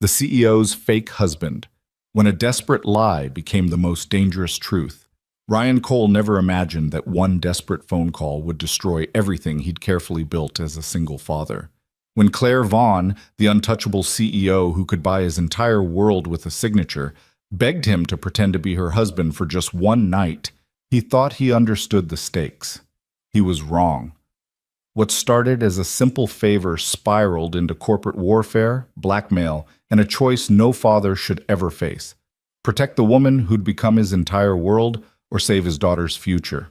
The CEO's fake husband, when a desperate lie became the most dangerous truth. Ryan Cole never imagined that one desperate phone call would destroy everything he'd carefully built as a single father. When Claire Vaughn, the untouchable CEO who could buy his entire world with a signature, begged him to pretend to be her husband for just one night, he thought he understood the stakes. He was wrong. What started as a simple favor spiraled into corporate warfare, blackmail, and a choice no father should ever face: protect the woman who'd become his entire world or save his daughter's future.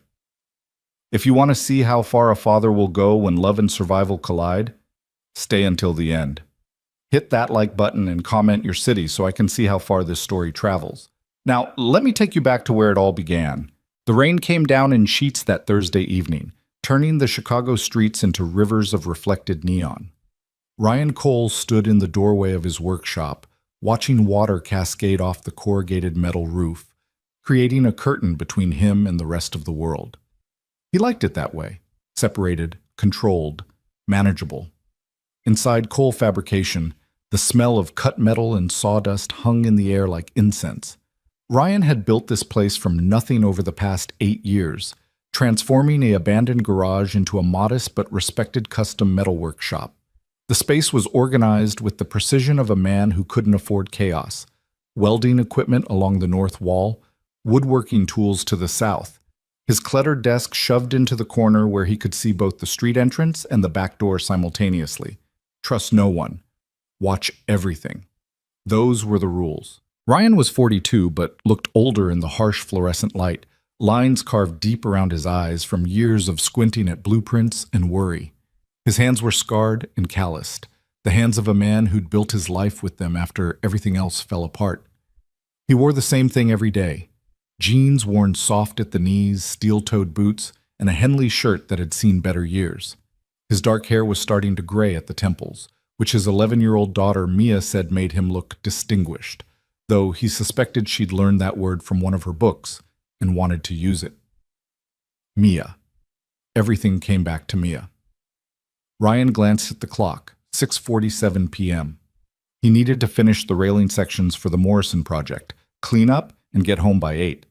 If you want to see how far a father will go when love and survival collide, stay until the end. Hit that like button and comment your city so I can see how far this story travels. Now, let me take you back to where it all began. The rain came down in sheets that Thursday evening, turning the Chicago streets into rivers of reflected neon. Ryan Cole stood in the doorway of his workshop, watching water cascade off the corrugated metal roof, creating a curtain between him and the rest of the world. He liked it that way: separated, controlled, manageable. Inside Cole Fabrication, the smell of cut metal and sawdust hung in the air like incense. Ryan had built this place from nothing over the past 8 years, transforming an abandoned garage into a modest but respected custom metal workshop. The space was organized with the precision of a man who couldn't afford chaos: welding equipment along the north wall, woodworking tools to the south, his cluttered desk shoved into the corner where he could see both the street entrance and the back door simultaneously. Trust no one. Watch everything. Those were the rules. Ryan was 42 but looked older in the harsh fluorescent light, lines carved deep around his eyes from years of squinting at blueprints and worry. His hands were scarred and calloused, the hands of a man who'd built his life with them after everything else fell apart. He wore the same thing every day: jeans worn soft at the knees, steel-toed boots, and a Henley shirt that had seen better years. His dark hair was starting to gray at the temples, which his 11-year-old daughter Mia said made him look distinguished, though he suspected she'd learned that word from one of her books and wanted to use it. Mia. Everything came back to Mia. Ryan glanced at the clock, 6:47 p.m. He needed to finish the railing sections for the Morrison project, clean up, and get home by 8.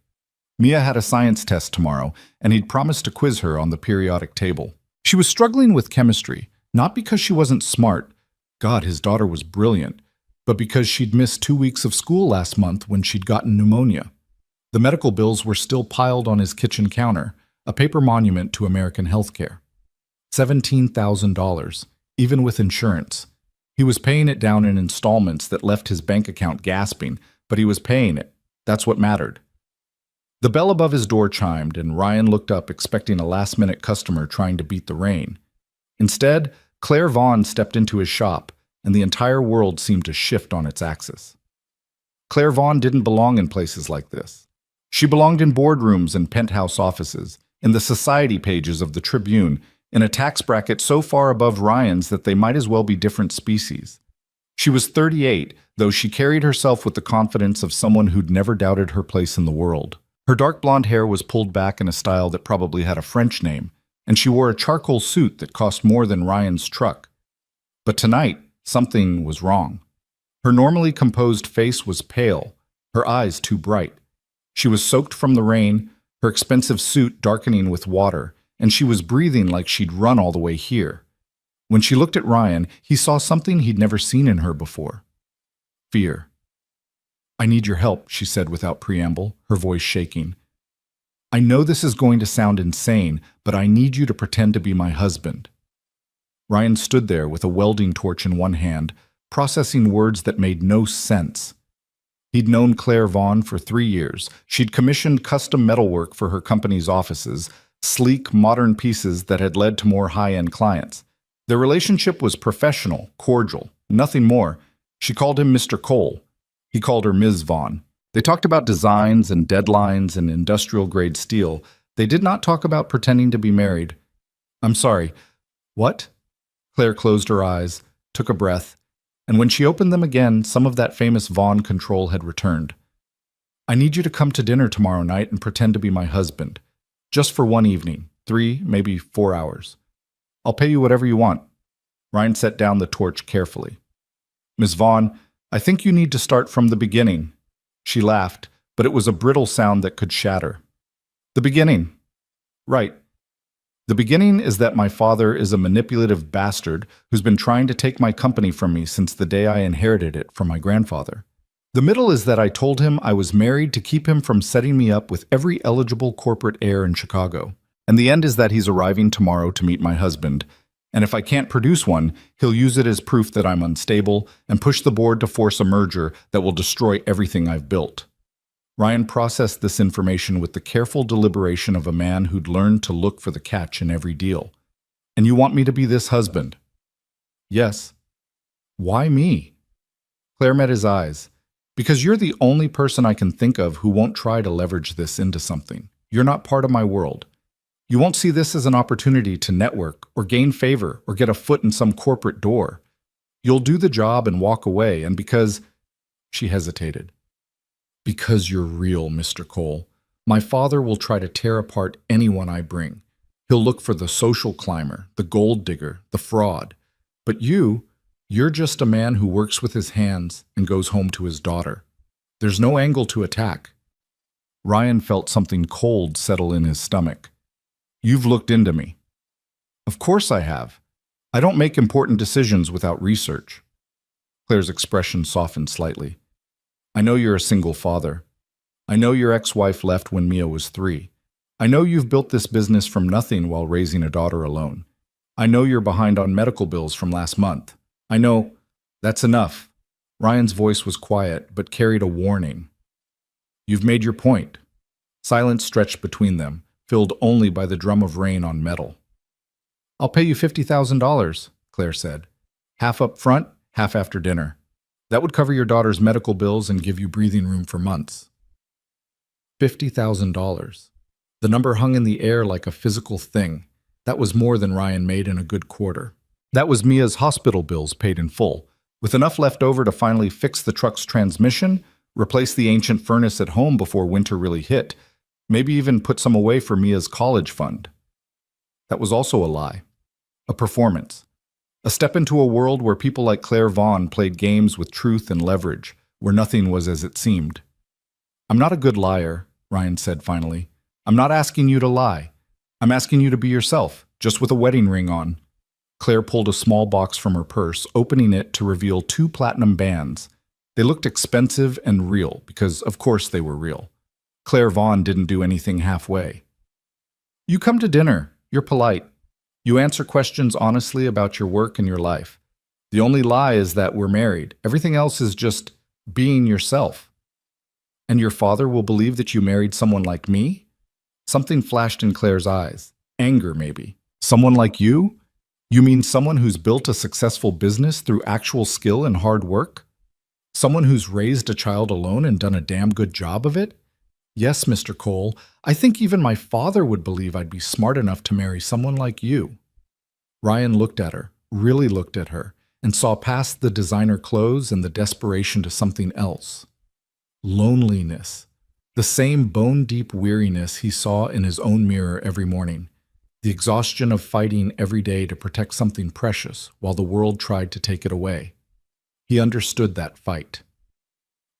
Mia had a science test tomorrow, and he'd promised to quiz her on the periodic table. She was struggling with chemistry, not because she wasn't smart — God, his daughter was brilliant — but because she'd missed 2 weeks of school last month when she'd gotten pneumonia. The medical bills were still piled on his kitchen counter, a paper monument to American healthcare. $17,000, even with insurance. He was paying it down in installments that left his bank account gasping, but he was paying it. That's what mattered. The bell above his door chimed, and Ryan looked up expecting a last-minute customer trying to beat the rain. Instead, Claire Vaughn stepped into his shop, and the entire world seemed to shift on its axis. Claire Vaughn didn't belong in places like this. She belonged in boardrooms and penthouse offices, in the society pages of the Tribune, in a tax bracket so far above Ryan's that they might as well be different species. She was 38, though she carried herself with the confidence of someone who'd never doubted her place in the world. Her dark blonde hair was pulled back in a style that probably had a French name, and she wore a charcoal suit that cost more than Ryan's truck. But tonight, something was wrong. Her normally composed face was pale, her eyes too bright. She was soaked from the rain, her expensive suit darkening with water, and she was breathing like she'd run all the way here. When she looked at Ryan, he saw something he'd never seen in her before: fear. "I need your help," she said without preamble, her voice shaking. "I know this is going to sound insane, but I need you to pretend to be my husband." Ryan stood there with a welding torch in one hand, processing words that made no sense. He'd known Claire Vaughn for 3 years. She'd commissioned custom metalwork for her company's offices, sleek, modern pieces that had led to more high-end clients. Their relationship was professional, cordial, nothing more. She called him Mr. Cole. He called her Ms. Vaughn. They talked about designs and deadlines and industrial-grade steel. They did not talk about pretending to be married. "I'm sorry. What?" Claire closed her eyes, took a breath, and when she opened them again, some of that famous Vaughn control had returned. "I need you to come to dinner tomorrow night and pretend to be my husband. Just for one evening, 3, maybe 4 hours. I'll pay you whatever you want." Ryan set down the torch carefully. "Miss Vaughn, I think you need to start from the beginning. She laughed, but it was a brittle sound that could shatter. The beginning. Right. The beginning is that my father is a manipulative bastard who's been trying to take my company from me since the day I inherited it from my grandfather. The middle is that I told him I was married to keep him from setting me up with every eligible corporate heir in Chicago. And the end is that he's arriving tomorrow to meet my husband, and if I can't produce one, he'll use it as proof that I'm unstable and push the board to force a merger that will destroy everything I've built. Ryan processed this information with the careful deliberation of a man who'd learned to look for the catch in every deal. And you want me to be this husband? Yes. Why me? Claire met his eyes. Because you're the only person I can think of who won't try to leverage this into something. You're not part of my world. You won't see this as an opportunity to network or gain favor or get a foot in some corporate door. You'll do the job and walk away, and because... She hesitated. Because you're real, Mr. Cole. My father will try to tear apart anyone I bring. He'll look for the social climber, the gold digger, the fraud. But you're just a man who works with his hands and goes home to his daughter. There's no angle to attack. Ryan felt something cold settle in his stomach. You've looked into me. Of course I have. I don't make important decisions without research. Claire's expression softened slightly. I know you're a single father. I know your ex-wife left when Mia was 3. I know you've built this business from nothing while raising a daughter alone. I know you're behind on medical bills from last month. I know... That's enough. Ryan's voice was quiet, but carried a warning. You've made your point. Silence stretched between them, filled only by the drum of rain on metal. I'll pay you $50,000, Claire said. Half up front, half after dinner. That would cover your daughter's medical bills and give you breathing room for months. $50,000. The number hung in the air like a physical thing. That was more than Ryan made in a good quarter. That was Mia's hospital bills paid in full, with enough left over to finally fix the truck's transmission, replace the ancient furnace at home before winter really hit, maybe even put some away for Mia's college fund. That was also a lie. A performance. A step into a world where people like Claire Vaughn played games with truth and leverage, where nothing was as it seemed. I'm not a good liar, Ryan said finally. I'm not asking you to lie. I'm asking you to be yourself, just with a wedding ring on. Claire pulled a small box from her purse, opening it to reveal 2 platinum bands. They looked expensive and real, because of course they were real. Claire Vaughn didn't do anything halfway. You come to dinner. You're polite. You answer questions honestly about your work and your life. The only lie is that we're married. Everything else is just being yourself. And your father will believe that you married someone like me? Something flashed in Claire's eyes. Anger, maybe. Someone like you? You mean someone who's built a successful business through actual skill and hard work? Someone who's raised a child alone and done a damn good job of it? Yes, Mr. Cole, I think even my father would believe I'd be smart enough to marry someone like you. Ryan looked at her, really looked at her, and saw past the designer clothes and the desperation to something else. Loneliness. The same bone-deep weariness he saw in his own mirror every morning. The exhaustion of fighting every day to protect something precious while the world tried to take it away. He understood that fight.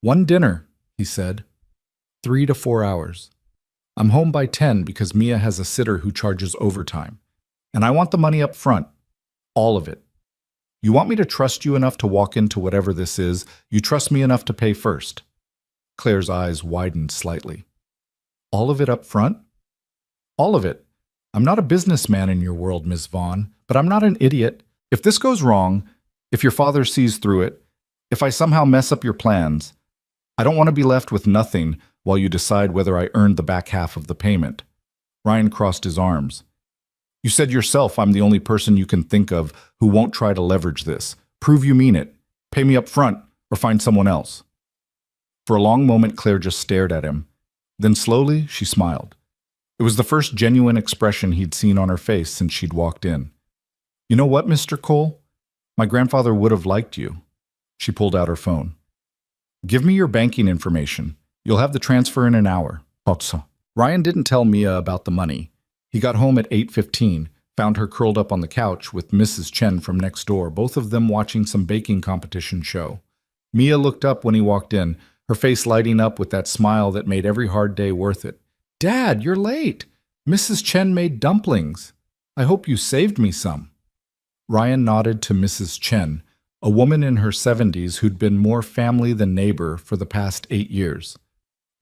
One dinner, he said. 3 to 4 hours. I'm home by 10 because Mia has a sitter who charges overtime. And I want the money up front. All of it. You want me to trust you enough to walk into whatever this is, you trust me enough to pay first. Claire's eyes widened slightly. All of it up front? All of it. I'm not a businessman in your world, Ms. Vaughn, but I'm not an idiot. If this goes wrong, if your father sees through it, if I somehow mess up your plans, I don't want to be left with nothing while you decide whether I earned the back half of the payment. Ryan crossed his arms. You said yourself I'm the only person you can think of who won't try to leverage this. Prove you mean it. Pay me up front or find someone else. For a long moment, Claire just stared at him. Then slowly, she smiled. It was the first genuine expression he'd seen on her face since she'd walked in. You know what, Mr. Cole? My grandfather would have liked you. She pulled out her phone. Give me your banking information. You'll have the transfer in an hour. Ryan didn't tell Mia about the money. He got home at 8:15, found her curled up on the couch with Mrs. Chen from next door, both of them watching some baking competition show. Mia looked up when he walked in, her face lighting up with that smile that made every hard day worth it. "Dad, you're late. Mrs. Chen made dumplings. I hope you saved me some." Ryan nodded to Mrs. Chen, a woman in her 70s who'd been more family than neighbor for the past 8 years.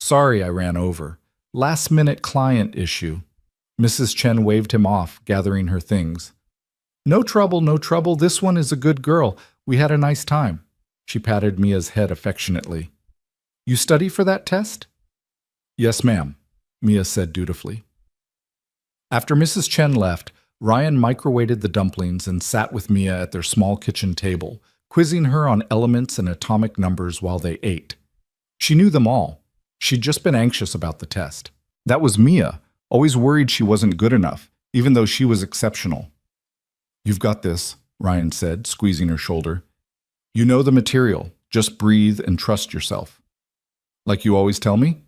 "Sorry I ran over. Last-minute client issue." Mrs. Chen waved him off, gathering her things. "No trouble, no trouble. This one is a good girl. We had a nice time." She patted Mia's head affectionately. "You study for that test?" "Yes, ma'am," Mia said dutifully. After Mrs. Chen left, Ryan microwaved the dumplings and sat with Mia at their small kitchen table, quizzing her on elements and atomic numbers while they ate. She knew them all. She'd just been anxious about the test. That was Mia, always worried she wasn't good enough, even though she was exceptional. "You've got this," Ryan said, squeezing her shoulder. "You know the material. Just breathe and trust yourself." "Like you always tell me?"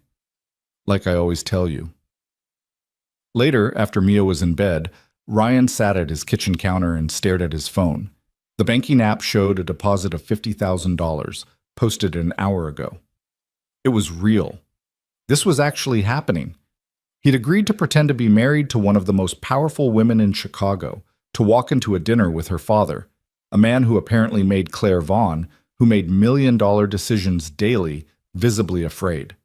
"Like I always tell you." Later, after Mia was in bed, Ryan sat at his kitchen counter and stared at his phone. The banking app showed a deposit of $50,000, posted an hour ago. It was real. This was actually happening. He'd agreed to pretend to be married to one of the most powerful women in Chicago, to walk into a dinner with her father, a man who apparently made Claire Vaughn, who made million-dollar decisions daily, visibly afraid.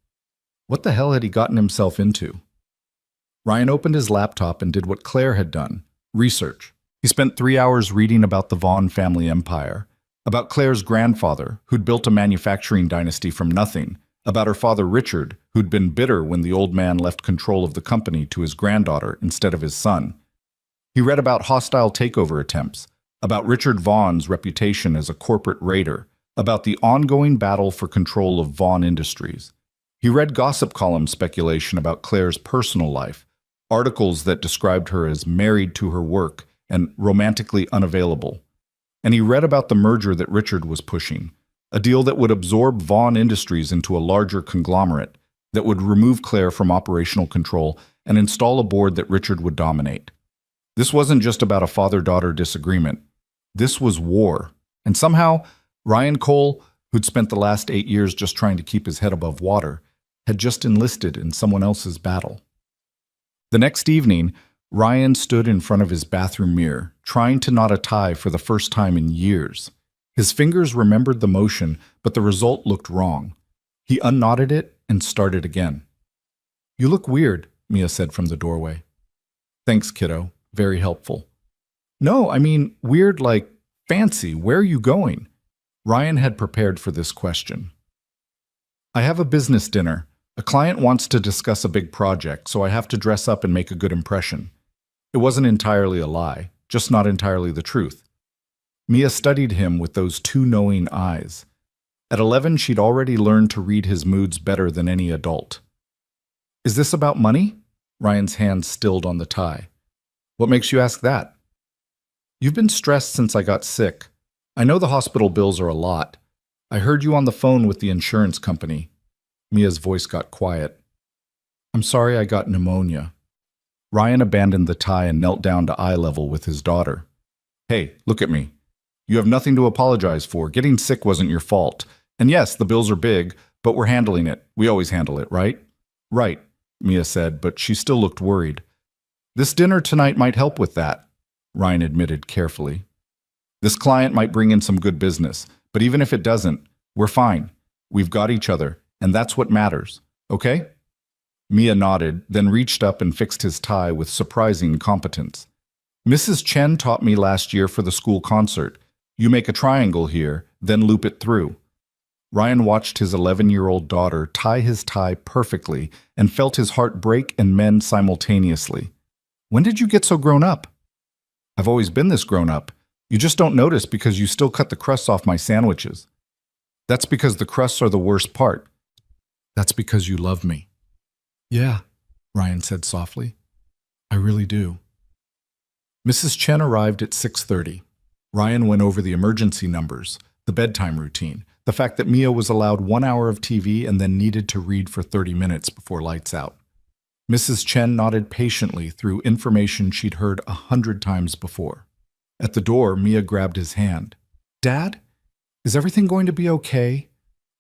What the hell had he gotten himself into? Ryan opened his laptop and did what Claire had done, research. He spent 3 hours reading about the Vaughn family empire, about Claire's grandfather, who'd built a manufacturing dynasty from nothing, about her father Richard, who'd been bitter when the old man left control of the company to his granddaughter instead of his son. He read about hostile takeover attempts, about Richard Vaughn's reputation as a corporate raider, about the ongoing battle for control of Vaughn Industries. He read gossip column speculation about Claire's personal life, articles that described her as married to her work and romantically unavailable. And he read about the merger that Richard was pushing, a deal that would absorb Vaughn Industries into a larger conglomerate, that would remove Claire from operational control and install a board that Richard would dominate. This wasn't just about a father-daughter disagreement. This was war. And somehow, Ryan Cole, who'd spent the last 8 years just trying to keep his head above water, had just enlisted in someone else's battle. The next evening, Ryan stood in front of his bathroom mirror, trying to knot a tie for the first time in years. His fingers remembered the motion, but the result looked wrong. He unknotted it and started again. "You look weird," Mia said from the doorway. "Thanks, kiddo. Very helpful." "No, I mean weird like fancy. Where are you going?" Ryan had prepared for this question. "I have a business dinner. A client wants to discuss a big project, so I have to dress up and make a good impression." It wasn't entirely a lie, just not entirely the truth. Mia studied him with those two knowing eyes. At 11, she'd already learned to read his moods better than any adult. "Is this about money?" Ryan's hand stilled on the tie. "What makes you ask that?" "You've been stressed since I got sick. I know the hospital bills are a lot. I heard you on the phone with the insurance company." Mia's voice got quiet. "I'm sorry I got pneumonia." Ryan abandoned the tie and knelt down to eye level with his daughter. "Hey, look at me. You have nothing to apologize for. Getting sick wasn't your fault. And yes, the bills are big, but we're handling it. We always handle it, right?" "Right," Mia said, but she still looked worried. "This dinner tonight might help with that," Ryan admitted carefully. "This client might bring in some good business, but even if it doesn't, we're fine. We've got each other, and that's what matters. Okay?" Mia nodded, then reached up and fixed his tie with surprising competence. "Mrs. Chen taught me last year for the school concert. You make a triangle here, then loop it through." Ryan watched his 11-year-old daughter tie his tie perfectly and felt his heart break and mend simultaneously. "When did you get so grown up?" "I've always been this grown up. You just don't notice because you still cut the crusts off my sandwiches." "That's because the crusts are the worst part." "That's because you love me." "Yeah," Ryan said softly. "I really do." Mrs. Chen arrived at 6:30. Ryan went over the emergency numbers, the bedtime routine, the fact that Mia was allowed 1 hour of TV and then needed to read for 30 minutes before lights out. Mrs. Chen nodded patiently through information she'd heard 100 times before. At the door, Mia grabbed his hand. "Dad, is everything going to be okay?"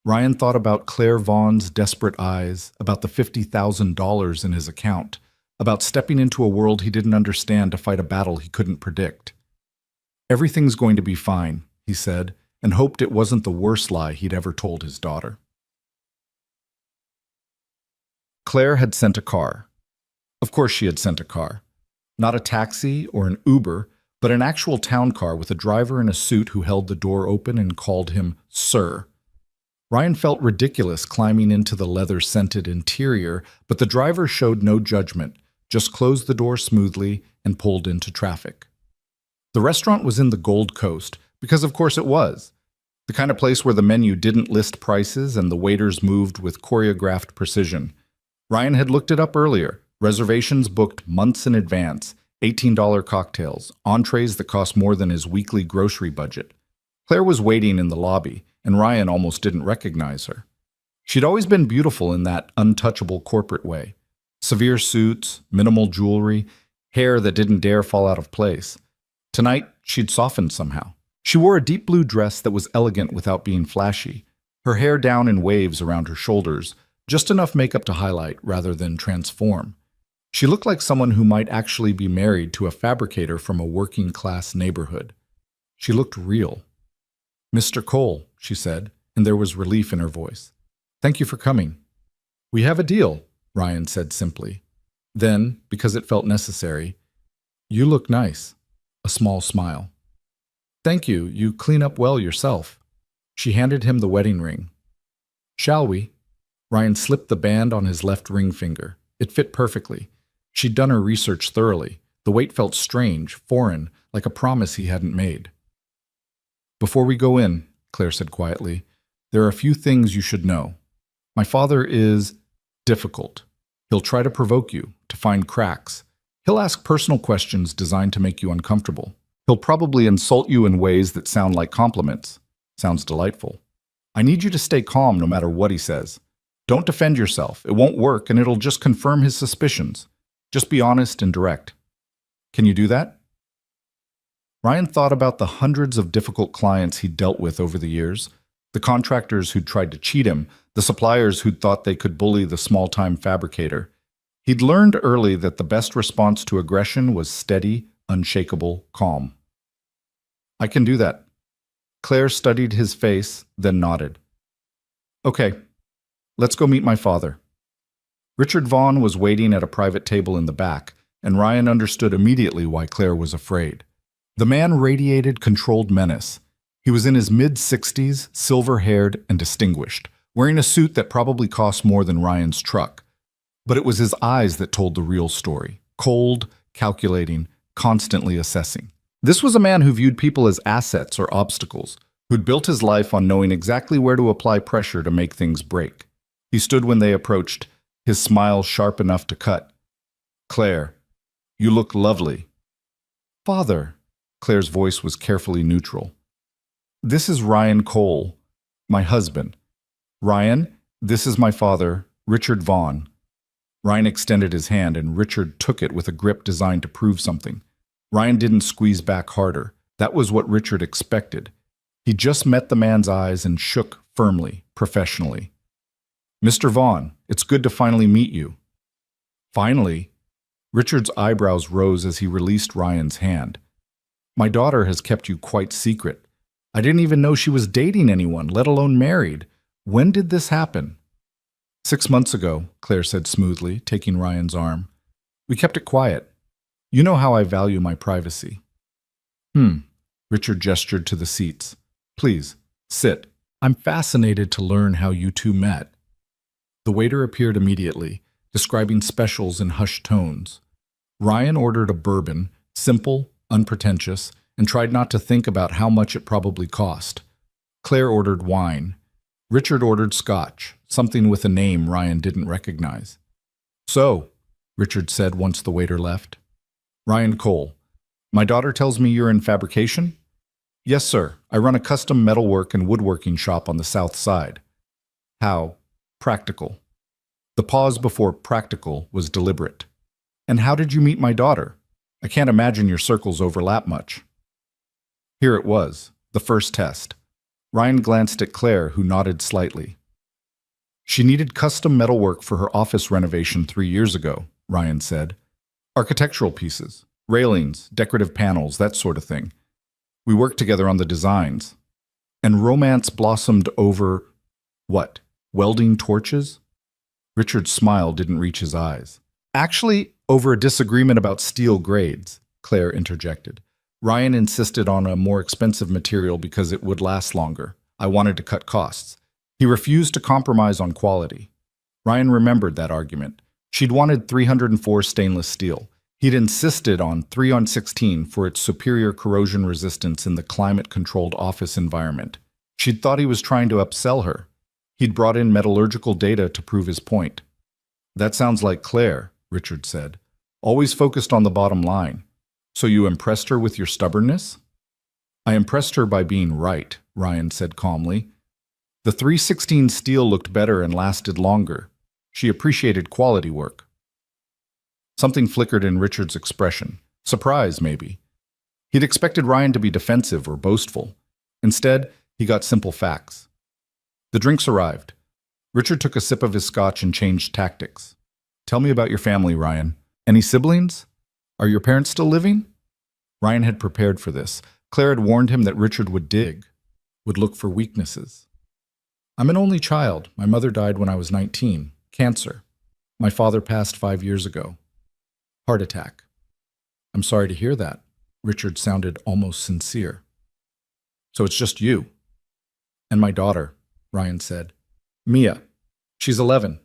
Ryan thought about Claire Vaughn's desperate eyes, about the $50,000 in his account, about stepping into a world he didn't understand to fight a battle he couldn't predict. "Everything's going to be fine," he said, and hoped it wasn't the worst lie he'd ever told his daughter. Claire had sent a car. Of course she had sent a car. Not a taxi or an Uber, but an actual town car with a driver in a suit who held the door open and called him Sir. Ryan felt ridiculous climbing into the leather-scented interior, but the driver showed no judgment, just closed the door smoothly and pulled into traffic. The restaurant was in the Gold Coast, because of course it was. The kind of place where the menu didn't list prices and the waiters moved with choreographed precision. Ryan had looked it up earlier. Reservations booked months in advance, $18 cocktails, entrees that cost more than his weekly grocery budget. Claire was waiting in the lobby, and Ryan almost didn't recognize her. She'd always been beautiful in that untouchable corporate way. Severe suits, minimal jewelry, hair that didn't dare fall out of place. Tonight, she'd softened somehow. She wore a deep blue dress that was elegant without being flashy, her hair down in waves around her shoulders, just enough makeup to highlight rather than transform. She looked like someone who might actually be married to a fabricator from a working-class neighborhood. She looked real. "Mr. Cole," she said, and there was relief in her voice. "Thank you for coming." "We have a deal," Ryan said simply. Then, because it felt necessary, "You look nice." A small smile. "Thank you. You clean up well yourself." She handed him the wedding ring. "Shall we?" Ryan slipped the band on his left ring finger. It fit perfectly. She'd done her research thoroughly. The weight felt strange, foreign, like a promise he hadn't made. "Before we go in," Claire said quietly, "there are a few things you should know. My father is difficult. He'll try to provoke you, to find cracks. He'll ask personal questions designed to make you uncomfortable. He'll probably insult you in ways that sound like compliments. Sounds delightful. I need you to stay calm no matter what he says. Don't defend yourself. It won't work, and it'll just confirm his suspicions. Just be honest and direct. Can you do that?" Ryan thought about the hundreds of difficult clients he'd dealt with over the years, the contractors who'd tried to cheat him, the suppliers who'd thought they could bully the small-time fabricator. He'd learned early that the best response to aggression was steady, unshakable calm. "I can do that." Claire studied his face, then nodded. "Okay, let's go meet my father." Richard Vaughn was waiting at a private table in the back, and Ryan understood immediately why Claire was afraid. The man radiated controlled menace. He was in his mid-60s, silver-haired and distinguished, wearing a suit that probably cost more than Ryan's truck. But it was his eyes that told the real story, cold, calculating, constantly assessing. This was a man who viewed people as assets or obstacles, who'd built his life on knowing exactly where to apply pressure to make things break. He stood when they approached, his smile sharp enough to cut. "Claire, you look lovely." "Father," Claire's voice was carefully neutral. "This is Ryan Cole, my husband. Ryan, this is my father, Richard Vaughn." Ryan extended his hand, and Richard took it with a grip designed to prove something. Ryan didn't squeeze back harder. That was what Richard expected. He just met the man's eyes and shook firmly, professionally. "Mr. Vaughn, it's good to finally meet you." "Finally?" Richard's eyebrows rose as he released Ryan's hand. "My daughter has kept you quite secret. I didn't even know she was dating anyone, let alone married. When did this happen?" "6 months ago," Claire said smoothly, taking Ryan's arm. "We kept it quiet. You know how I value my privacy." Richard gestured to the seats. "Please, sit. I'm fascinated to learn how you two met." The waiter appeared immediately, describing specials in hushed tones. Ryan ordered a bourbon, simple, unpretentious, and tried not to think about how much it probably cost. Claire ordered wine. Richard ordered scotch, something with a name Ryan didn't recognize. "So," Richard said once the waiter left. "Ryan Cole, my daughter tells me you're in fabrication?" "Yes, sir. I run a custom metalwork and woodworking shop on the south side." "How practical." The pause before practical was deliberate. "And how did you meet my daughter? I can't imagine your circles overlap much." Here it was, the first test. Ryan glanced at Claire, who nodded slightly. She needed custom metalwork for her office renovation 3 years ago, Ryan said. Architectural pieces, railings, decorative panels, that sort of thing. We worked together on the designs. And romance blossomed over, what, welding torches? Richard's smile didn't reach his eyes. Actually, over a disagreement about steel grades, Claire interjected. Ryan insisted on a more expensive material because it would last longer. I wanted to cut costs. He refused to compromise on quality. Ryan remembered that argument. She'd wanted 304 stainless steel. He'd insisted on 3 on 16 for its superior corrosion resistance in the climate-controlled office environment. She'd thought he was trying to upsell her. He'd brought in metallurgical data to prove his point. That sounds like Claire, Richard said. Always focused on the bottom line. So you impressed her with your stubbornness? I impressed her by being right, Ryan said calmly. The 316 steel looked better and lasted longer. She appreciated quality work. Something flickered in Richard's expression. Surprise, maybe. He'd expected Ryan to be defensive or boastful. Instead, he got simple facts. The drinks arrived. Richard took a sip of his scotch and changed tactics. Tell me about your family, Ryan. Any siblings? Are your parents still living? Ryan had prepared for this. Claire had warned him that Richard would dig, would look for weaknesses. I'm an only child. My mother died when I was 19. Cancer. My father passed 5 years ago. Heart attack. I'm sorry to hear that. Richard sounded almost sincere. So it's just you. And my daughter, Ryan said. Mia. She's 11.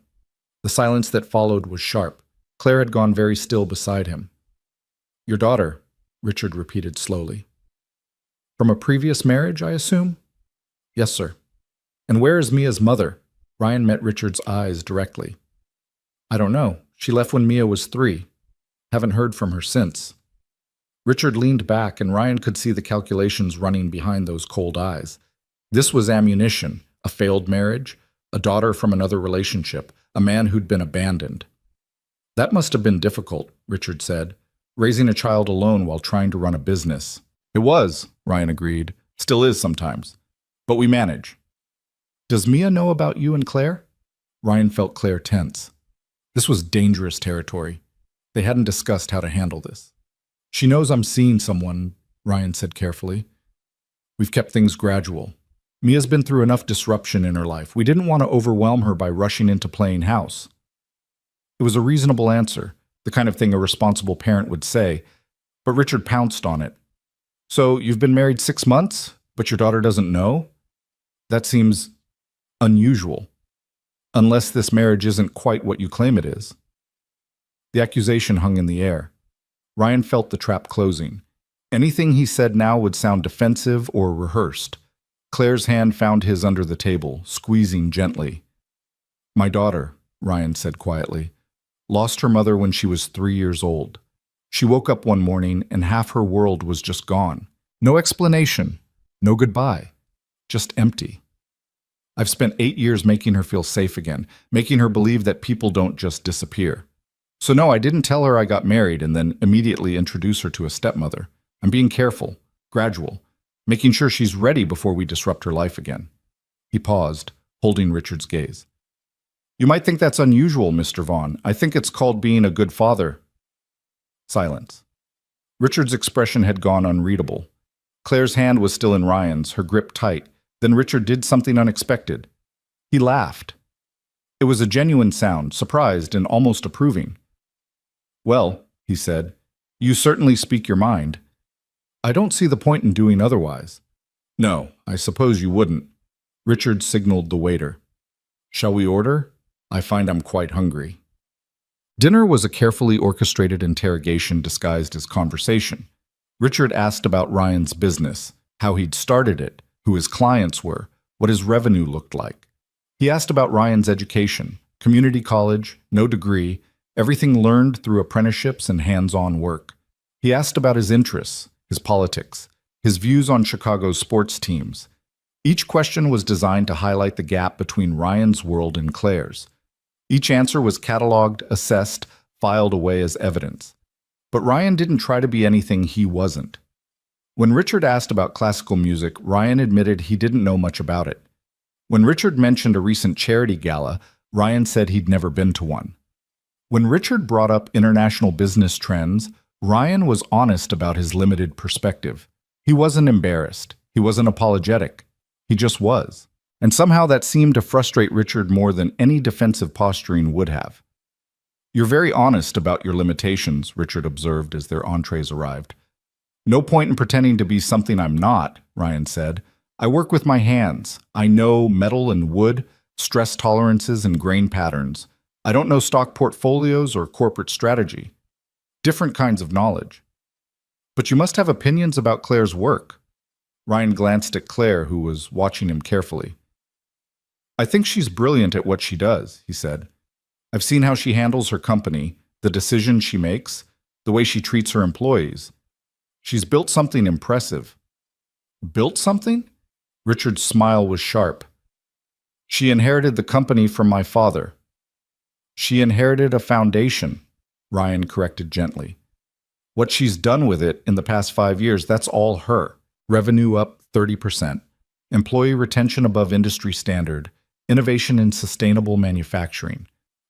The silence that followed was sharp. Claire had gone very still beside him. Your daughter, Richard repeated slowly. From a previous marriage, I assume? Yes, sir. And where is Mia's mother? Ryan met Richard's eyes directly. I don't know. She left when Mia was 3. Haven't heard from her since. Richard leaned back, and Ryan could see the calculations running behind those cold eyes. This was ammunition, a failed marriage, a daughter from another relationship, a man who'd been abandoned. That must have been difficult, Richard said, raising a child alone while trying to run a business. It was, Ryan agreed. Still is sometimes. But we manage. Does Mia know about you and Claire? Ryan felt Claire tense. This was dangerous territory. They hadn't discussed how to handle this. She knows I'm seeing someone, Ryan said carefully. We've kept things gradual. Mia's been through enough disruption in her life. We didn't want to overwhelm her by rushing into playing house. It was a reasonable answer, the kind of thing a responsible parent would say, but Richard pounced on it. So you've been married 6 months, but your daughter doesn't know? That seems unusual, unless this marriage isn't quite what you claim it is. The accusation hung in the air. Ryan felt the trap closing. Anything he said now would sound defensive or rehearsed. Claire's hand found his under the table, squeezing gently. My daughter, Ryan said quietly, lost her mother when she was 3 years old. She woke up one morning and half her world was just gone. No explanation, no goodbye, just empty. I've spent 8 years making her feel safe again, making her believe that people don't just disappear. So no, I didn't tell her I got married and then immediately introduce her to a stepmother. I'm being careful, gradual, making sure she's ready before we disrupt her life again. He paused, holding Richard's gaze. You might think that's unusual, Mr. Vaughn. I think it's called being a good father. Silence. Richard's expression had gone unreadable. Claire's hand was still in Ryan's, her grip tight. Then Richard did something unexpected. He laughed. It was a genuine sound, surprised and almost approving. Well, he said, you certainly speak your mind. I don't see the point in doing otherwise. No, I suppose you wouldn't. Richard signaled the waiter. Shall we order? I find I'm quite hungry. Dinner was a carefully orchestrated interrogation disguised as conversation. Richard asked about Ryan's business, how he'd started it, who his clients were, what his revenue looked like. He asked about Ryan's education, community college, no degree, everything learned through apprenticeships and hands-on work. He asked about his interests, his politics, his views on Chicago's sports teams. Each question was designed to highlight the gap between Ryan's world and Claire's. Each answer was cataloged, assessed, filed away as evidence. But Ryan didn't try to be anything he wasn't. When Richard asked about classical music, Ryan admitted he didn't know much about it. When Richard mentioned a recent charity gala, Ryan said he'd never been to one. When Richard brought up international business trends, Ryan was honest about his limited perspective. He wasn't embarrassed. He wasn't apologetic. He just was. And somehow that seemed to frustrate Richard more than any defensive posturing would have. "You're very honest about your limitations," Richard observed as their entrees arrived. "No point in pretending to be something I'm not," Ryan said. "I work with my hands. I know metal and wood, stress tolerances and grain patterns. I don't know stock portfolios or corporate strategy. Different kinds of knowledge." "But you must have opinions about Claire's work." Ryan glanced at Claire, who was watching him carefully. "I think she's brilliant at what she does," he said. "I've seen how she handles her company, the decisions she makes, the way she treats her employees. She's built something impressive." "Built something?" Richard's smile was sharp. "She inherited the company from my father." "She inherited a foundation," Ryan corrected gently. "What she's done with it in the past 5 years, that's all her. Revenue up 30%, employee retention above industry standard, innovation in sustainable manufacturing.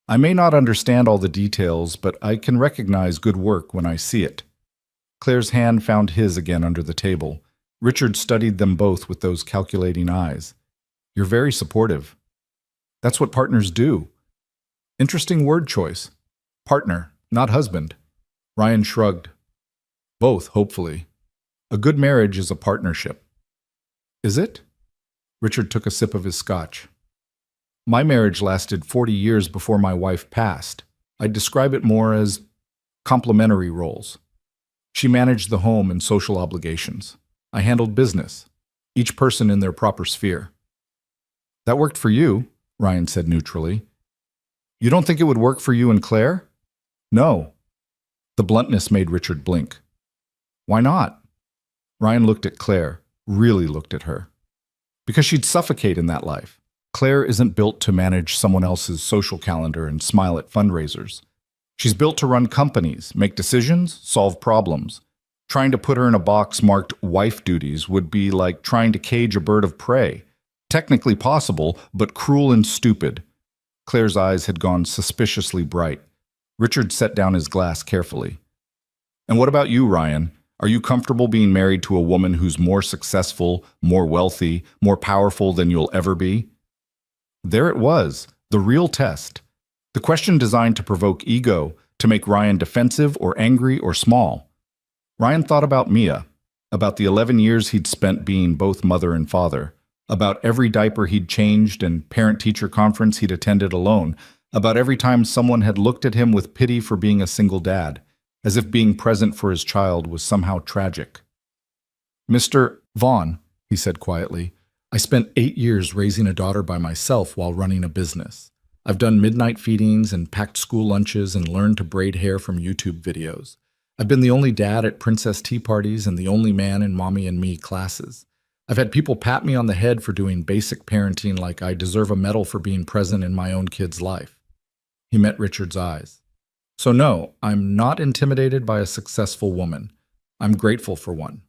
I may not understand all the details, but I can recognize good work when I see it." Claire's hand found his again under the table. Richard studied them both with those calculating eyes. "You're very supportive." "That's what partners do." "Interesting word choice. Partner, not husband." Ryan shrugged. "Both, hopefully. A good marriage is a partnership." "Is it?" Richard took a sip of his scotch. "My marriage lasted 40 years before my wife passed. I'd describe it more as complementary roles. She managed the home and social obligations. I handled business, each person in their proper sphere." "That worked for you," Ryan said neutrally. "You don't think it would work for you and Claire?" "No." The bluntness made Richard blink. "Why not?" Ryan looked at Claire, really looked at her. "Because she'd suffocate in that life. Claire isn't built to manage someone else's social calendar and smile at fundraisers. She's built to run companies, make decisions, solve problems. Trying to put her in a box marked wife duties would be like trying to cage a bird of prey. Technically possible, but cruel and stupid." Claire's eyes had gone suspiciously bright. Richard set down his glass carefully. "And what about you, Ryan? Are you comfortable being married to a woman who's more successful, more wealthy, more powerful than you'll ever be?" There it was, the real test. The question designed to provoke ego, to make Ryan defensive or angry or small. Ryan thought about Mia, about the 11 years he'd spent being both mother and father, about every diaper he'd changed and parent-teacher conference he'd attended alone, about every time someone had looked at him with pity for being a single dad, as if being present for his child was somehow tragic. "Mr. Vaughn," he said quietly, "I spent 8 years raising a daughter by myself while running a business. I've done midnight feedings and packed school lunches and learned to braid hair from YouTube videos. I've been the only dad at princess tea parties and the only man in Mommy and Me classes. I've had people pat me on the head for doing basic parenting like I deserve a medal for being present in my own kid's life." He met Richard's eyes. "So no, I'm not intimidated by a successful woman. I'm grateful for one.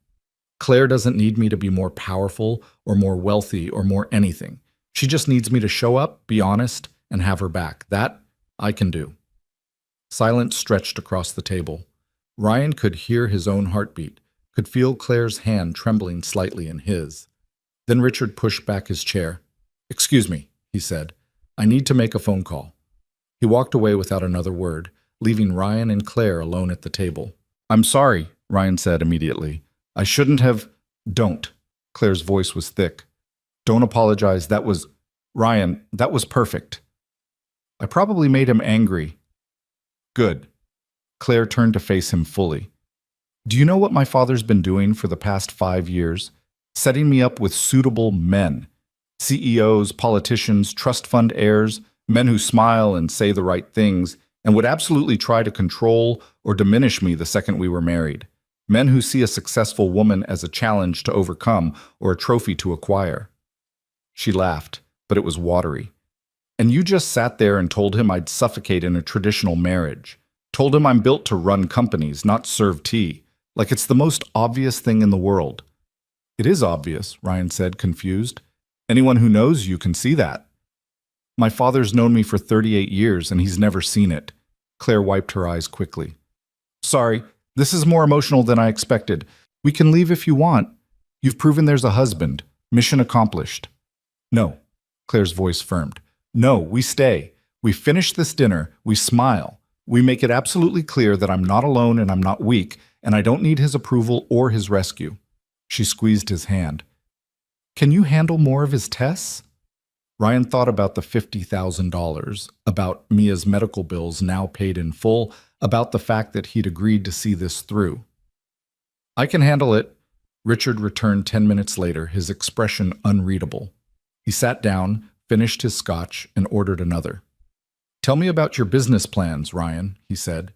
Claire doesn't need me to be more powerful or more wealthy or more anything. She just needs me to show up, be honest, and have her back. That I can do." Silence stretched across the table. Ryan could hear his own heartbeat, could feel Claire's hand trembling slightly in his. Then Richard pushed back his chair. "Excuse me," he said. "I need to make a phone call." He walked away without another word, leaving Ryan and Claire alone at the table. "I'm sorry," Ryan said immediately. "I shouldn't have—" "Don't." Claire's voice was thick. "Don't apologize. That was— Ryan, that was perfect. I probably made him angry." "Good." Claire turned to face him fully. "Do you know what my father's been doing for the past 5 years? Setting me up with suitable men. CEOs, politicians, trust fund heirs, men who smile and say the right things, and would absolutely try to control or diminish me the second we were married. Men who see a successful woman as a challenge to overcome or a trophy to acquire." She laughed, but it was watery. "And you just sat there and told him I'd suffocate in a traditional marriage. Told him I'm built to run companies, not serve tea. Like it's the most obvious thing in the world." "It is obvious," Ryan said, confused. Anyone who knows you can see that. My father's known me for 38 years and he's never seen it. Claire wiped her eyes quickly. Sorry, this is more emotional than I expected. We can leave if you want. You've proven there's a husband. Mission accomplished. No, Claire's voice firmed. No, we stay. We finish this dinner. We smile. We make it absolutely clear that I'm not alone and I'm not weak, and I don't need his approval or his rescue. She squeezed his hand. Can you handle more of his tests? Ryan thought about the $50,000, about Mia's medical bills now paid in full, about the fact that he'd agreed to see this through. I can handle it. Richard returned 10 minutes later, his expression unreadable. He sat down, finished his scotch, and ordered another. Tell me about your business plans, Ryan, he said.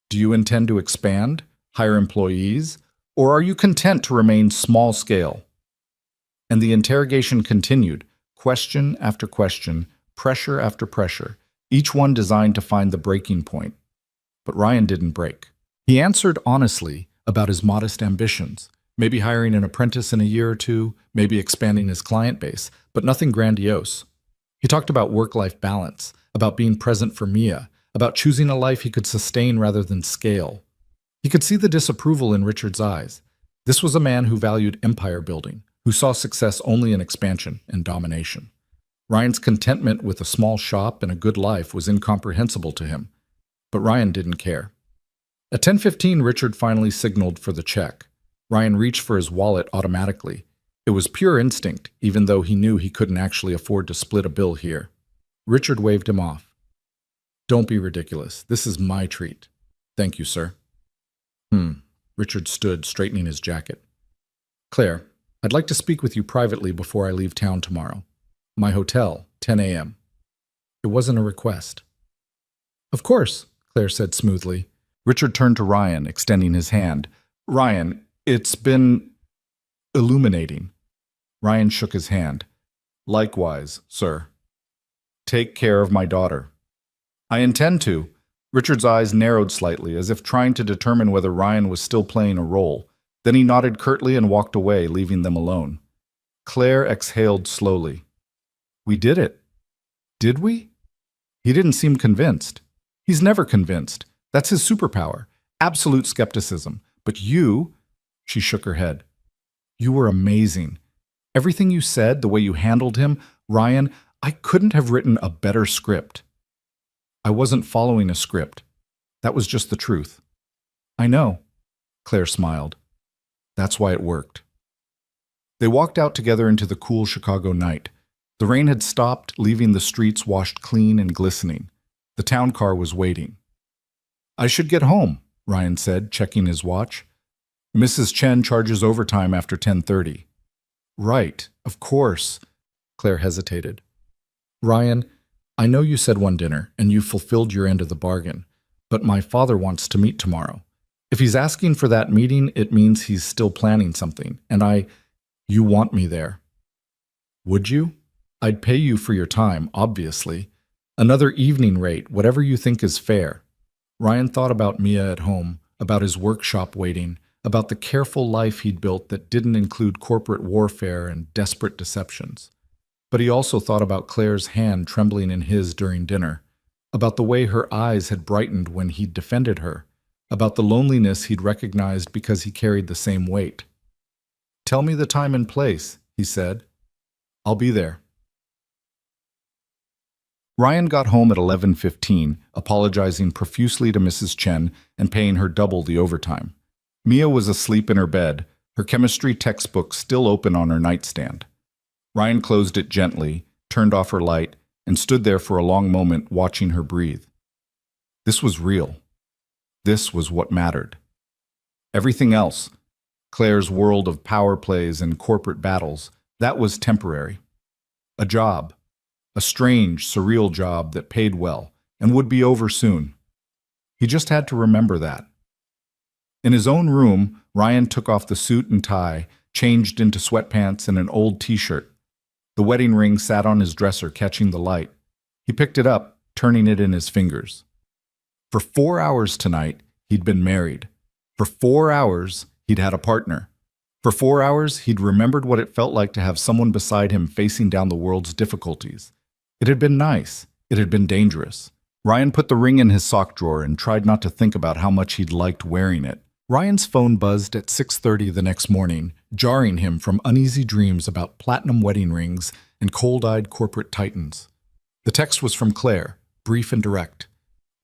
Do you intend to expand, hire employees, or are you content to remain small scale? And the interrogation continued, question after question, pressure after pressure, each one designed to find the breaking point. But Ryan didn't break. He answered honestly about his modest ambitions, maybe hiring an apprentice in a year or two, maybe expanding his client base, but nothing grandiose. He talked about work-life balance, about being present for Mia, about choosing a life he could sustain rather than scale. He could see the disapproval in Richard's eyes. This was a man who valued empire building, who saw success only in expansion and domination. Ryan's contentment with a small shop and a good life was incomprehensible to him. But Ryan didn't care. At 10:15, Richard finally signaled for the check. Ryan reached for his wallet automatically. It was pure instinct, even though he knew he couldn't actually afford to split a bill here. Richard waved him off. Don't be ridiculous. This is my treat. Thank you, sir. Richard stood, straightening his jacket. Claire, I'd like to speak with you privately before I leave town tomorrow. My hotel, 10 a.m. It wasn't a request. Of course, Claire said smoothly. Richard turned to Ryan, extending his hand. Ryan, it's been illuminating. Ryan shook his hand. Likewise, sir. Take care of my daughter. I intend to. Richard's eyes narrowed slightly, as if trying to determine whether Ryan was still playing a role. Then he nodded curtly and walked away, leaving them alone. Claire exhaled slowly. We did it. Did we? He didn't seem convinced. He's never convinced. That's his superpower. Absolute skepticism. But you, she shook her head. You were amazing. Everything you said, the way you handled him, Ryan, I couldn't have written a better script. I wasn't following a script. That was just the truth. I know, Claire smiled. That's why it worked. They walked out together into the cool Chicago night. The rain had stopped, leaving the streets washed clean and glistening. The town car was waiting. I should get home, Ryan said, checking his watch. Mrs. Chen charges overtime after 10:30. Right, of course. Claire hesitated. Ryan, I know you said one dinner, and you fulfilled your end of the bargain, but my father wants to meet tomorrow. If he's asking for that meeting, it means he's still planning something, and you want me there. Would you? I'd pay you for your time, obviously. Another evening rate, whatever you think is fair. Ryan thought about Mia at home, about his workshop waiting, about the careful life he'd built that didn't include corporate warfare and desperate deceptions. But he also thought about Claire's hand trembling in his during dinner, about the way her eyes had brightened when he'd defended her, about the loneliness he'd recognized because he carried the same weight. Tell me the time and place, he said. I'll be there. Ryan got home at 11:15, apologizing profusely to Mrs. Chen and paying her double the overtime. Mia was asleep in her bed, her chemistry textbook still open on her nightstand. Ryan closed it gently, turned off her light, and stood there for a long moment watching her breathe. This was real. This was what mattered. Everything else, Claire's world of power plays and corporate battles, that was temporary. A job. A strange, surreal job that paid well and would be over soon. He just had to remember that. In his own room, Ryan took off the suit and tie, changed into sweatpants and an old t-shirt. The wedding ring sat on his dresser, catching the light. He picked it up, turning it in his fingers. For 4 hours tonight, he'd been married. For 4 hours, he'd had a partner. For 4 hours, he'd remembered what it felt like to have someone beside him facing down the world's difficulties. It had been nice. It had been dangerous. Ryan put the ring in his sock drawer and tried not to think about how much he'd liked wearing it. Ryan's phone buzzed at 6:30 the next morning, jarring him from uneasy dreams about platinum wedding rings and cold-eyed corporate titans. The text was from Claire, brief and direct.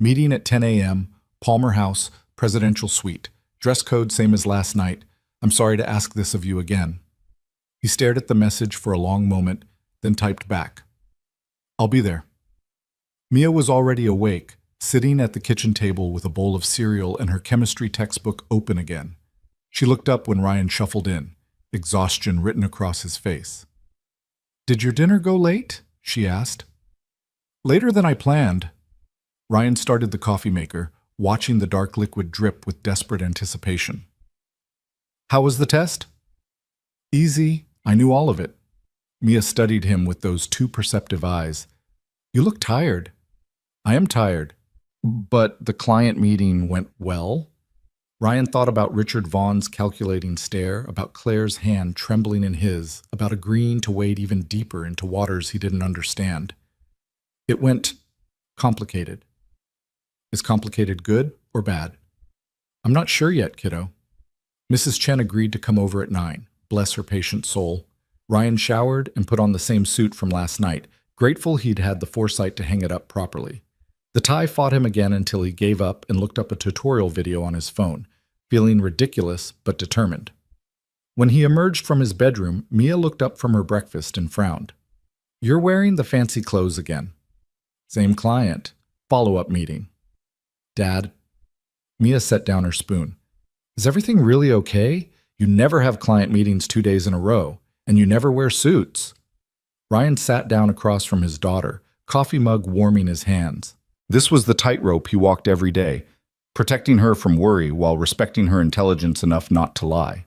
Meeting at 10 a.m., Palmer House, Presidential Suite. Dress code same as last night. I'm sorry to ask this of you again. He stared at the message for a long moment, then typed back. I'll be there. Mia was already awake, sitting at the kitchen table with a bowl of cereal and her chemistry textbook open again. She looked up when Ryan shuffled in, exhaustion written across his face. Did your dinner go late? She asked. Later than I planned. Ryan started the coffee maker, watching the dark liquid drip with desperate anticipation. How was the test? Easy. I knew all of it. Mia studied him with those two perceptive eyes. You look tired. I am tired. But the client meeting went well? Ryan thought about Richard Vaughn's calculating stare, about Claire's hand trembling in his, about agreeing to wade even deeper into waters he didn't understand. It went complicated. Is complicated good or bad? I'm not sure yet, kiddo. Mrs. Chen agreed to come over at 9. Bless her patient soul. Ryan showered and put on the same suit from last night, grateful he'd had the foresight to hang it up properly. The tie fought him again until he gave up and looked up a tutorial video on his phone, feeling ridiculous but determined. When he emerged from his bedroom, Mia looked up from her breakfast and frowned. You're wearing the fancy clothes again. Same client. Follow-up meeting. Dad. Mia set down her spoon. Is everything really okay? You never have client meetings 2 days in a row, and you never wear suits. Ryan sat down across from his daughter, coffee mug warming his hands. This was the tightrope he walked every day, protecting her from worry while respecting her intelligence enough not to lie.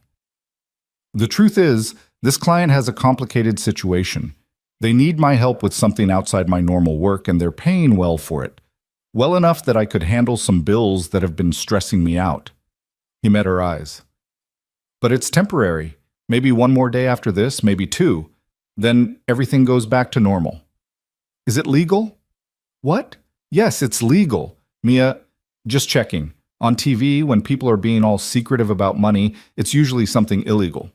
The truth is, this client has a complicated situation. They need my help with something outside my normal work, and they're paying well for it. Well enough that I could handle some bills that have been stressing me out. He met her eyes. But it's temporary. Maybe one more day after this, maybe 2. Then everything goes back to normal. Is it legal? What? Yes, it's legal. Mia, just checking. On TV, when people are being all secretive about money, it's usually something illegal.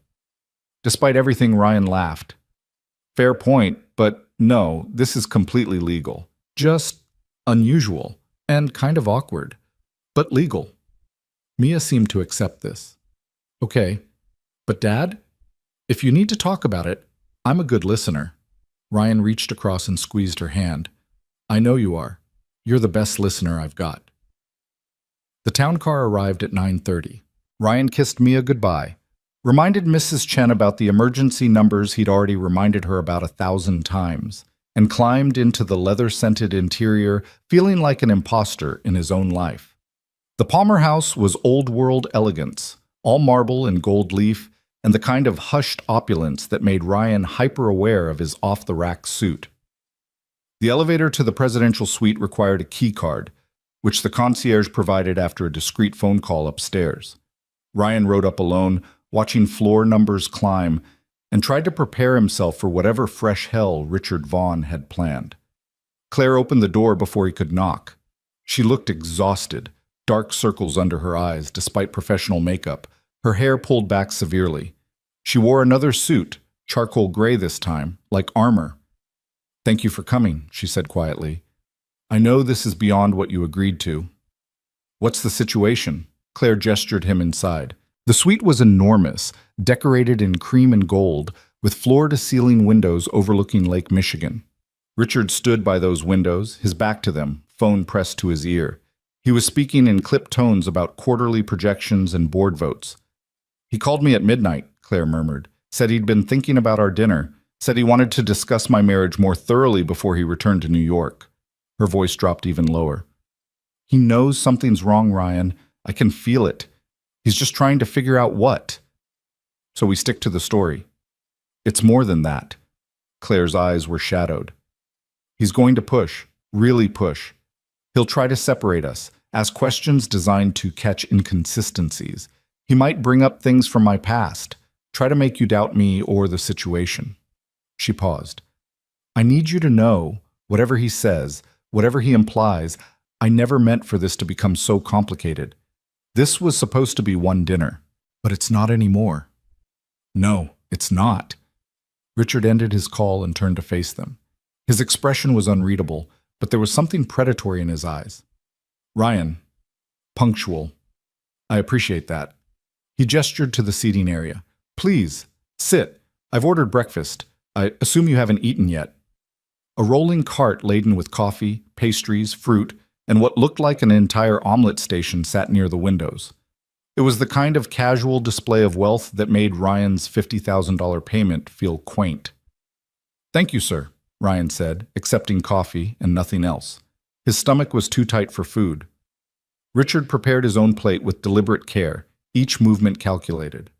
Despite everything, Ryan laughed. Fair point, but no, this is completely legal. Just unusual and kind of awkward, but legal. Mia seemed to accept this. Okay, but Dad, if you need to talk about it, I'm a good listener. Ryan reached across and squeezed her hand. I know you are. You're the best listener I've got. The town car arrived at 9:30. Ryan kissed Mia goodbye, reminded Mrs. Chen about the emergency numbers he'd already reminded her about 1,000 times, and climbed into the leather-scented interior, feeling like an imposter in his own life. The Palmer House was old-world elegance, all marble and gold leaf, and the kind of hushed opulence that made Ryan hyper-aware of his off-the-rack suit. The elevator to the presidential suite required a key card, which the concierge provided after a discreet phone call upstairs. Ryan rode up alone, watching floor numbers climb, and tried to prepare himself for whatever fresh hell Richard Vaughn had planned. Claire opened the door before he could knock. She looked exhausted, dark circles under her eyes despite professional makeup, her hair pulled back severely. She wore another suit, charcoal gray this time, like armor. Thank you for coming, she said quietly. I know this is beyond what you agreed to. What's the situation? Claire gestured him inside. The suite was enormous, decorated in cream and gold, with floor-to-ceiling windows overlooking Lake Michigan. Richard stood by those windows, his back to them, phone pressed to his ear. He was speaking in clipped tones about quarterly projections and board votes. He called me at midnight, Claire murmured, said he'd been thinking about our dinner, said he wanted to discuss my marriage more thoroughly before he returned to New York. Her voice dropped even lower. He knows something's wrong, Ryan. I can feel it. He's just trying to figure out what. So we stick to the story. It's more than that. Claire's eyes were shadowed. He's going to push, really push. He'll try to separate us, ask questions designed to catch inconsistencies. He might bring up things from my past, try to make you doubt me or the situation. She paused. I need you to know, whatever he says, whatever he implies, I never meant for this to become so complicated. This was supposed to be one dinner, but it's not anymore. No, it's not. Richard ended his call and turned to face them. His expression was unreadable, but there was something predatory in his eyes. Ryan, punctual. I appreciate that. He gestured to the seating area. Please, sit. I've ordered breakfast. I assume you haven't eaten yet. A rolling cart laden with coffee, pastries, fruit, and what looked like an entire omelet station sat near the windows. It was the kind of casual display of wealth that made Ryan's $50,000 payment feel quaint. Thank you, sir, Ryan said, accepting coffee and nothing else. His stomach was too tight for food. Richard prepared his own plate with deliberate care, each movement calculated.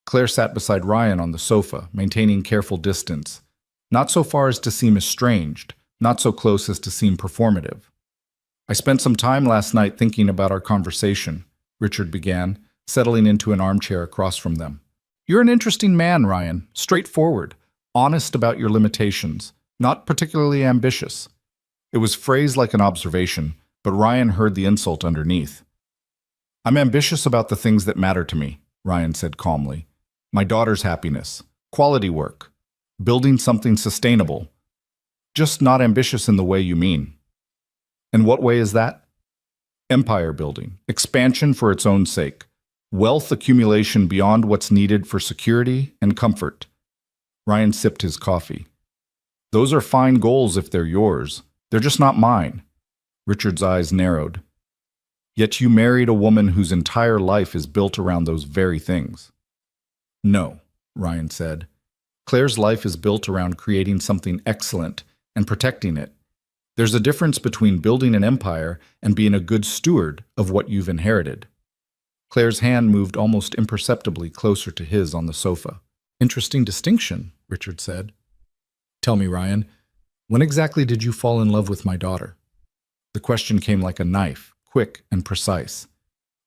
Claire sat beside Ryan on the sofa, maintaining careful distance, not so far as to seem estranged, not so close as to seem performative. I spent some time last night thinking about our conversation, Richard began, settling into an armchair across from them. You're an interesting man, Ryan, straightforward, honest about your limitations, not particularly ambitious. It was phrased like an observation, but Ryan heard the insult underneath. I'm ambitious about the things that matter to me, Ryan said calmly. My daughter's happiness, quality work, building something sustainable. Just not ambitious in the way you mean. And what way is that? Empire building, expansion for its own sake, wealth accumulation beyond what's needed for security and comfort. Ryan sipped his coffee. Those are fine goals if they're yours. They're just not mine. Richard's eyes narrowed. Yet you married a woman whose entire life is built around those very things. No, Ryan said. Claire's life is built around creating something excellent and protecting it. There's a difference between building an empire and being a good steward of what you've inherited. Claire's hand moved almost imperceptibly closer to his on the sofa. Interesting distinction, Richard said. Tell me, Ryan, when exactly did you fall in love with my daughter? The question came like a knife, quick and precise.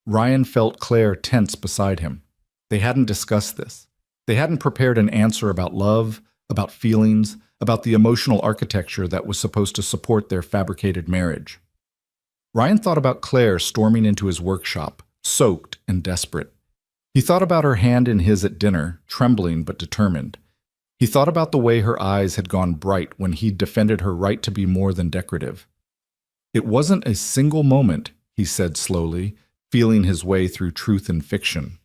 Ryan felt Claire tense beside him. They hadn't discussed this. They hadn't prepared an answer about love, about feelings, about the emotional architecture that was supposed to support their fabricated marriage. Ryan thought about Claire storming into his workshop, soaked and desperate. He thought about her hand in his at dinner, trembling but determined. He thought about the way her eyes had gone bright when he'd defended her right to be more than decorative. It wasn't a single moment, he said slowly, feeling his way through truth and fiction.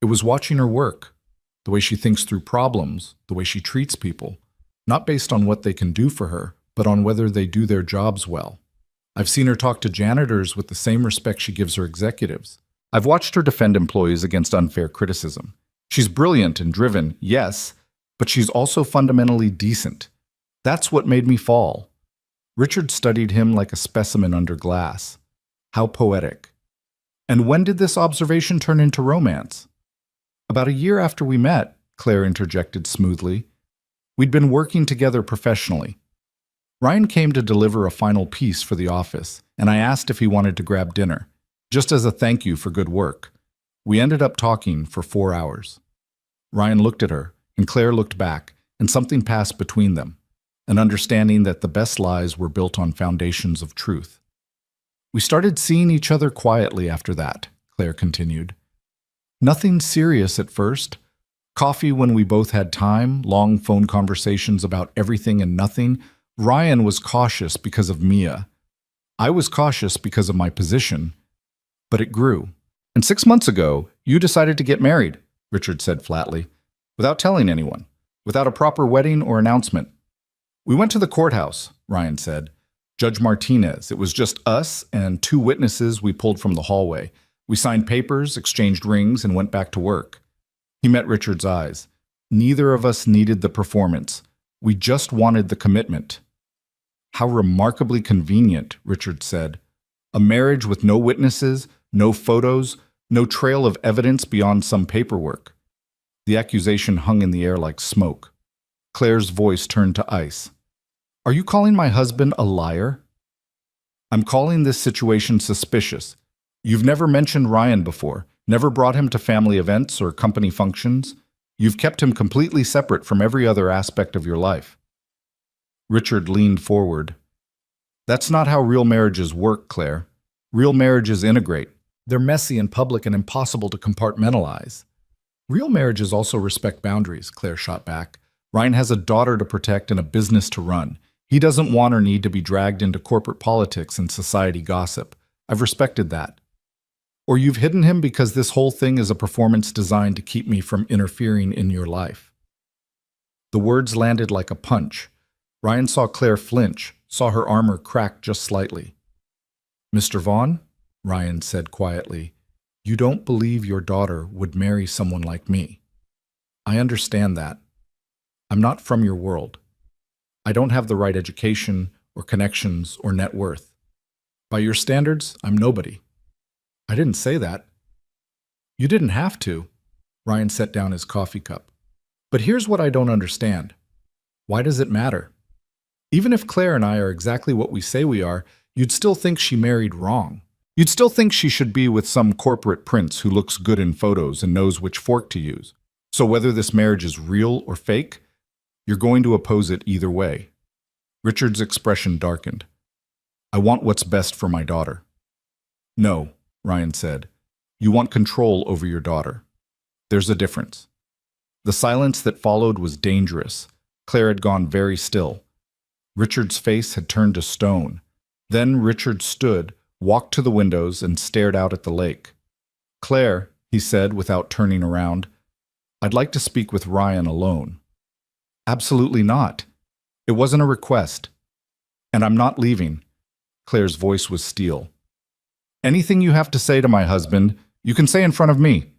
It was watching her work, the way she thinks through problems, the way she treats people, not based on what they can do for her, but on whether they do their jobs well. I've seen her talk to janitors with the same respect she gives her executives. I've watched her defend employees against unfair criticism. She's brilliant and driven, yes, but she's also fundamentally decent. That's what made me fall. Richard studied him like a specimen under glass. How poetic. And when did this observation turn into romance? About a year after we met, Claire interjected smoothly. We'd been working together professionally. Ryan came to deliver a final piece for the office, and I asked if he wanted to grab dinner, just as a thank you for good work. We ended up talking for 4 hours. Ryan looked at her, and Claire looked back, and something passed between them, an understanding that the best lies were built on foundations of truth. We started seeing each other quietly after that, Claire continued. Nothing serious at first. Coffee when we both had time, long phone conversations about everything and nothing. Ryan was cautious because of Mia. I was cautious because of my position. But it grew. And 6 months ago, you decided to get married, Richard said flatly, without telling anyone, without a proper wedding or announcement. We went to the courthouse, Ryan said. Judge Martinez. It was just us and 2 witnesses we pulled from the hallway. We signed papers, exchanged rings, and went back to work. He met Richard's eyes. Neither of us needed the performance. We just wanted the commitment. How remarkably convenient, Richard said. A marriage with no witnesses, no photos, no trail of evidence beyond some paperwork. The accusation hung in the air like smoke. Claire's voice turned to ice. Are you calling my husband a liar? I'm calling this situation suspicious. You've never mentioned Ryan before, never brought him to family events or company functions. You've kept him completely separate from every other aspect of your life. Richard leaned forward. That's not how real marriages work, Claire. Real marriages integrate. They're messy and public and impossible to compartmentalize. Real marriages also respect boundaries, Claire shot back. Ryan has a daughter to protect and a business to run. He doesn't want or need to be dragged into corporate politics and society gossip. I've respected that. Or you've hidden him because this whole thing is a performance designed to keep me from interfering in your life. The words landed like a punch. Ryan saw Claire flinch, saw her armor crack just slightly. Mr. Vaughn, Ryan said quietly, you don't believe your daughter would marry someone like me. I understand that. I'm not from your world. I don't have the right education or connections or net worth. By your standards, I'm nobody. I didn't say that. You didn't have to. Ryan set down his coffee cup. But here's what I don't understand. Why does it matter? Even if Claire and I are exactly what we say we are, you'd still think she married wrong. You'd still think she should be with some corporate prince who looks good in photos and knows which fork to use. So whether this marriage is real or fake, you're going to oppose it either way. Richard's expression darkened. I want what's best for my daughter. No, Ryan said. You want control over your daughter. There's a difference. The silence that followed was dangerous. Claire had gone very still. Richard's face had turned to stone. Then Richard stood, walked to the windows, and stared out at the lake. Claire, he said without turning around, I'd like to speak with Ryan alone. Absolutely not. It wasn't a request. And I'm not leaving. Claire's voice was steel. Anything you have to say to my husband, you can say in front of me.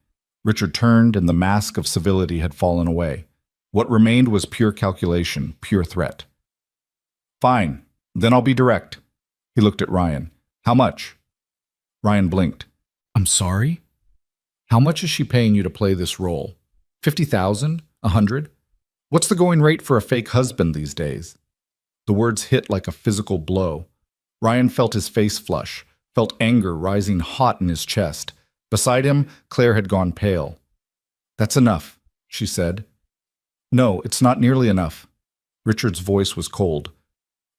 Richard turned, and the mask of civility had fallen away. What remained was pure calculation, pure threat. Fine, then I'll be direct. He looked at Ryan. How much? Ryan blinked. I'm sorry? How much is she paying you to play this role? 50,000? 100? What's the going rate for a fake husband these days? The words hit like a physical blow. Ryan felt his face flush, felt anger rising hot in his chest. Beside him, Claire had gone pale. That's enough, she said. No, it's not nearly enough. Richard's voice was cold.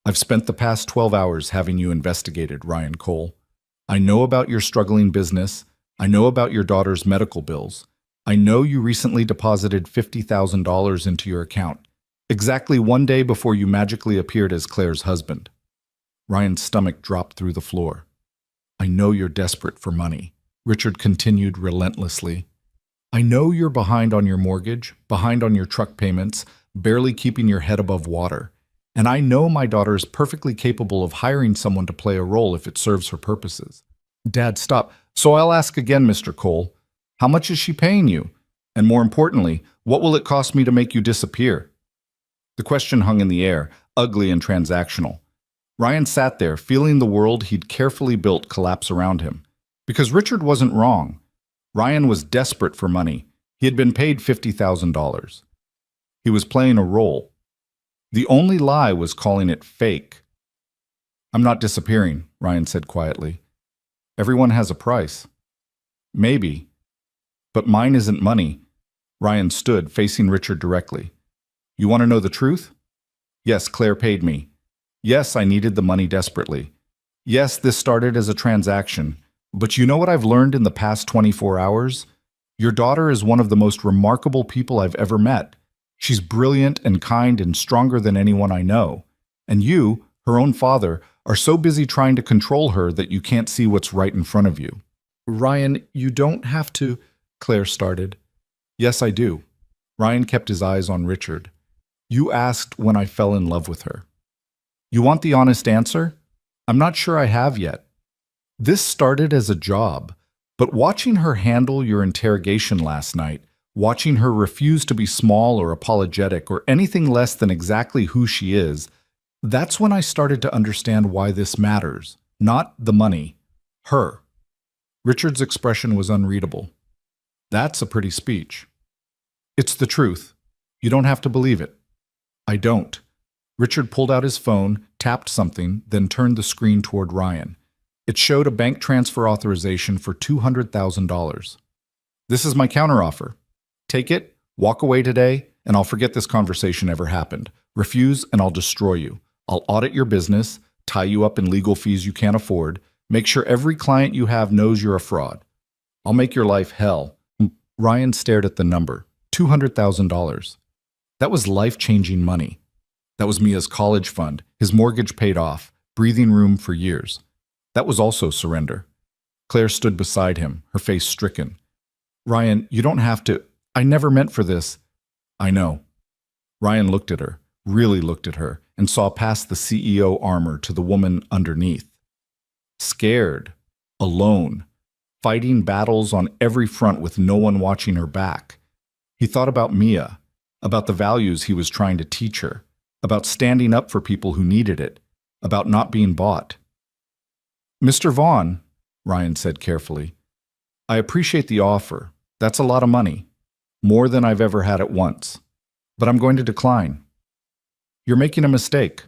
I've spent the past 12 hours having you investigated, Ryan Cole. I know about your struggling business. I know about your daughter's medical bills. I know you recently deposited $50,000 into your account, exactly one day before you magically appeared as Claire's husband. Ryan's stomach dropped through the floor. I know you're desperate for money, Richard continued relentlessly. I know you're behind on your mortgage, behind on your truck payments, barely keeping your head above water. And I know my daughter is perfectly capable of hiring someone to play a role if it serves her purposes. Dad, stop. So I'll ask again, Mr. Cole. How much is she paying you? And more importantly, what will it cost me to make you disappear? The question hung in the air, ugly and transactional. Ryan sat there, feeling the world he'd carefully built collapse around him. Because Richard wasn't wrong. Ryan was desperate for money. He had been paid $50,000. He was playing a role. The only lie was calling it fake. I'm not disappearing, Ryan said quietly. Everyone has a price. Maybe. But mine isn't money. Ryan stood, facing Richard directly. You want to know the truth? Yes, Claire paid me. Yes, I needed the money desperately. Yes, this started as a transaction. But you know what I've learned in the past 24 hours? Your daughter is one of the most remarkable people I've ever met. She's brilliant and kind and stronger than anyone I know. And you, her own father, are so busy trying to control her that you can't see what's right in front of you. Ryan, you don't have to, Claire started. Yes, I do. Ryan kept his eyes on Richard. You asked when I fell in love with her. You want the honest answer? I'm not sure I have yet. This started as a job, but watching her handle your interrogation last night, watching her refuse to be small or apologetic or anything less than exactly who she is, that's when I started to understand why this matters. Not the money. Her. Richard's expression was unreadable. That's a pretty speech. It's the truth. You don't have to believe it. I don't. Richard pulled out his phone, tapped something, then turned the screen toward Ryan. It showed a bank transfer authorization for $200,000. This is my counteroffer. Take it, Walk away today, and I'll forget this conversation ever happened. Refuse, and I'll destroy you. I'll audit your business, tie you up in legal fees you can't afford, make sure every client you have knows you're a fraud. I'll make your life hell. Ryan stared at the number. $200,000. That was life-changing money. That was Mia's college fund, his mortgage paid off, breathing room for years. That was also surrender. Claire stood beside him, her face stricken. Ryan, you don't have to. I never meant for this. I know. Ryan looked at her, really looked at her, and saw past the CEO armor to the woman underneath. Scared, alone, fighting battles on every front with no one watching her back. He thought about Mia, about the values he was trying to teach her, about standing up for people who needed it, about not being bought. Mr. Vaughn, Ryan said carefully, I appreciate the offer. That's a lot of money, more than I've ever had at once. But I'm going to decline. You're making a mistake.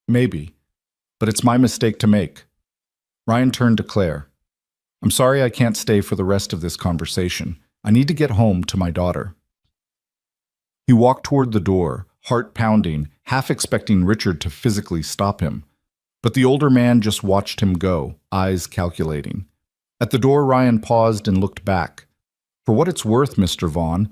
Maybe, but it's my mistake to make. Ryan turned to Claire. I'm sorry I can't stay for the rest of this conversation. I need to get home to my daughter. He walked toward the door, heart pounding, half expecting Richard to physically stop him. But the older man just watched him go, eyes calculating. At the door, Ryan paused and looked back. For what it's worth, Mr. Vaughn,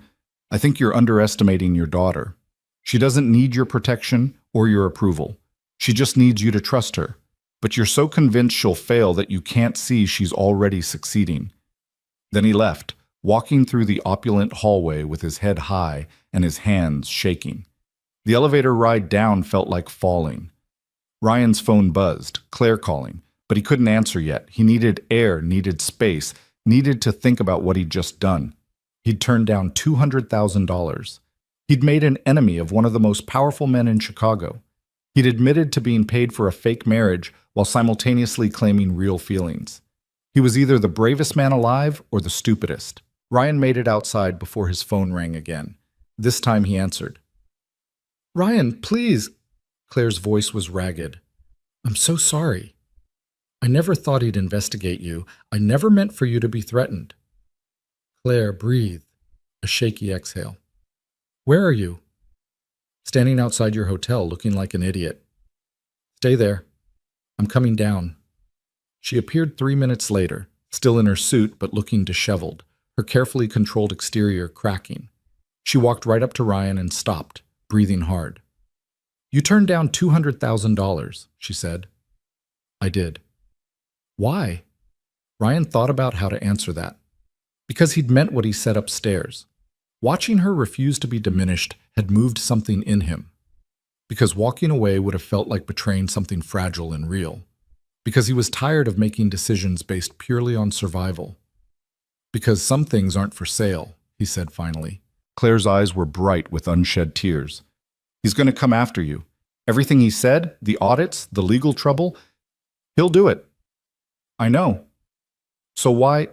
I think you're underestimating your daughter. She doesn't need your protection or your approval. She just needs you to trust her. But you're so convinced she'll fail that you can't see she's already succeeding. Then he left, walking through the opulent hallway with his head high and his hands shaking. The elevator ride down felt like falling. Ryan's phone buzzed, Claire calling, but he couldn't answer yet. He needed air, needed space, needed to think about what he'd just done. He'd turned down $200,000. He'd made an enemy of one of the most powerful men in Chicago. He'd admitted to being paid for a fake marriage while simultaneously claiming real feelings. He was either the bravest man alive or the stupidest. Ryan made it outside before his phone rang again. This time he answered. Ryan, please. Claire's voice was ragged. I'm so sorry. I never thought he'd investigate you. I never meant for you to be threatened. Claire, breathe. A shaky exhale. Where are you? Standing outside your hotel, looking like an idiot. Stay there. I'm coming down. She appeared 3 minutes later, still in her suit but looking disheveled, her carefully controlled exterior cracking. She walked right up to Ryan and stopped, breathing hard. You turned down $200,000, she said. I did. Why? Ryan thought about how to answer that. Because he'd meant what he said upstairs. Watching her refuse to be diminished had moved something in him. Because walking away would have felt like betraying something fragile and real. Because he was tired of making decisions based purely on survival. Because some things aren't for sale, he said finally. Claire's eyes were bright with unshed tears. He's going to come after you. Everything he said, the audits, the legal trouble, he'll do it. I know. So why?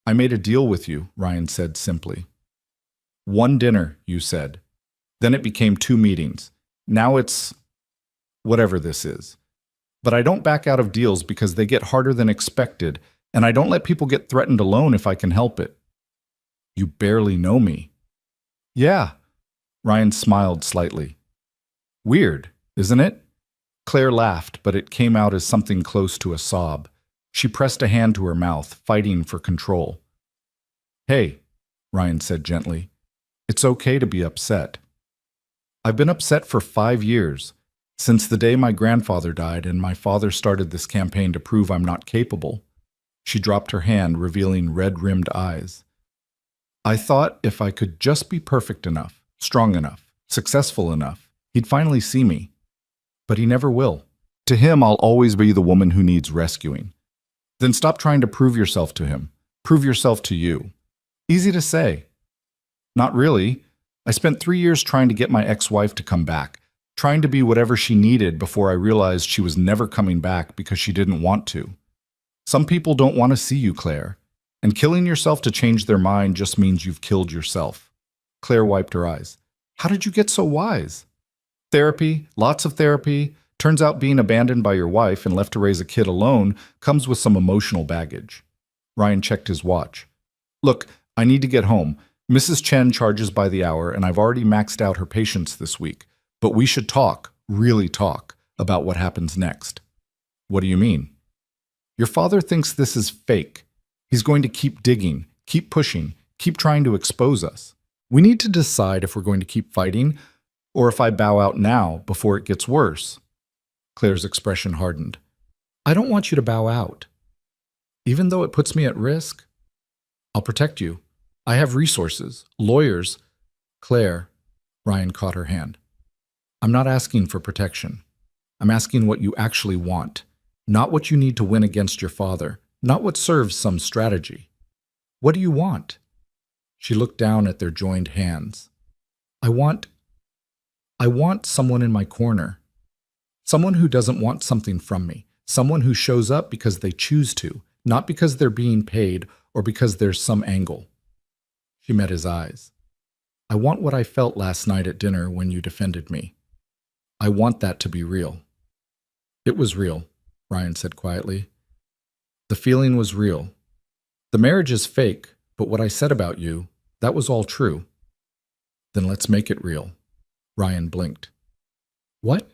I made a deal with you, Ryan said simply. One dinner, you said. Then it became 2 meetings. Now it's whatever this is. But I don't back out of deals because they get harder than expected, and I don't let people get threatened alone if I can help it. You barely know me. Yeah. Ryan smiled slightly. Weird, isn't it? Claire laughed, but it came out as something close to a sob. She pressed a hand to her mouth, fighting for control. Hey, Ryan said gently. It's okay to be upset. I've been upset for 5 years, since the day my grandfather died and my father started this campaign to prove I'm not capable. She dropped her hand, revealing red-rimmed eyes. I thought if I could just be perfect enough, strong enough, successful enough, he'd finally see me. But he never will. To him, I'll always be the woman who needs rescuing. Then stop trying to prove yourself to him. Prove yourself to you. Easy to say. Not really. I spent 3 years trying to get my ex-wife to come back, trying to be whatever she needed before I realized she was never coming back because she didn't want to. Some people don't want to see you, Claire, and killing yourself to change their mind just means you've killed yourself. Claire wiped her eyes. How did you get so wise? Therapy, lots of therapy. Turns out being abandoned by your wife and left to raise a kid alone comes with some emotional baggage. Ryan checked his watch. Look, I need to get home. Mrs. Chen charges by the hour, and I've already maxed out her patients this week. But we should talk, really talk, about what happens next. What do you mean? Your father thinks this is fake. He's going to keep digging, keep pushing, keep trying to expose us. We need to decide if we're going to keep fighting or if I bow out now before it gets worse. Claire's expression hardened. I don't want you to bow out. Even though it puts me at risk, I'll protect you. I have resources, lawyers. Claire, Ryan caught her hand. I'm not asking for protection. I'm asking what you actually want, not what you need to win against your father, not what serves some strategy. What do you want? She looked down at their joined hands. I want someone in my corner. Someone who doesn't want something from me. Someone who shows up because they choose to, not because they're being paid or because there's some angle. She met his eyes. I want what I felt last night at dinner when you defended me. I want that to be real. It was real, Ryan said quietly. The feeling was real. The marriage is fake, but what I said about you, that was all true. Then let's make it real. Ryan blinked. What?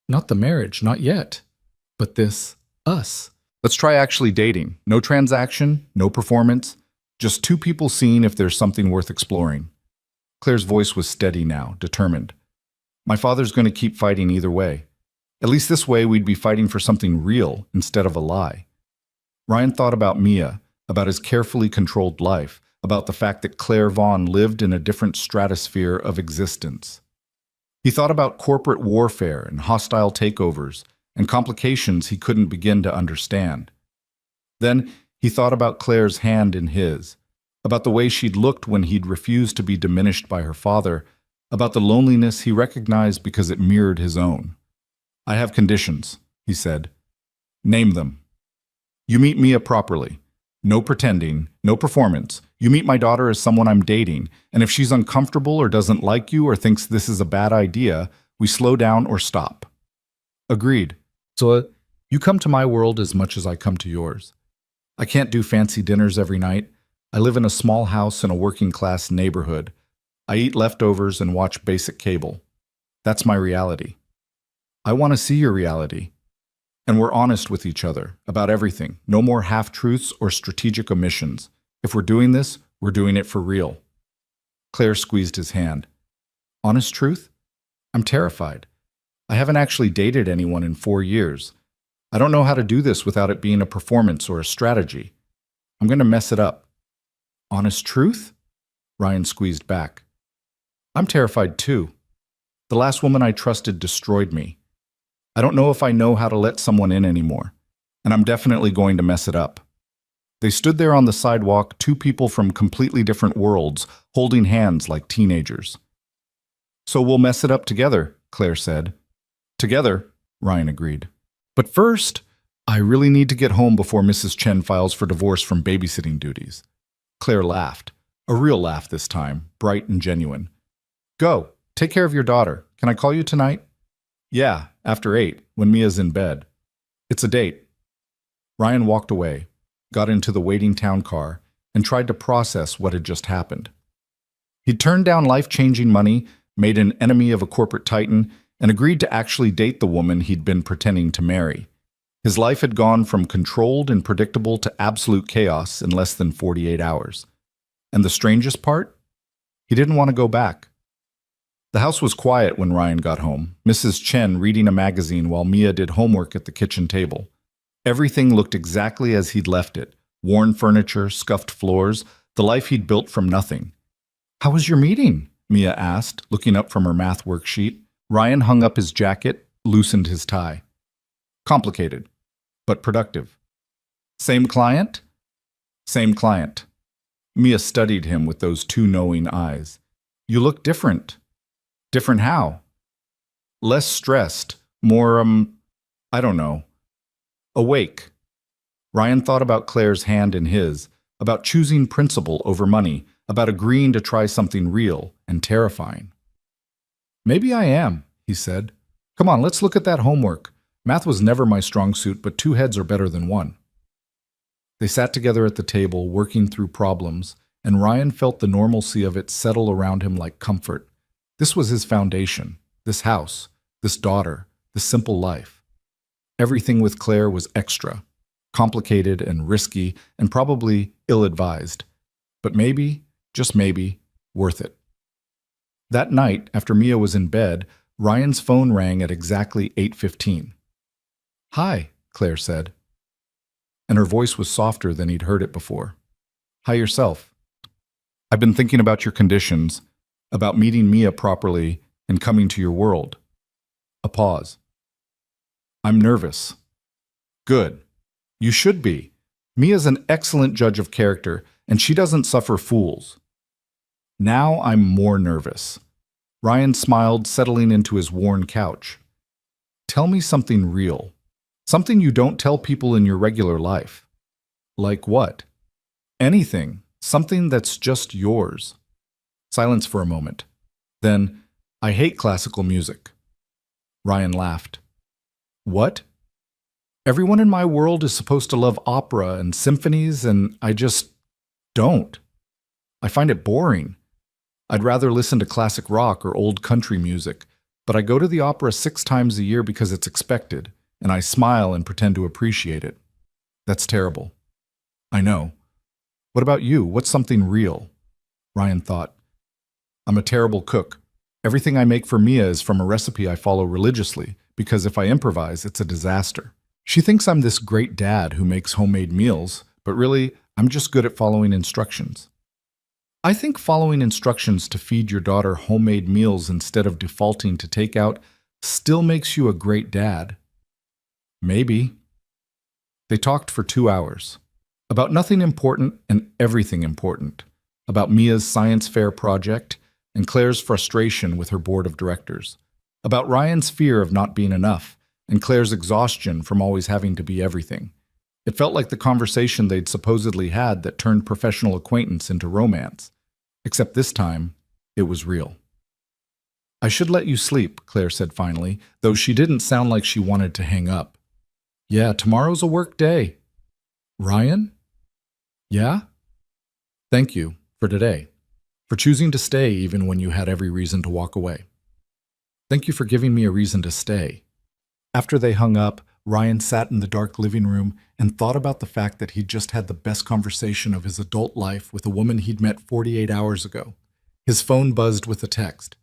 Not the marriage, not yet. But this, us. Let's try actually dating. No transaction, no performance. Just two people seeing if there's something worth exploring. Claire's voice was steady now, determined. My father's going to keep fighting either way. At least this way we'd be fighting for something real instead of a lie. Ryan thought about Mia, about his carefully controlled life, about the fact that Claire Vaughn lived in a different stratosphere of existence. He thought about corporate warfare and hostile takeovers and complications he couldn't begin to understand. Then he thought about Claire's hand in his, about the way she'd looked when he'd refused to be diminished by her father, about the loneliness he recognized because it mirrored his own. I have conditions, he said. Name them. You meet Mia properly. No pretending, no performance. You meet my daughter as someone I'm dating, and if she's uncomfortable or doesn't like you or thinks this is a bad idea, we slow down or stop. Agreed. So you come to my world as much as I come to yours. I can't do fancy dinners every night. I live in a small house in a working-class neighborhood. I eat leftovers and watch basic cable. That's my reality. I want to see your reality. And we're honest with each other about everything. No more half-truths or strategic omissions. If we're doing this, we're doing it for real. Claire squeezed his hand. Honest truth? I'm terrified. I haven't actually dated anyone in 4 years. I don't know how to do this without it being a performance or a strategy. I'm going to mess it up. Honest truth? Ryan squeezed back. I'm terrified too. The last woman I trusted destroyed me. I don't know if I know how to let someone in anymore, and I'm definitely going to mess it up. They stood there on the sidewalk, two people from completely different worlds, holding hands like teenagers. So we'll mess it up together, Claire said. Together, Ryan agreed. But first, I really need to get home before Mrs. Chen files for divorce from babysitting duties. Claire laughed, a real laugh this time, bright and genuine. Go, take care of your daughter. Can I call you tonight? Yeah, after 8, when Mia's in bed. It's a date. Ryan walked away, got into the waiting town car, and tried to process what had just happened. He'd turned down life-changing money, made an enemy of a corporate titan, and agreed to actually date the woman he'd been pretending to marry. His life had gone from controlled and predictable to absolute chaos in less than 48 hours. And the strangest part? He didn't want to go back. The house was quiet when Ryan got home, Mrs. Chen reading a magazine while Mia did homework at the kitchen table. Everything looked exactly as he'd left it. Worn furniture, scuffed floors, the life he'd built from nothing. How was your meeting? Mia asked, looking up from her math worksheet. Ryan hung up his jacket, loosened his tie. Complicated, but productive. Same client? Same client. Mia studied him with those two knowing eyes. You look different. Different how? Less stressed, more, I don't know. Awake. Ryan thought about Claire's hand in his, about choosing principle over money, about agreeing to try something real and terrifying. Maybe I am, he said. Come on, let's look at that homework. Math was never my strong suit, but 2 heads are better than 1. They sat together at the table, working through problems, and Ryan felt the normalcy of it settle around him like comfort. This was his foundation, this house, this daughter, this simple life. Everything with Claire was extra, complicated and risky, and probably ill-advised. But maybe, just maybe, worth it. That night, after Mia was in bed, Ryan's phone rang at exactly 8:15. "Hi," Claire said. And her voice was softer than he'd heard it before. "Hi yourself. I've been thinking about your conditions, about meeting Mia properly and coming to your world." A pause. "I'm nervous." "Good. You should be. Mia's an excellent judge of character, and she doesn't suffer fools." "Now I'm more nervous." Ryan smiled, settling into his worn couch. "Tell me something real. Something you don't tell people in your regular life." "Like what?" "Anything. Something that's just yours." Silence for a moment. Then, "I hate classical music." Ryan laughed. "What?" "Everyone in my world is supposed to love opera and symphonies, and I just don't. I find it boring. I'd rather listen to classic rock or old country music, but I go to the opera 6 times a year because it's expected, and I smile and pretend to appreciate it. That's terrible." "I know. What about you? What's something real?" Ryan thought. "I'm a terrible cook. Everything I make for Mia is from a recipe I follow religiously, because if I improvise, it's a disaster. She thinks I'm this great dad who makes homemade meals, but really, I'm just good at following instructions." "I think following instructions to feed your daughter homemade meals instead of defaulting to takeout still makes you a great dad." "Maybe." They talked for 2 hours. About nothing important and everything important. About Mia's science fair project and Claire's frustration with her board of directors. About Ryan's fear of not being enough and Claire's exhaustion from always having to be everything. It felt like the conversation they'd supposedly had that turned professional acquaintance into romance. Except this time, it was real. "I should let you sleep," Claire said finally, though she didn't sound like she wanted to hang up. "Yeah, tomorrow's a work day." "Ryan?" "Yeah?" "Thank you for today, for choosing to stay even when you had every reason to walk away." "Thank you for giving me a reason to stay." After they hung up, Ryan sat in the dark living room and thought about the fact that he'd just had the best conversation of his adult life with a woman he'd met 48 hours ago. His phone buzzed with a text.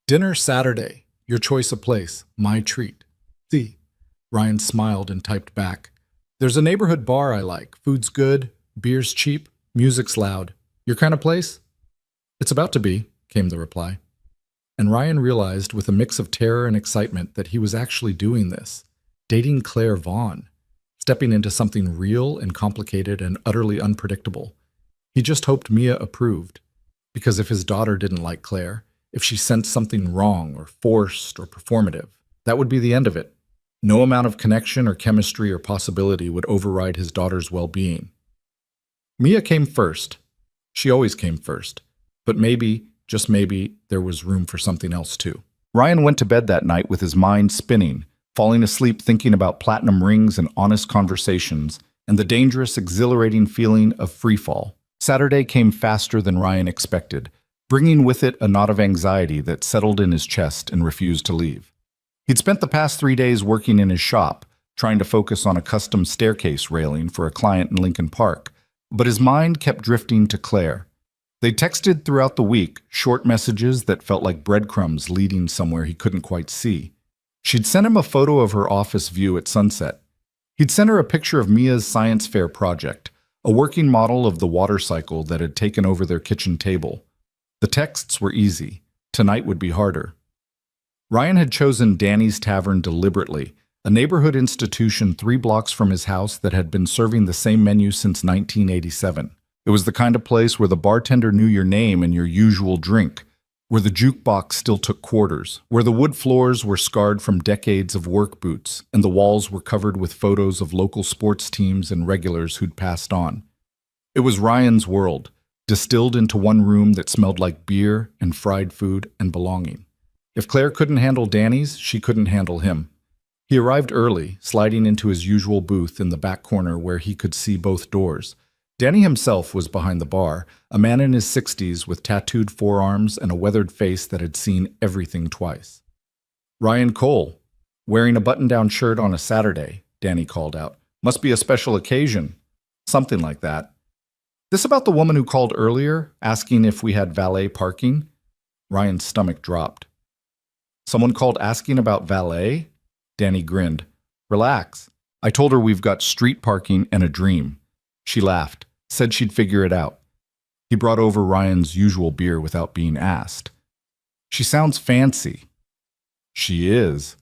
"Dinner Saturday. Your choice of place. My treat. See." Ryan smiled and typed back. "There's a neighborhood bar I like. Food's good, beer's cheap, music's loud. Your kind of place?" "It's about to be," came the reply. And Ryan realized with a mix of terror and excitement that he was actually doing this. Dating Claire Vaughn, stepping into something real and complicated and utterly unpredictable. He just hoped Mia approved, because if his daughter didn't like Claire, if she sensed something wrong or forced or performative, that would be the end of it. No amount of connection or chemistry or possibility would override his daughter's well-being. Mia came first. She always came first. But maybe, just maybe, there was room for something else too. Ryan went to bed that night with his mind spinning, falling asleep thinking about platinum rings and honest conversations, and the dangerous, exhilarating feeling of freefall. Saturday came faster than Ryan expected, bringing with it a knot of anxiety that settled in his chest and refused to leave. He'd spent the past 3 days working in his shop, trying to focus on a custom staircase railing for a client in Lincoln Park, but his mind kept drifting to Claire. They texted throughout the week, short messages that felt like breadcrumbs leading somewhere he couldn't quite see. She'd sent him a photo of her office view at sunset. He'd sent her a picture of Mia's science fair project, a working model of the water cycle that had taken over their kitchen table. The texts were easy. Tonight would be harder. Ryan had chosen Danny's Tavern deliberately, a neighborhood institution 3 blocks from his house that had been serving the same menu since 1987. It was the kind of place where the bartender knew your name and your usual drink, where the jukebox still took quarters, where the wood floors were scarred from decades of work boots, and the walls were covered with photos of local sports teams and regulars who'd passed on. It was Ryan's world, distilled into one room that smelled like beer and fried food and belonging. If Claire couldn't handle Danny's, she couldn't handle him. He arrived early, sliding into his usual booth in the back corner where he could see both doors. Danny himself was behind the bar, a man in his 60s with tattooed forearms and a weathered face that had seen everything twice. "Ryan Cole, wearing a button-down shirt on a Saturday," Danny called out. "Must be a special occasion." Something like that. "This about the woman who called earlier, asking if we had valet parking?" Ryan's stomach dropped. "Someone called asking about valet?" Danny grinned. "Relax. I told her we've got street parking and a dream." She laughed, said she'd figure it out. He brought over Ryan's usual beer without being asked. "She sounds fancy." "She is.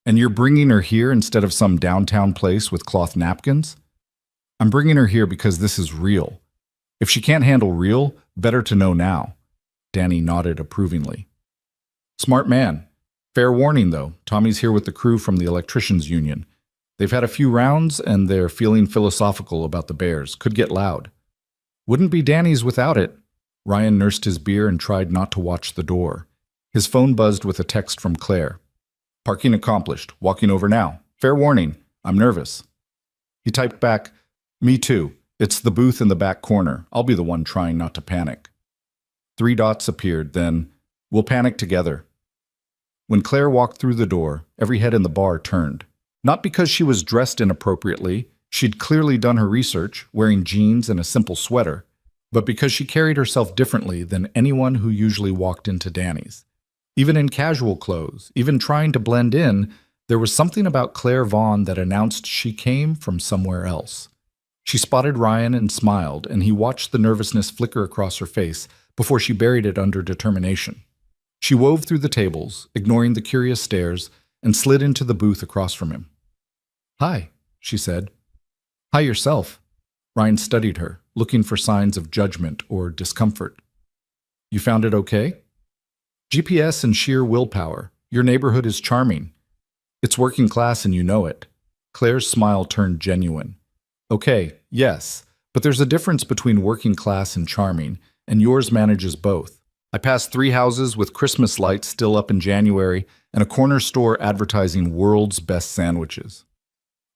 And you're bringing her here instead of some downtown place with cloth napkins?" "I'm bringing her here because this is real. If she can't handle real, better to know now." Danny nodded approvingly. "Smart man. Fair warning, though. Tommy's here with the crew from the electricians' union. They've had a few rounds, and they're feeling philosophical about the Bears. Could get loud." "Wouldn't be Danny's without it." Ryan nursed his beer and tried not to watch the door. His phone buzzed with a text from Claire. "Parking accomplished. Walking over now. Fair warning. I'm nervous." He typed back, "Me too. It's the booth in the back corner. I'll be the one trying not to panic." 3 dots appeared, then, "We'll panic together." When Claire walked through the door, every head in the bar turned. Not because she was dressed inappropriately, she'd clearly done her research, wearing jeans and a simple sweater, but because she carried herself differently than anyone who usually walked into Danny's. Even in casual clothes, even trying to blend in, there was something about Claire Vaughn that announced she came from somewhere else. She spotted Ryan and smiled, and he watched the nervousness flicker across her face before she buried it under determination. She wove through the tables, ignoring the curious stares, and slid into the booth across from him. "Hi," she said. "Hi yourself." Ryan studied her, looking for signs of judgment or discomfort. "You found it okay?" "GPS and sheer willpower. Your neighborhood is charming. It's working class and you know it." Claire's smile turned genuine. "Okay, yes, but there's a difference between working class and charming, and yours manages both. I passed 3 houses with Christmas lights still up in January and a corner store advertising world's best sandwiches.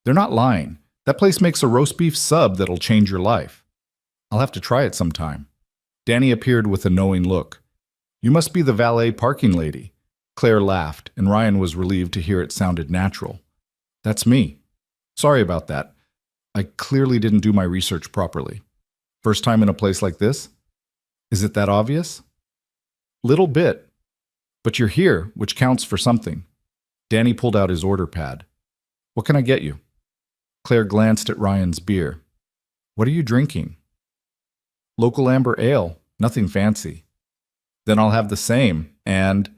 They're not lying. That place makes a roast beef sub that'll change your life. I'll have to try it sometime." Danny appeared with a knowing look. "You must be the valet parking lady." Claire laughed, and Ryan was relieved to hear it sounded natural. "That's me. Sorry about that. I clearly didn't do my research properly. First time in a place like this? Is it that obvious?" "Little bit. But you're here, which counts for something." Danny pulled out his order pad. "What can I get you?" Claire glanced at Ryan's beer. "What are you drinking?" "Local amber ale. Nothing fancy." "Then I'll have the same, and—"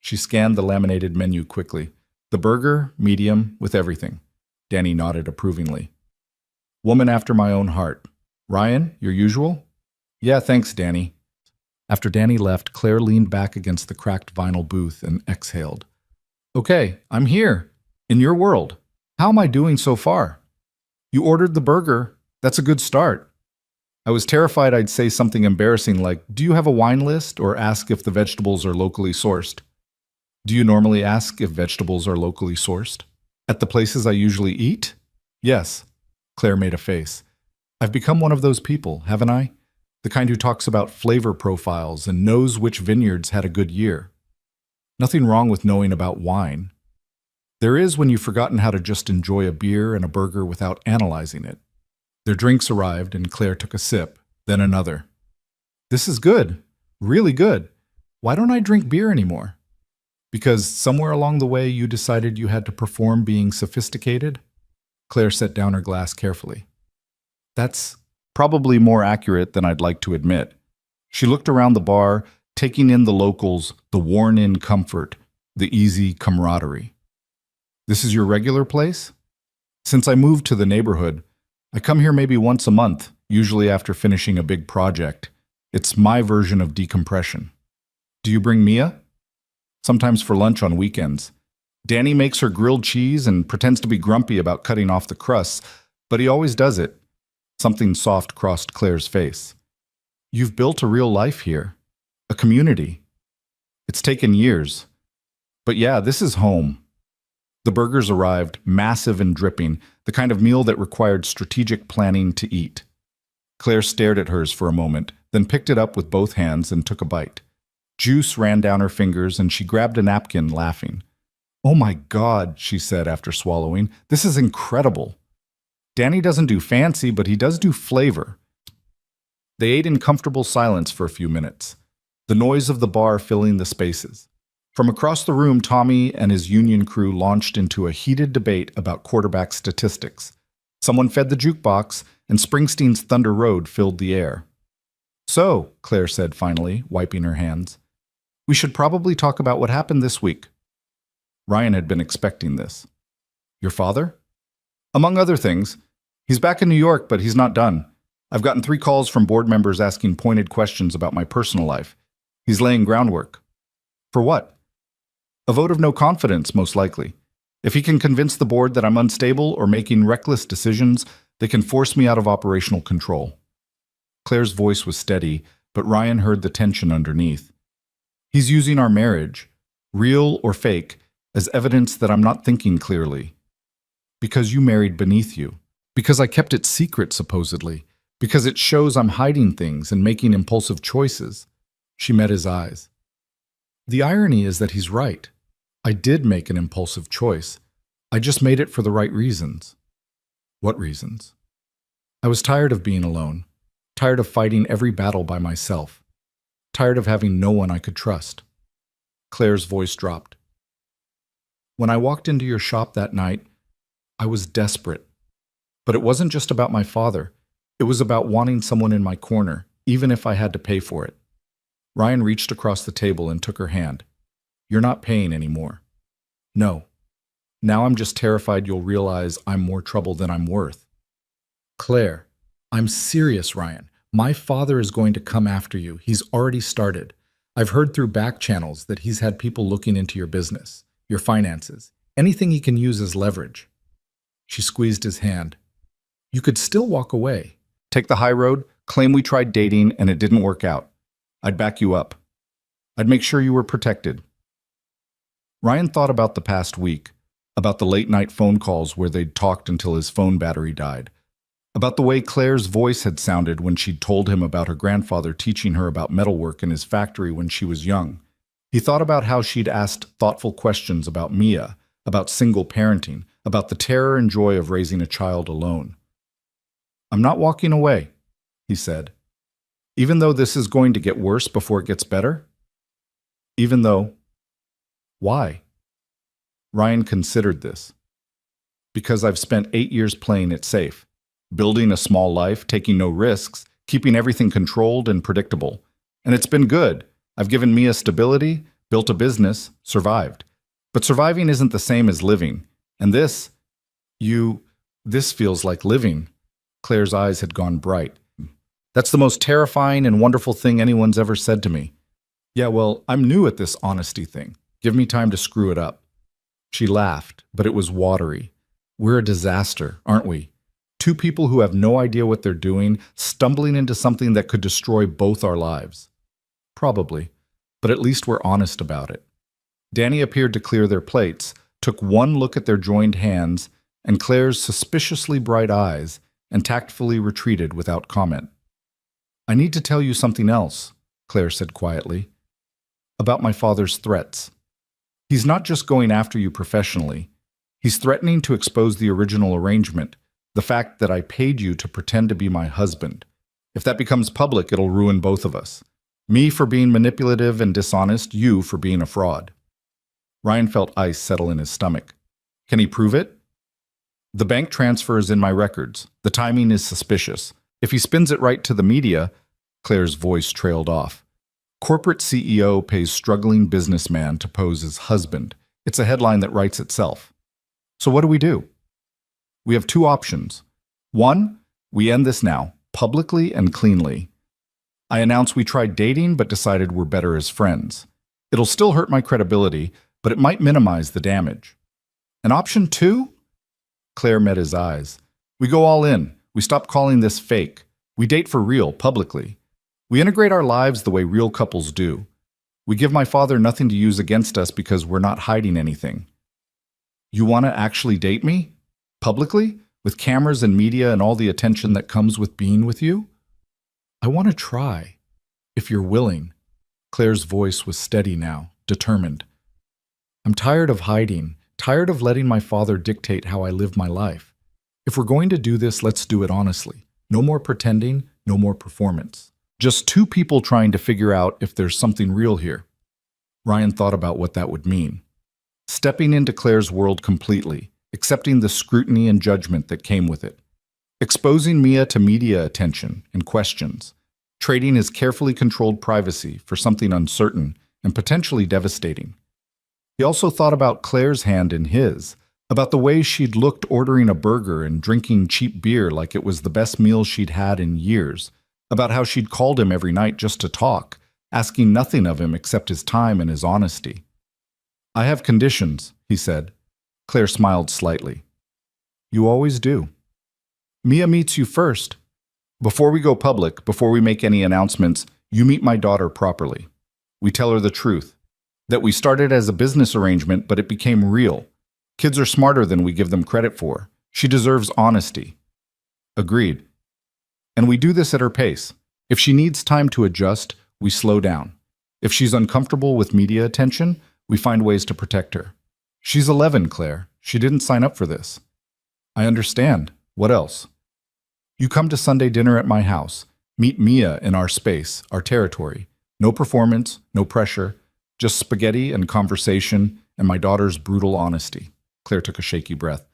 She scanned the laminated menu quickly. "The burger, medium, with everything." Danny nodded approvingly. "Woman after my own heart. Ryan, your usual?" "Yeah, thanks, Danny." After Danny left, Claire leaned back against the cracked vinyl booth and exhaled. "Okay, I'm here. In your world. How am I doing so far?" "You ordered the burger. That's a good start." I was terrified I'd say something embarrassing like, "Do you have a wine list?" or ask if the vegetables are locally sourced. "Do you normally ask if vegetables are locally sourced?" "At the places I usually eat?" "Yes." Claire made a face. "I've become one of those people, haven't I? The kind who talks about flavor profiles and knows which vineyards had a good year. Nothing wrong with knowing about wine. There is when you've forgotten how to just enjoy a beer and a burger without analyzing it." Their drinks arrived, and Claire took a sip, then another. "This is good. Really good. Why don't I drink beer anymore?" "Because somewhere along the way you decided you had to perform being sophisticated?" Claire set down her glass carefully. "That's probably more accurate than I'd like to admit." She looked around the bar, taking in the locals, the worn-in comfort, the easy camaraderie. "This is your regular place?" "Since I moved to the neighborhood, I come here maybe once a month, usually after finishing a big project. It's my version of decompression." "Do you bring Mia?" "Sometimes for lunch on weekends. Danny makes her grilled cheese and pretends to be grumpy about cutting off the crusts, but he always does it." Something soft crossed Claire's face. "You've built a real life here. A community. It's taken years. But yeah, this is home." The burgers arrived, massive and dripping, the kind of meal that required strategic planning to eat. Claire stared at hers for a moment, then picked it up with both hands and took a bite. Juice ran down her fingers and she grabbed a napkin, laughing. "Oh my God," she said after swallowing. "This is incredible. Danny doesn't do fancy, but he does do flavor." They ate in comfortable silence for a few minutes, the noise of the bar filling the spaces. From across the room, Tommy and his union crew launched into a heated debate about quarterback statistics. Someone fed the jukebox, and Springsteen's Thunder Road filled the air. "So," Claire said finally, wiping her hands, "we should probably talk about what happened this week." Ryan had been expecting this. "Your father?" "Among other things. He's back in New York, but he's not done. I've gotten 3 calls from board members asking pointed questions about my personal life. He's laying groundwork." "For what?" "A vote of no confidence, most likely. If he can convince the board that I'm unstable or making reckless decisions, they can force me out of operational control." Claire's voice was steady, but Ryan heard the tension underneath. "He's using our marriage, real or fake, as evidence that I'm not thinking clearly. Because you married beneath you. Because I kept it secret, supposedly. Because it shows I'm hiding things and making impulsive choices." She met his eyes. "The irony is that he's right. I did make an impulsive choice. I just made it for the right reasons." "What reasons?" "I was tired of being alone. Tired of fighting every battle by myself. Tired of having no one I could trust." Claire's voice dropped. "When I walked into your shop that night, I was desperate. But it wasn't just about my father. It was about wanting someone in my corner, even if I had to pay for it." Ryan reached across the table and took her hand. "You're not paying anymore." "No. Now I'm just terrified you'll realize I'm more trouble than I'm worth." "Claire, I'm serious, Ryan. My father is going to come after you. He's already started. I've heard through back channels that he's had people looking into your business, your finances, anything he can use as leverage." She squeezed his hand. "You could still walk away. Take the high road, claim we tried dating and it didn't work out. I'd back you up. I'd make sure you were protected." Ryan thought about the past week, about the late-night phone calls where they'd talked until his phone battery died, about the way Claire's voice had sounded when she'd told him about her grandfather teaching her about metalwork in his factory when she was young. He thought about how she'd asked thoughtful questions about Mia, about single parenting, about the terror and joy of raising a child alone. "I'm not walking away," he said. "Even though this is going to get worse before it gets better? Even though..." "Why?" Ryan considered this. "Because I've spent 8 years playing it safe, building a small life, taking no risks, keeping everything controlled and predictable. And it's been good. I've given Mia stability, built a business, survived. But surviving isn't the same as living. And this feels like living." Claire's eyes had gone bright. "That's the most terrifying and wonderful thing anyone's ever said to me." "Yeah, well, I'm new at this honesty thing. Give me time to screw it up." She laughed, but it was watery. "We're a disaster, aren't we? 2 people who have no idea what they're doing, stumbling into something that could destroy both our lives." "Probably, but at least we're honest about it." Danny appeared to clear their plates, took one look at their joined hands and Claire's suspiciously bright eyes, and tactfully retreated without comment. "I need to tell you something else," Claire said quietly. "About my father's threats. He's not just going after you professionally. He's threatening to expose the original arrangement, the fact that I paid you to pretend to be my husband. If that becomes public, it'll ruin both of us. Me for being manipulative and dishonest, you for being a fraud." Ryan felt ice settle in his stomach. "Can he prove it?" "The bank transfer is in my records. The timing is suspicious. If he spins it right to the media..." Claire's voice trailed off. "Corporate CEO pays struggling businessman to pose as husband. It's a headline that writes itself. So what do we do?" "We have 2 options. 1, we end this now, publicly and cleanly. I announce we tried dating but decided we're better as friends. It'll still hurt my credibility, but it might minimize the damage. And option 2? Claire met his eyes. "We go all in. We stop calling this fake. We date for real, publicly. We integrate our lives the way real couples do. We give my father nothing to use against us because we're not hiding anything." "You want to actually date me? Publicly? With cameras and media and all the attention that comes with being with you?" I want to try, if you're willing. Claire's voice was steady now, determined. I'm tired of hiding, tired of letting my father dictate how I live my life. If we're going to do this, let's do it honestly. No more pretending, no more performance. Just two people trying to figure out if there's something real here. Ryan thought about what that would mean. Stepping into Claire's world completely, accepting the scrutiny and judgment that came with it. Exposing Mia to media attention and questions. Trading his carefully controlled privacy for something uncertain and potentially devastating. He also thought about Claire's hand in his, about the way she'd looked ordering a burger and drinking cheap beer like it was the best meal she'd had in years, about how she'd called him every night just to talk, asking nothing of him except his time and his honesty. I have conditions, he said. Claire smiled slightly. You always do. Mia meets you first. Before we go public, before we make any announcements, you meet my daughter properly. We tell her the truth, that we started as a business arrangement, but it became real. Kids are smarter than we give them credit for. She deserves honesty. Agreed. And we do this at her pace. If she needs time to adjust, we slow down. If she's uncomfortable with media attention, we find ways to protect her. She's 11, Claire. She didn't sign up for this. I understand. What else? You come to Sunday dinner at my house. Meet Mia in our space, our territory. No performance, no pressure, just spaghetti and conversation and my daughter's brutal honesty. Claire took a shaky breath.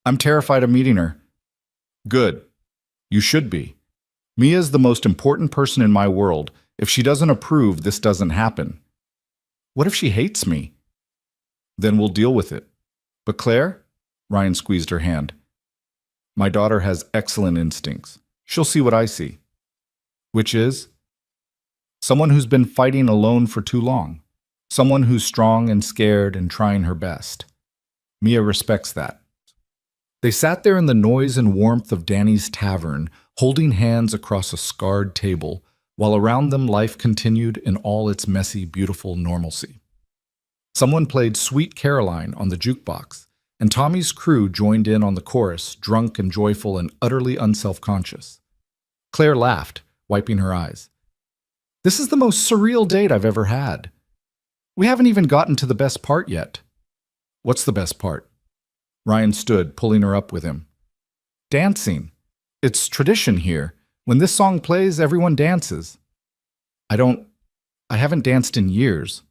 I'm terrified of meeting her. Good. You should be. Mia's the most important person in my world. If she doesn't approve, this doesn't happen. What if she hates me? Then we'll deal with it. But Claire? Ryan squeezed her hand. My daughter has excellent instincts. She'll see what I see. Which is? Someone who's been fighting alone for too long. Someone who's strong and scared and trying her best. Mia respects that. They sat there in the noise and warmth of Danny's tavern, holding hands across a scarred table, while around them life continued in all its messy, beautiful normalcy. Someone played Sweet Caroline on the jukebox, and Tommy's crew joined in on the chorus, drunk and joyful and utterly unself-conscious. Claire laughed, wiping her eyes. This is the most surreal date I've ever had. We haven't even gotten to the best part yet. What's the best part? Ryan stood, pulling her up with him. Dancing. It's tradition here. When this song plays, everyone dances. I haven't danced in years.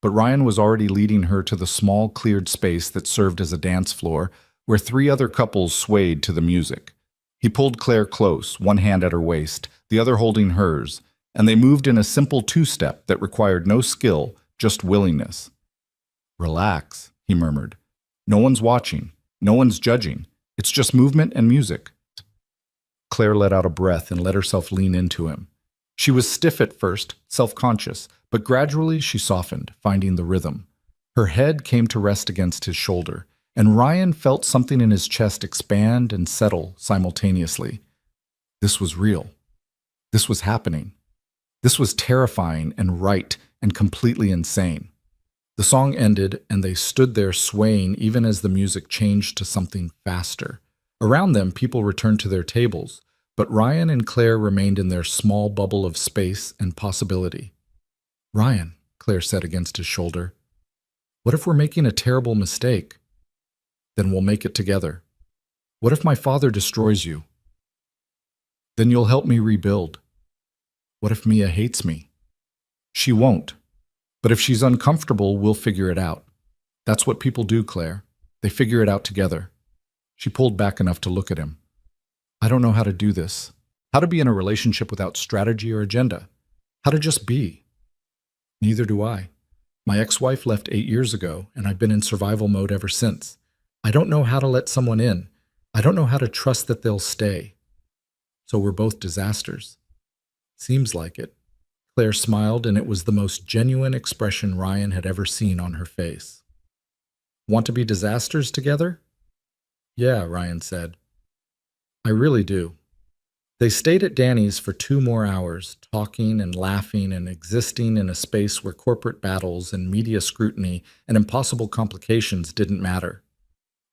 But Ryan was already leading her to the small, cleared space that served as a dance floor, where three other couples swayed to the music. He pulled Claire close, one hand at her waist, the other holding hers, and they moved in a simple two-step that required no skill, just willingness. Relax, he murmured. No one's watching. No one's judging. It's just movement and music. Claire let out a breath and let herself lean into him. She was stiff at first, self-conscious, but gradually she softened, finding the rhythm. Her head came to rest against his shoulder, and Ryan felt something in his chest expand and settle simultaneously. This was real. This was happening. This was terrifying and right and completely insane. The song ended, and they stood there swaying even as the music changed to something faster. Around them, people returned to their tables, but Ryan and Claire remained in their small bubble of space and possibility. Ryan, Claire said against his shoulder, what if we're making a terrible mistake? Then we'll make it together. What if my father destroys you? Then you'll help me rebuild. What if Mia hates me? She won't. But if she's uncomfortable, we'll figure it out. That's what people do, Claire. They figure it out together. She pulled back enough to look at him. I don't know how to do this. How to be in a relationship without strategy or agenda. How to just be. Neither do I. My ex-wife left 8 years ago, and I've been in survival mode ever since. I don't know how to let someone in. I don't know how to trust that they'll stay. So we're both disasters. Seems like it. Claire smiled, and it was the most genuine expression Ryan had ever seen on her face. Want to be disasters together? Yeah, Ryan said. I really do. They stayed at Danny's for 2 more hours, talking and laughing and existing in a space where corporate battles and media scrutiny and impossible complications didn't matter.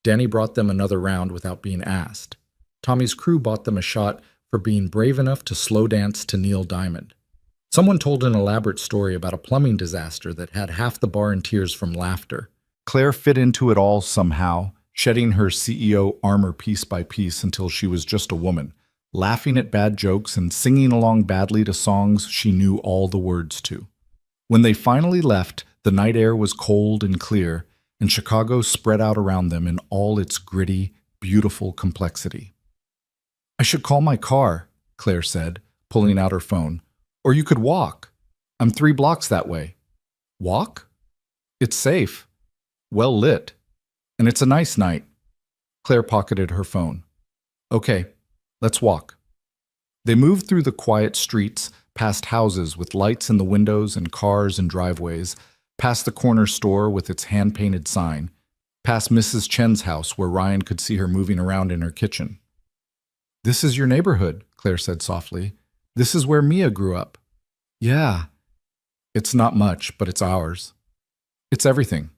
Danny brought them another round without being asked. Tommy's crew bought them a shot for being brave enough to slow dance to Neil Diamond. Someone told an elaborate story about a plumbing disaster that had half the bar in tears from laughter. Claire fit into it all somehow, shedding her CEO armor piece by piece until she was just a woman, laughing at bad jokes and singing along badly to songs she knew all the words to. When they finally left, the night air was cold and clear, and Chicago spread out around them in all its gritty, beautiful complexity. "I should call my car," Claire said, pulling out her phone. "Or you could walk. I'm 3 blocks that way." "Walk? It's safe. Well lit. And it's a nice night." Claire pocketed her phone. "Okay, let's walk." They moved through the quiet streets, past houses with lights in the windows and cars and driveways, past the corner store with its hand-painted sign, past Mrs. Chen's house where Ryan could see her moving around in her kitchen. "This is your neighborhood," Claire said softly. "This is where Mia grew up." "Yeah. It's not much, but it's ours. It's everything."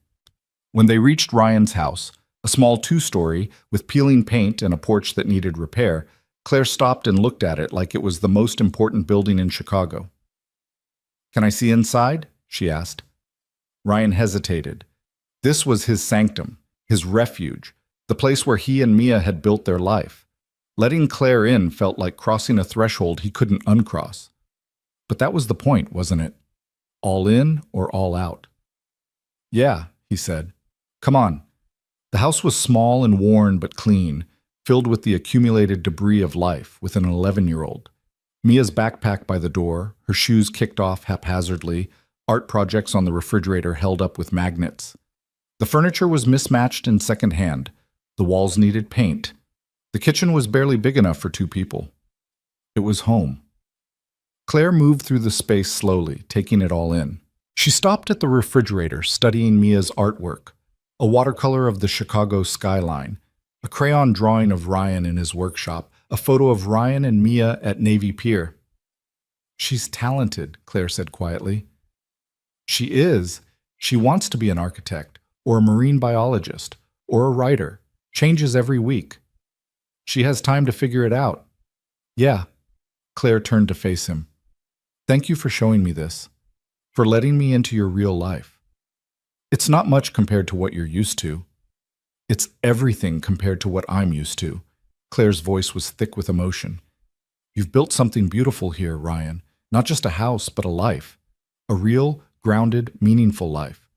When they reached Ryan's house, a small 2-story with peeling paint and a porch that needed repair, Claire stopped and looked at it like it was the most important building in Chicago. "Can I see inside?" she asked. Ryan hesitated. This was his sanctum, his refuge, the place where he and Mia had built their life. Letting Claire in felt like crossing a threshold he couldn't uncross. But that was the point, wasn't it? All in or all out? "Yeah," he said. "Come on." The house was small and worn but clean, filled with the accumulated debris of life with an 11-year-old. Mia's backpack by the door, her shoes kicked off haphazardly, art projects on the refrigerator held up with magnets. The furniture was mismatched and secondhand. The walls needed paint. The kitchen was barely big enough for 2 people. It was home. Claire moved through the space slowly, taking it all in. She stopped at the refrigerator, studying Mia's artwork, a watercolor of the Chicago skyline, a crayon drawing of Ryan in his workshop, a photo of Ryan and Mia at Navy Pier. "She's talented," Claire said quietly. "She is. She wants to be an architect, or a marine biologist, or a writer. Changes every week. She has time to figure it out." "Yeah." Claire turned to face him. "Thank you for showing me this, for letting me into your real life. It's not much compared to what you're used to. It's everything compared to what I'm used to." Claire's voice was thick with emotion. "You've built something beautiful here, Ryan. Not just a house, but a life. A real, grounded, meaningful life.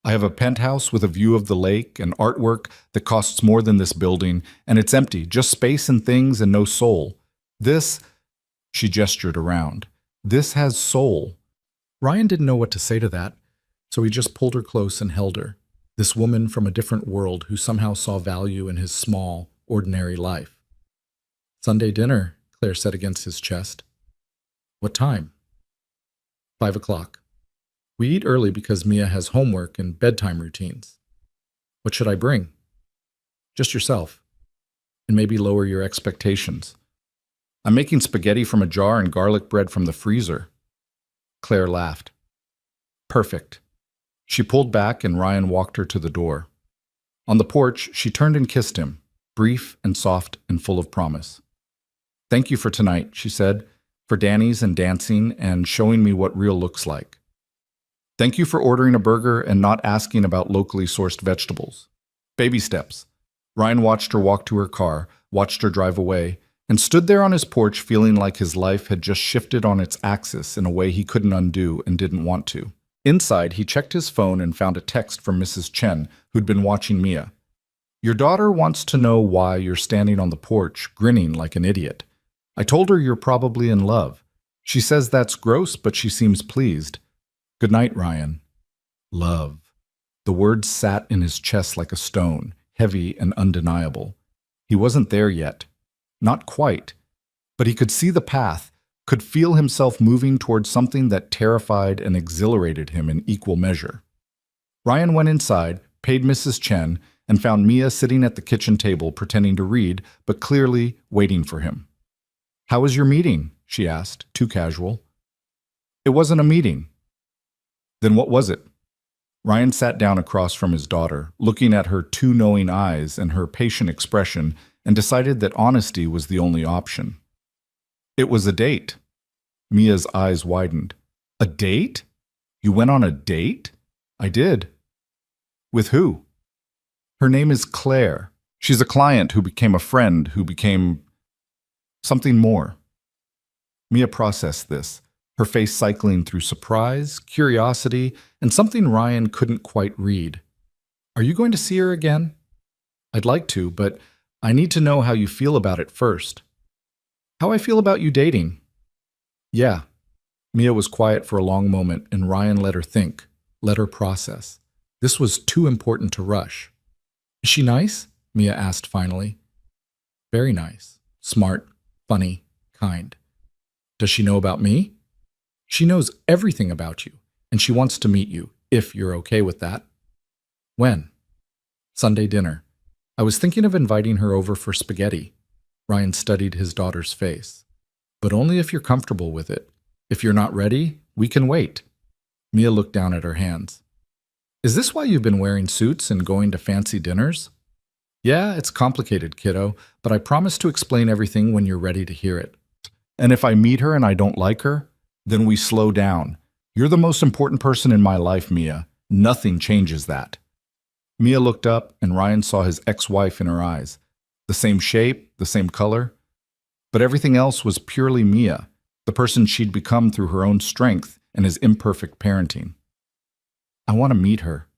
I have a penthouse with a view of the lake and artwork that costs more than this building, and it's empty, just space and things and no soul. This," she gestured around, "this has soul." Ryan didn't know what to say to that, so he just pulled her close and held her, this woman from a different world who somehow saw value in his small, ordinary life. "Sunday dinner," Claire said against his chest. "What time?" 5 o'clock. "We eat early because Mia has homework and bedtime routines." "What should I bring?" "Just yourself. And maybe lower your expectations. I'm making spaghetti from a jar and garlic bread from the freezer." Claire laughed. "Perfect." She pulled back and Ryan walked her to the door. On the porch, she turned and kissed him, brief and soft and full of promise. "Thank you for tonight," she said, "for Danny's and dancing and showing me what real looks like. Thank you for ordering a burger and not asking about locally sourced vegetables. Baby steps." Ryan watched her walk to her car, watched her drive away, and stood there on his porch feeling like his life had just shifted on its axis in a way he couldn't undo and didn't want to. Inside, he checked his phone and found a text from Mrs. Chen, who'd been watching Mia. "Your daughter wants to know why you're standing on the porch, grinning like an idiot. I told her you're probably in love. She says that's gross, but she seems pleased. Good night, Ryan." Love. The word sat in his chest like a stone, heavy and undeniable. He wasn't there yet. Not quite. But he could see the path, could feel himself moving towards something that terrified and exhilarated him in equal measure. Ryan went inside, paid Mrs. Chen, and found Mia sitting at the kitchen table pretending to read, but clearly waiting for him. "How was your meeting?" she asked, too casual. "It wasn't a meeting." "Then what was it?" Ryan sat down across from his daughter, looking at her 2 knowing eyes and her patient expression, and decided that honesty was the only option. It was a date. Mia's eyes widened. A date? You went on a date? I did. With who? Her name is Claire. She's a client who became a friend who became something more. Mia processed this, her face cycling through surprise, curiosity, and something Ryan couldn't quite read. Are you going to see her again? I'd like to, but I need to know how you feel about it first. How I feel about you dating? Yeah. Mia was quiet for a long moment, and Ryan let her think, let her process. This was too important to rush. Is she nice? Mia asked finally. Very nice. Smart, funny, kind. Does she know about me? She knows everything about you, and she wants to meet you, if you're okay with that. When? Sunday dinner. I was thinking of inviting her over for spaghetti. Ryan studied his daughter's face. But only if you're comfortable with it. If you're not ready, we can wait. Mia looked down at her hands. Is this why you've been wearing suits and going to fancy dinners? Yeah, it's complicated, kiddo, but I promise to explain everything when you're ready to hear it. And if I meet her and I don't like her, then we slow down. You're the most important person in my life, Mia. Nothing changes that. Mia looked up, and Ryan saw his ex-wife in her eyes. The same shape, the same color. But everything else was purely Mia, the person she'd become through her own strength and his imperfect parenting. I want to meet her,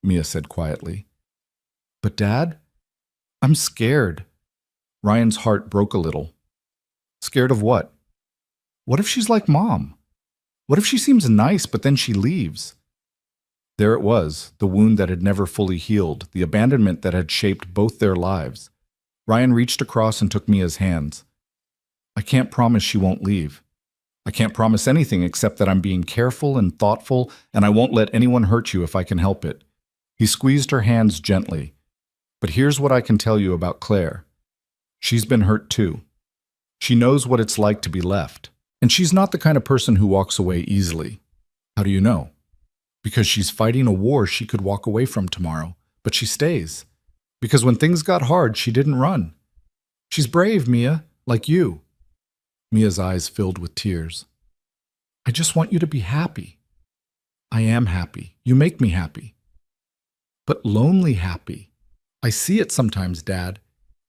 Mia said quietly. But Dad, I'm scared. Ryan's heart broke a little. Scared of what? What if she's like Mom? What if she seems nice, but then she leaves? There it was, the wound that had never fully healed, the abandonment that had shaped both their lives. Ryan reached across and took Mia's hands. I can't promise she won't leave. I can't promise anything except that I'm being careful and thoughtful, and I won't let anyone hurt you if I can help it. He squeezed her hands gently. But here's what I can tell you about Claire. She's been hurt too. She knows what it's like to be left. And she's not the kind of person who walks away easily. How do you know? Because she's fighting a war she could walk away from tomorrow, but she stays. Because when things got hard, she didn't run. She's brave, Mia, like you. Mia's eyes filled with tears. I just want you to be happy. I am happy. You make me happy. But lonely happy. I see it sometimes, Dad.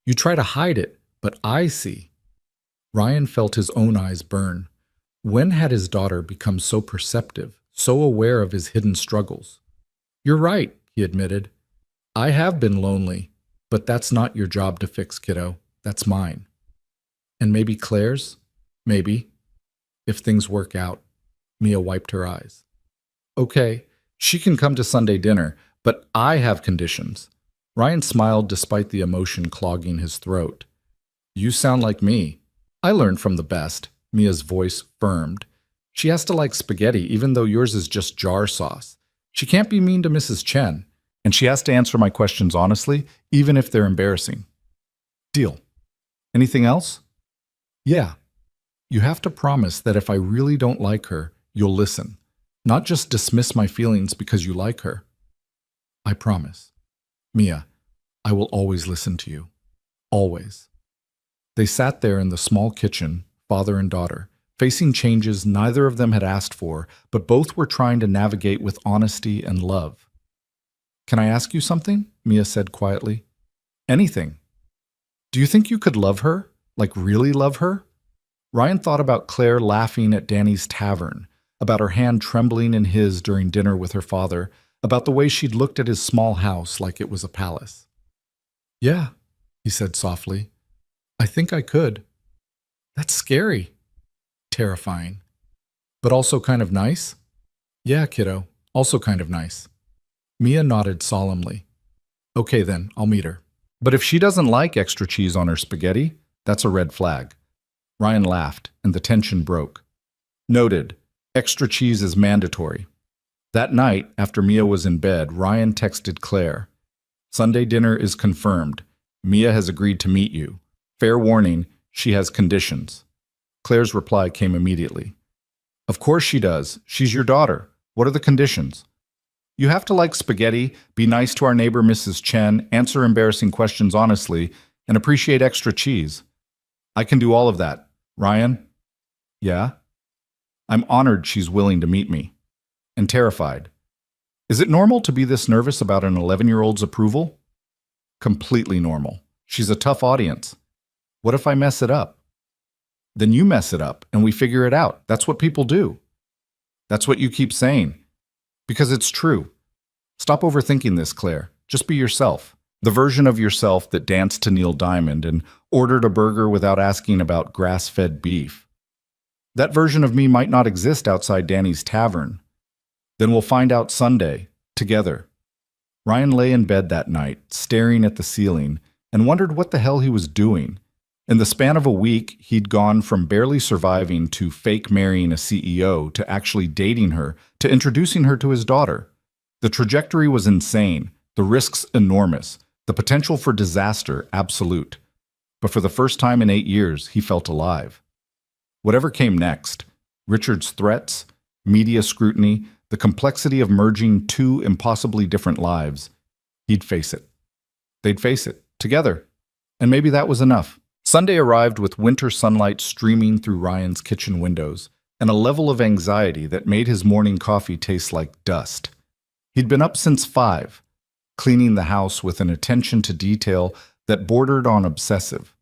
You try to hide it, but I see. Ryan felt his own eyes burn. When had his daughter become so perceptive, so aware of his hidden struggles? You're right, he admitted. I have been lonely, but that's not your job to fix, kiddo. That's mine. And maybe Claire's? Maybe. If things work out. Mia wiped her eyes. Okay, she can come to Sunday dinner, but I have conditions. Ryan smiled despite the emotion clogging his throat. You sound like me. I learned from the best. Mia's voice firmed. She has to like spaghetti, even though yours is just jar sauce. She can't be mean to Mrs. Chen. And she has to answer my questions honestly, even if they're embarrassing. Deal. Anything else? Yeah. You have to promise that if I really don't like her, you'll listen. Not just dismiss my feelings because you like her. I promise. Mia, I will always listen to you. Always. They sat there in the small kitchen, father and daughter, facing changes neither of them had asked for, but both were trying to navigate with honesty and love. Can I ask you something? Mia said quietly. Anything. Do you think you could love her? Like really love her? Ryan thought about Claire laughing at Danny's tavern, about her hand trembling in his during dinner with her father, about the way she'd looked at his small house like it was a palace. Yeah, he said softly. I think I could. That's scary. Terrifying. But also kind of nice? Yeah, kiddo, also kind of nice. Mia nodded solemnly. Okay then, I'll meet her. But if she doesn't like extra cheese on her spaghetti, that's a red flag. Ryan laughed, and the tension broke. Noted, extra cheese is mandatory. That night, after Mia was in bed, Ryan texted Claire. Sunday dinner is confirmed. Mia has agreed to meet you. Fair warning, she has conditions. Claire's reply came immediately. Of course she does. She's your daughter. What are the conditions? You have to like spaghetti, be nice to our neighbor Mrs. Chen, answer embarrassing questions honestly, and appreciate extra cheese. I can do all of that. Ryan, Yeah? I'm honored she's willing to meet me. And terrified. Is it normal to be this nervous about an 11-year-old's approval? Completely normal. She's a tough audience. What if I mess it up? Then you mess it up and we figure it out. That's what people do. That's what you keep saying. Because it's true. Stop overthinking this, Claire. Just be yourself. The version of yourself that danced to Neil Diamond and ordered a burger without asking about grass-fed beef. That version of me might not exist outside Danny's tavern. Then we'll find out Sunday, together. Ryan lay in bed that night, staring at the ceiling, and wondered what the hell he was doing. In the span of a week, he'd gone from barely surviving to fake marrying a CEO to actually dating her to introducing her to his daughter. The trajectory was insane, the risks enormous, the potential for disaster absolute. But for the first time in 8 years, he felt alive. Whatever came next, Richard's threats, media scrutiny, the complexity of merging two impossibly different lives, he'd face it. They'd face it, together. And maybe that was enough. Sunday arrived with winter sunlight streaming through Ryan's kitchen windows, and a level of anxiety that made his morning coffee taste like dust. He'd been up since 5, cleaning the house with an attention to detail that bordered on obsessive.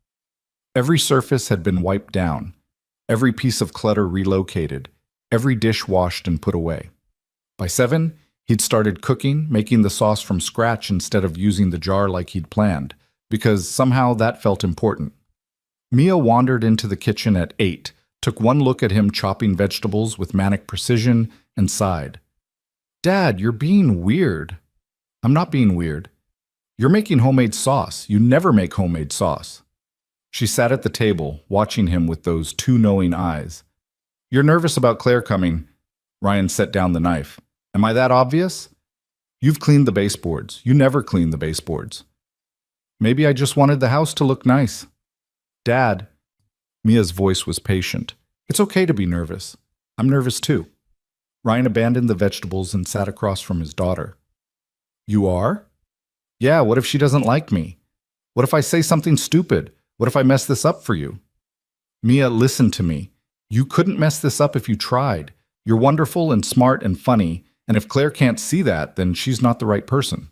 Every surface had been wiped down, every piece of clutter relocated, every dish washed and put away. By 7, he'd started cooking, making the sauce from scratch instead of using the jar like he'd planned, because somehow that felt important. Mia wandered into the kitchen at 8, took one look at him chopping vegetables with manic precision, and sighed. "Dad, you're being weird." "I'm not being weird. You're making homemade sauce. You never make homemade sauce." She sat at the table, watching him with those two knowing eyes. "You're nervous about Claire coming." Ryan set down the knife. "Am I that obvious?" "You've cleaned the baseboards. You never clean the baseboards." "Maybe I just wanted the house to look nice." "Dad." Mia's voice was patient. "It's okay to be nervous. I'm nervous too." Ryan abandoned the vegetables and sat across from his daughter. "You are?" "Yeah, what if she doesn't like me? What if I say something stupid? What if I mess this up for you?" "Mia, listen to me. You couldn't mess this up if you tried. You're wonderful and smart and funny, and if Claire can't see that, then she's not the right person."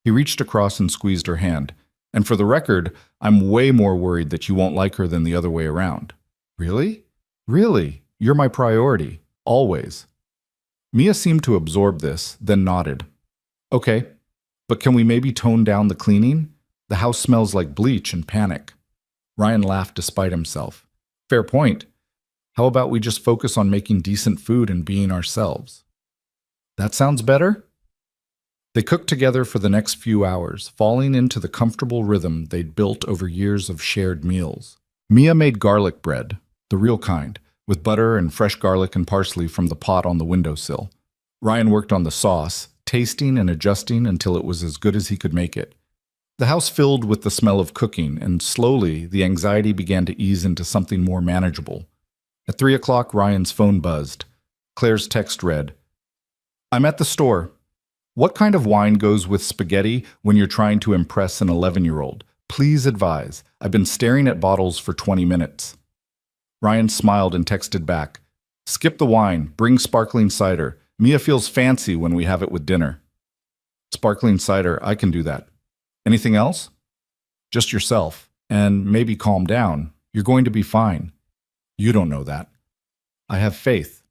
He reached across and squeezed her hand. "And for the record, I'm way more worried that you won't like her than the other way around." "Really?" "Really. You're my priority. Always." Mia seemed to absorb this, then nodded. "Okay, but can we maybe tone down the cleaning? The house smells like bleach and panic." Ryan laughed despite himself. "Fair point. How about we just focus on making decent food and being ourselves?" "That sounds better?" They cooked together for the next few hours, falling into the comfortable rhythm they'd built over years of shared meals. Mia made garlic bread, the real kind, with butter and fresh garlic and parsley from the pot on the windowsill. Ryan worked on the sauce, tasting and adjusting until it was as good as he could make it. The house filled with the smell of cooking, and slowly the anxiety began to ease into something more manageable. At 3 o'clock, Ryan's phone buzzed. Claire's text read, "I'm at the store. What kind of wine goes with spaghetti when you're trying to impress an 11-year-old? Please advise. I've been staring at bottles for 20 minutes. Ryan smiled and texted back, "Skip the wine. Bring sparkling cider. Mia feels fancy when we have it with dinner." "Sparkling cider, I can do that. Anything else?" "Just yourself. And maybe calm down. You're going to be fine." "You don't know that." "I have faith."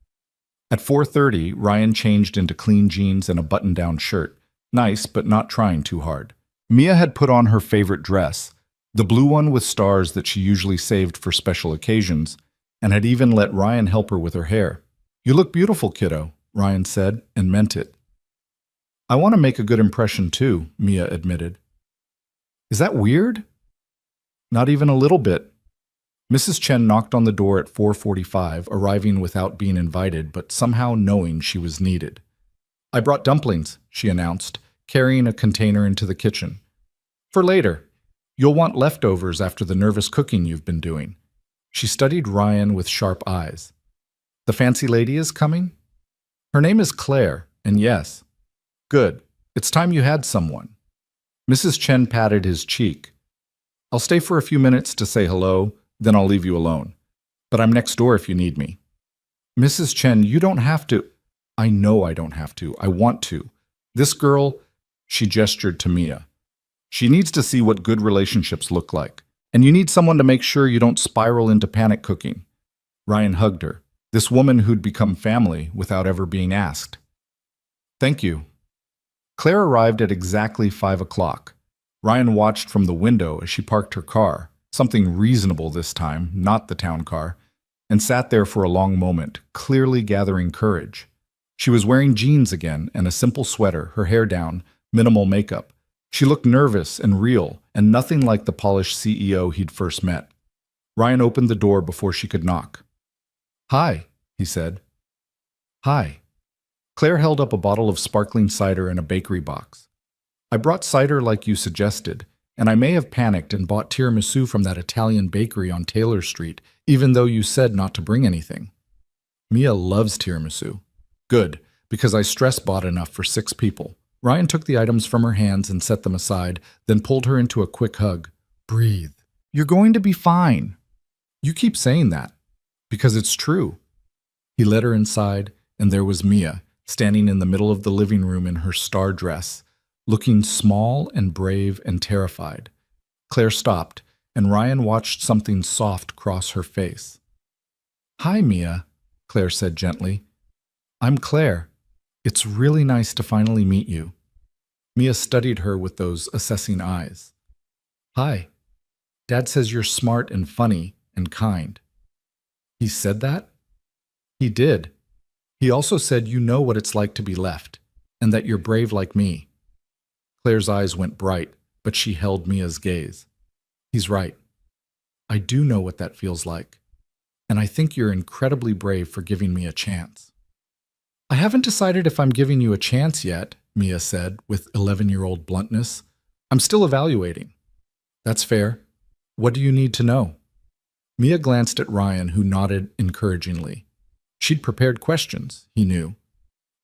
At 4:30, Ryan changed into clean jeans and a button-down shirt. Nice, but not trying too hard. Mia had put on her favorite dress, the blue one with stars that she usually saved for special occasions, and had even let Ryan help her with her hair. "You look beautiful, kiddo," Ryan said, and meant it. "I want to make a good impression too," Mia admitted. "Is that weird?" "Not even a little bit." Mrs. Chen knocked on the door at 4:45, arriving without being invited, but somehow knowing she was needed. "I brought dumplings," she announced, carrying a container into the kitchen. "For later. You'll want leftovers after the nervous cooking you've been doing." She studied Ryan with sharp eyes. "The fancy lady is coming?" "Her name is Claire, and yes." "Good. It's time you had someone." Mrs. Chen patted his cheek. "I'll stay for a few minutes to say hello, then I'll leave you alone. But I'm next door if you need me." Mrs. Chen, you don't have to. I know I don't have to. I want to. This girl, she gestured to Mia. She needs to see what good relationships look like. And you need someone to make sure you don't spiral into panic cooking. Ryan hugged her, this woman who'd become family without ever being asked. Thank you. Claire arrived at exactly 5 o'clock. Ryan watched from the window as she parked her car, something reasonable this time, not the town car, and sat there for a long moment, clearly gathering courage. She was wearing jeans again and a simple sweater, her hair down, minimal makeup. She looked nervous and real, and nothing like the polished CEO he'd first met. Ryan opened the door before she could knock. Hi, he said. Hi. Claire held up a bottle of sparkling cider in a bakery box. I brought cider like you suggested, and I may have panicked and bought tiramisu from that Italian bakery on Taylor Street, even though you said not to bring anything. Mia loves tiramisu. Good, because I stress bought enough for 6 people. Ryan took the items from her hands and set them aside, then pulled her into a quick hug. Breathe. You're going to be fine. You keep saying that, because it's true. He led her inside, and there was Mia, standing in the middle of the living room in her star dress, looking small and brave and terrified. Claire stopped, and Ryan watched something soft cross her face. Hi, Mia, Claire said gently. I'm Claire. It's really nice to finally meet you. Mia studied her with those assessing eyes. Hi. Dad says you're smart and funny and kind. He said that? He did. He also said you know what it's like to be left, and that you're brave like me. Claire's eyes went bright, but she held Mia's gaze. He's right. I do know what that feels like, and I think you're incredibly brave for giving me a chance. I haven't decided if I'm giving you a chance yet, Mia said with 11-year-old bluntness. I'm still evaluating. That's fair. What do you need to know? Mia glanced at Ryan, who nodded encouragingly. She'd prepared questions, he knew.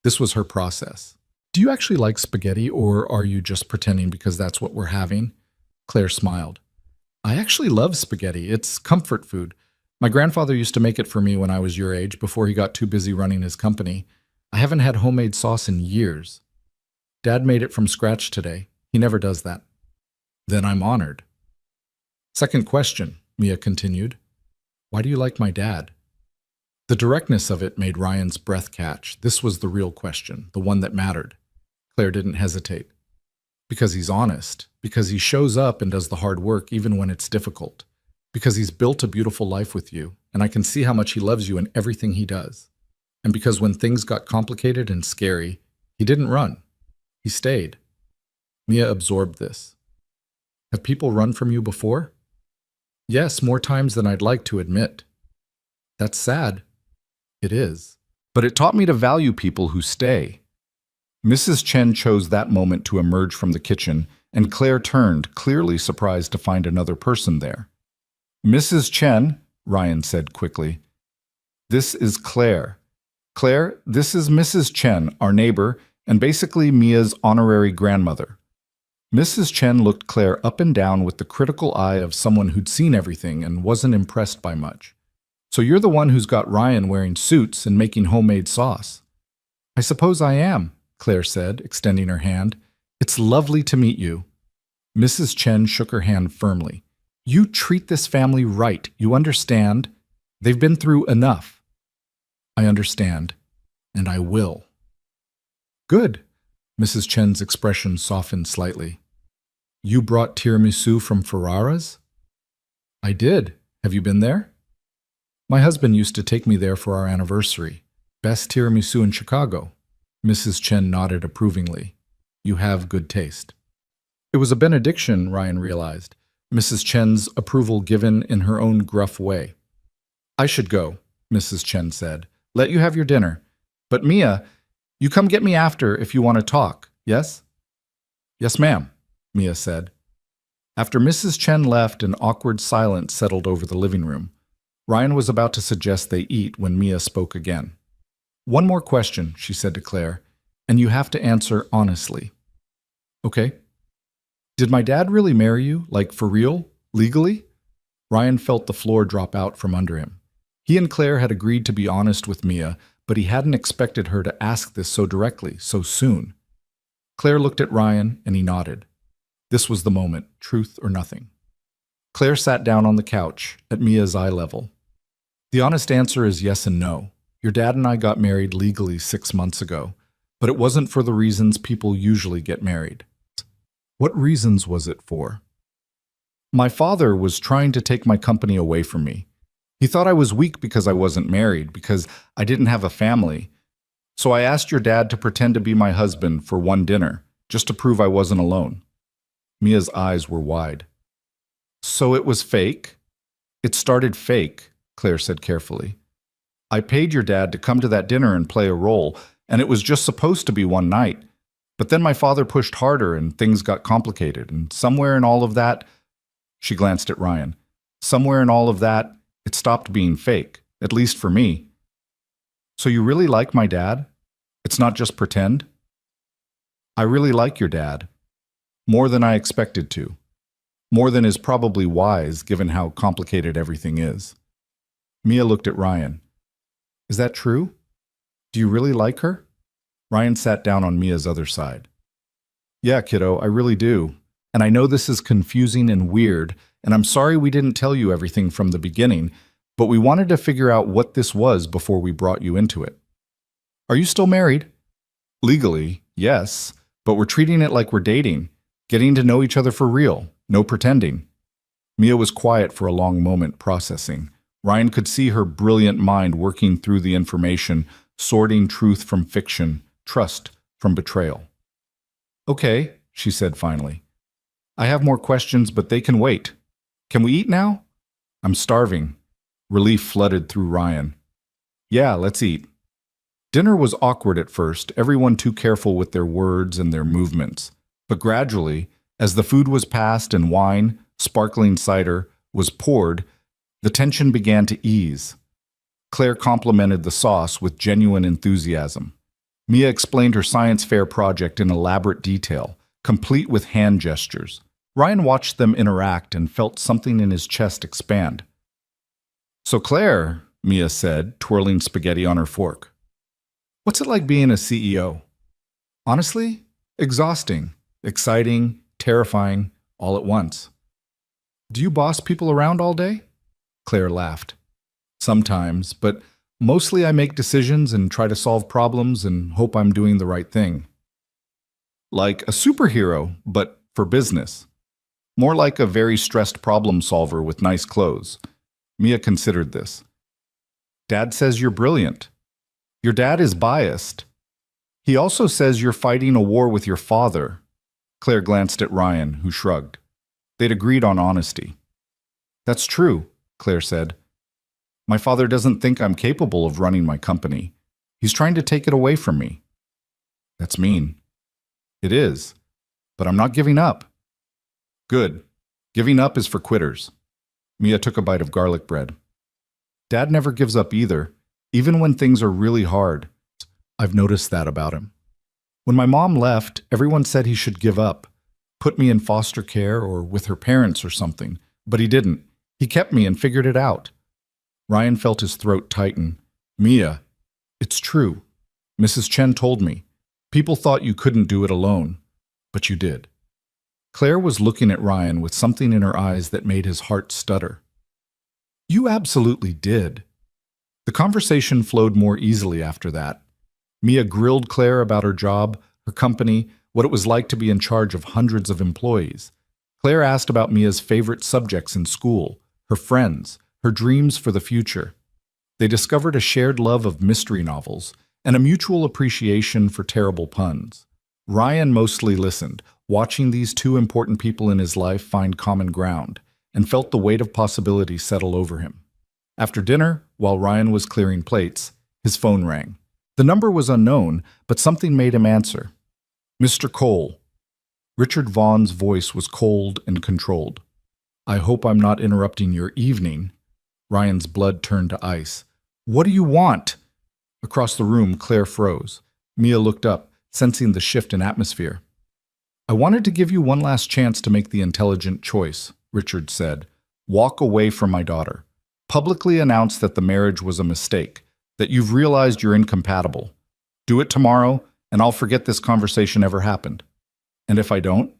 This was her process. Do you actually like spaghetti, or are you just pretending because that's what we're having? Claire smiled. I actually love spaghetti. It's comfort food. My grandfather used to make it for me when I was your age, before he got too busy running his company. I haven't had homemade sauce in years. Dad made it from scratch today. He never does that. Then I'm honored. Second question, Mia continued. Why do you like my dad? The directness of it made Ryan's breath catch. This was the real question, the one that mattered. Claire didn't hesitate. Because he's honest. Because he shows up and does the hard work even when it's difficult. Because he's built a beautiful life with you, and I can see how much he loves you in everything he does. And because when things got complicated and scary, he didn't run. He stayed. Mia absorbed this. Have people run from you before? Yes, more times than I'd like to admit. That's sad. It is. But it taught me to value people who stay. Mrs. Chen chose that moment to emerge from the kitchen, and Claire turned, clearly surprised to find another person there. Mrs. Chen, Ryan said quickly. This is Claire. Claire, this is Mrs. Chen, our neighbor, and basically Mia's honorary grandmother. Mrs. Chen looked Claire up and down with the critical eye of someone who'd seen everything and wasn't impressed by much. So you're the one who's got Ryan wearing suits and making homemade sauce. I suppose I am, Claire said, extending her hand. It's lovely to meet you. Mrs. Chen shook her hand firmly. You treat this family right, you understand? They've been through enough. I understand, and I will. Good. Mrs. Chen's expression softened slightly. You brought tiramisu from Ferrara's? I did. Have you been there? My husband used to take me there for our anniversary. Best tiramisu in Chicago. Mrs. Chen nodded approvingly. You have good taste. It was a benediction, Ryan realized, Mrs. Chen's approval given in her own gruff way. I should go, Mrs. Chen said. Let you have your dinner. But Mia, you come get me after if you want to talk, yes? Yes, ma'am, Mia said. After Mrs. Chen left, an awkward silence settled over the living room. Ryan was about to suggest they eat when Mia spoke again. One more question, she said to Claire, and you have to answer honestly. Okay. Did my dad really marry you, like for real, legally? Ryan felt the floor drop out from under him. He and Claire had agreed to be honest with Mia, but he hadn't expected her to ask this so directly, so soon. Claire looked at Ryan, and he nodded. This was the moment, truth or nothing. Claire sat down on the couch, at Mia's eye level. The honest answer is yes and no. Your dad and I got married legally 6 months ago, but it wasn't for the reasons people usually get married. What reasons was it for? My father was trying to take my company away from me. He thought I was weak because I wasn't married, because I didn't have a family. So I asked your dad to pretend to be my husband for one dinner, just to prove I wasn't alone. Mia's eyes were wide. So it was fake? It started fake, Claire said carefully. I paid your dad to come to that dinner and play a role, and it was just supposed to be one night. But then my father pushed harder and things got complicated, and somewhere in all of that, she glanced at Ryan, somewhere in all of that, it stopped being fake, at least for me. So you really like my dad? It's not just pretend? I really like your dad. More than I expected to. More than is probably wise given how complicated everything is. Mia looked at Ryan. Is that true? Do you really like her? Ryan sat down on Mia's other side. Yeah, kiddo, I really do. And I know this is confusing and weird, and I'm sorry we didn't tell you everything from the beginning, but we wanted to figure out what this was before we brought you into it. Are you still married? Legally, yes, but we're treating it like we're dating, getting to know each other for real, no pretending. Mia was quiet for a long moment, processing. Ryan could see her brilliant mind working through the information, sorting truth from fiction, trust from betrayal. Okay, she said finally. I have more questions, but they can wait. Can we eat now? I'm starving. Relief flooded through Ryan. Yeah, let's eat. Dinner was awkward at first, everyone too careful with their words and their movements. But gradually, as the food was passed and wine, sparkling cider, was poured, the tension began to ease. Claire complimented the sauce with genuine enthusiasm. Mia explained her science fair project in elaborate detail, complete with hand gestures. Ryan watched them interact and felt something in his chest expand. So Claire, Mia said, twirling spaghetti on her fork. What's it like being a CEO? Honestly, exhausting, exciting, terrifying, all at once. Do you boss people around all day? Claire laughed. Sometimes, but mostly I make decisions and try to solve problems and hope I'm doing the right thing. Like a superhero, but for business. More like a very stressed problem solver with nice clothes. Mia considered this. Dad says you're brilliant. Your dad is biased. He also says you're fighting a war with your father. Claire glanced at Ryan, who shrugged. They'd agreed on honesty. That's true, Claire said. My father doesn't think I'm capable of running my company. He's trying to take it away from me. That's mean. It is. But I'm not giving up. Good. Giving up is for quitters. Mia took a bite of garlic bread. Dad never gives up either, even when things are really hard. I've noticed that about him. When my mom left, everyone said he should give up, put me in foster care or with her parents or something, but he didn't. He kept me and figured it out. Ryan felt his throat tighten. Mia, it's true. Mrs. Chen told me. People thought you couldn't do it alone, but you did. Claire was looking at Ryan with something in her eyes that made his heart stutter. You absolutely did. The conversation flowed more easily after that. Mia grilled Claire about her job, her company, what it was like to be in charge of hundreds of employees. Claire asked about Mia's favorite subjects in school, her friends, her dreams for the future. They discovered a shared love of mystery novels and a mutual appreciation for terrible puns. Ryan mostly listened, watching these two important people in his life find common ground, and felt the weight of possibility settle over him. After dinner, while Ryan was clearing plates, his phone rang. The number was unknown, but something made him answer. Mr. Cole. Richard Vaughn's voice was cold and controlled. I hope I'm not interrupting your evening. Ryan's blood turned to ice. What do you want? Across the room, Claire froze. Mia looked up, sensing the shift in atmosphere. I wanted to give you one last chance to make the intelligent choice, Richard said. Walk away from my daughter. Publicly announce that the marriage was a mistake, that you've realized you're incompatible. Do it tomorrow, and I'll forget this conversation ever happened. And if I don't?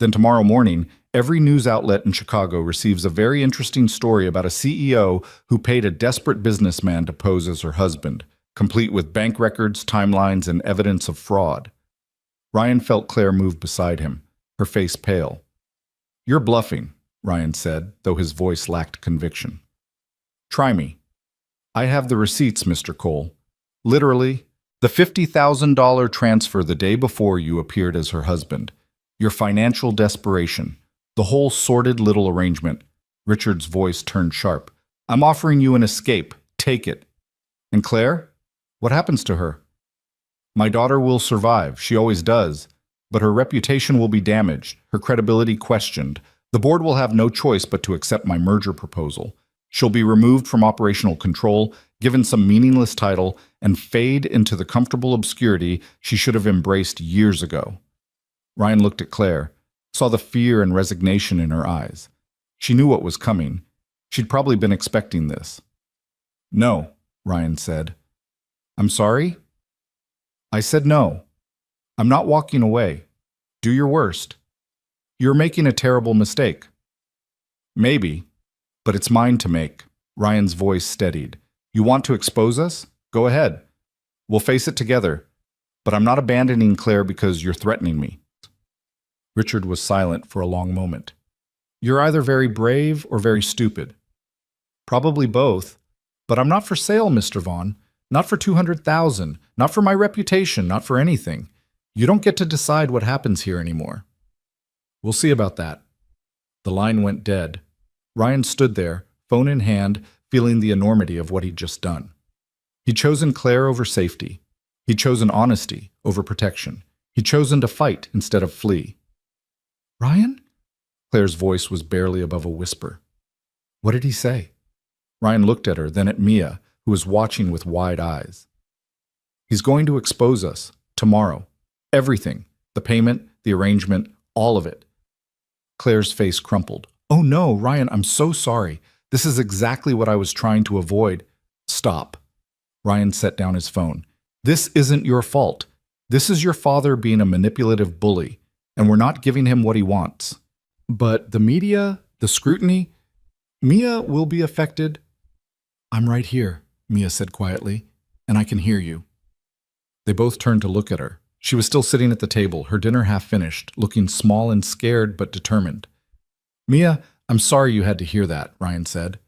Then tomorrow morning, every news outlet in Chicago receives a very interesting story about a CEO who paid a desperate businessman to pose as her husband, complete with bank records, timelines, and evidence of fraud. Ryan felt Claire move beside him, her face pale. "You're bluffing," Ryan said, though his voice lacked conviction. "Try me. I have the receipts, Mr. Cole. Literally, the $50,000 transfer the day before you appeared as her husband, your financial desperation, the whole sordid little arrangement." Richard's voice turned sharp. "I'm offering you an escape. Take it." "And Claire? What happens to her?" "My daughter will survive. She always does. But her reputation will be damaged, her credibility questioned. The board will have no choice but to accept my merger proposal. She'll be removed from operational control, given some meaningless title, and fade into the comfortable obscurity she should have embraced years ago." Ryan looked at Claire, saw the fear and resignation in her eyes. She knew what was coming. She'd probably been expecting this. "No," Ryan said. "I'm sorry?" "I said no. I'm not walking away. Do your worst. You're making a terrible mistake." "Maybe, but it's mine to make." Ryan's voice steadied. "You want to expose us? Go ahead. We'll face it together. But I'm not abandoning Claire because you're threatening me." Richard was silent for a long moment. "You're either very brave or very stupid." "Probably both. But I'm not for sale, Mr. Vaughn. Not for $200,000. Not for my reputation. Not for anything. You don't get to decide what happens here anymore." "We'll see about that." The line went dead. Ryan stood there, phone in hand, feeling the enormity of what he'd just done. He'd chosen Claire over safety. He'd chosen honesty over protection. He'd chosen to fight instead of flee. "Ryan?" Claire's voice was barely above a whisper. "What did he say?" Ryan looked at her, then at Mia, who was watching with wide eyes. "He's going to expose us, tomorrow. Everything. The payment, the arrangement, all of it." Claire's face crumpled. "Oh no, Ryan, I'm so sorry. This is exactly what I was trying to avoid." "Stop." Ryan set down his phone. "This isn't your fault. This is your father being a manipulative bully, and we're not giving him what he wants. But the media, the scrutiny, Mia will be affected." "I'm right here," Mia said quietly, "and I can hear you." They both turned to look at her. She was still sitting at the table, her dinner half finished, looking small and scared but determined. "Mia, I'm sorry you had to hear that," Ryan said.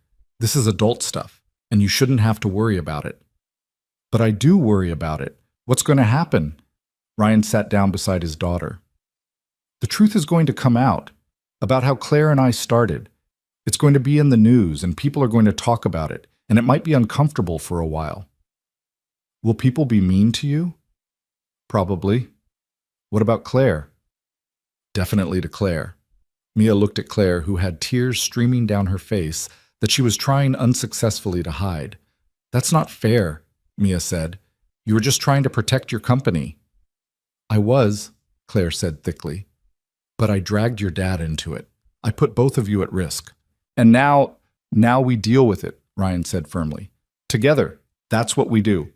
"This is adult stuff, and you shouldn't have to worry about it." "But I do worry about it. What's going to happen?" Ryan sat down beside his daughter. "The truth is going to come out about how Claire and I started. It's going to be in the news, and people are going to talk about it, and it might be uncomfortable for a while." "Will people be mean to you?" "Probably." "What about Claire?" "Definitely to Claire." Mia looked at Claire, who had tears streaming down her face that she was trying unsuccessfully to hide. "That's not fair," Mia said. "You were just trying to protect your company." "I was," Claire said thickly. "But I dragged your dad into it. I put both of you at risk. And now we deal with it," Ryan said firmly. "Together. That's what we do."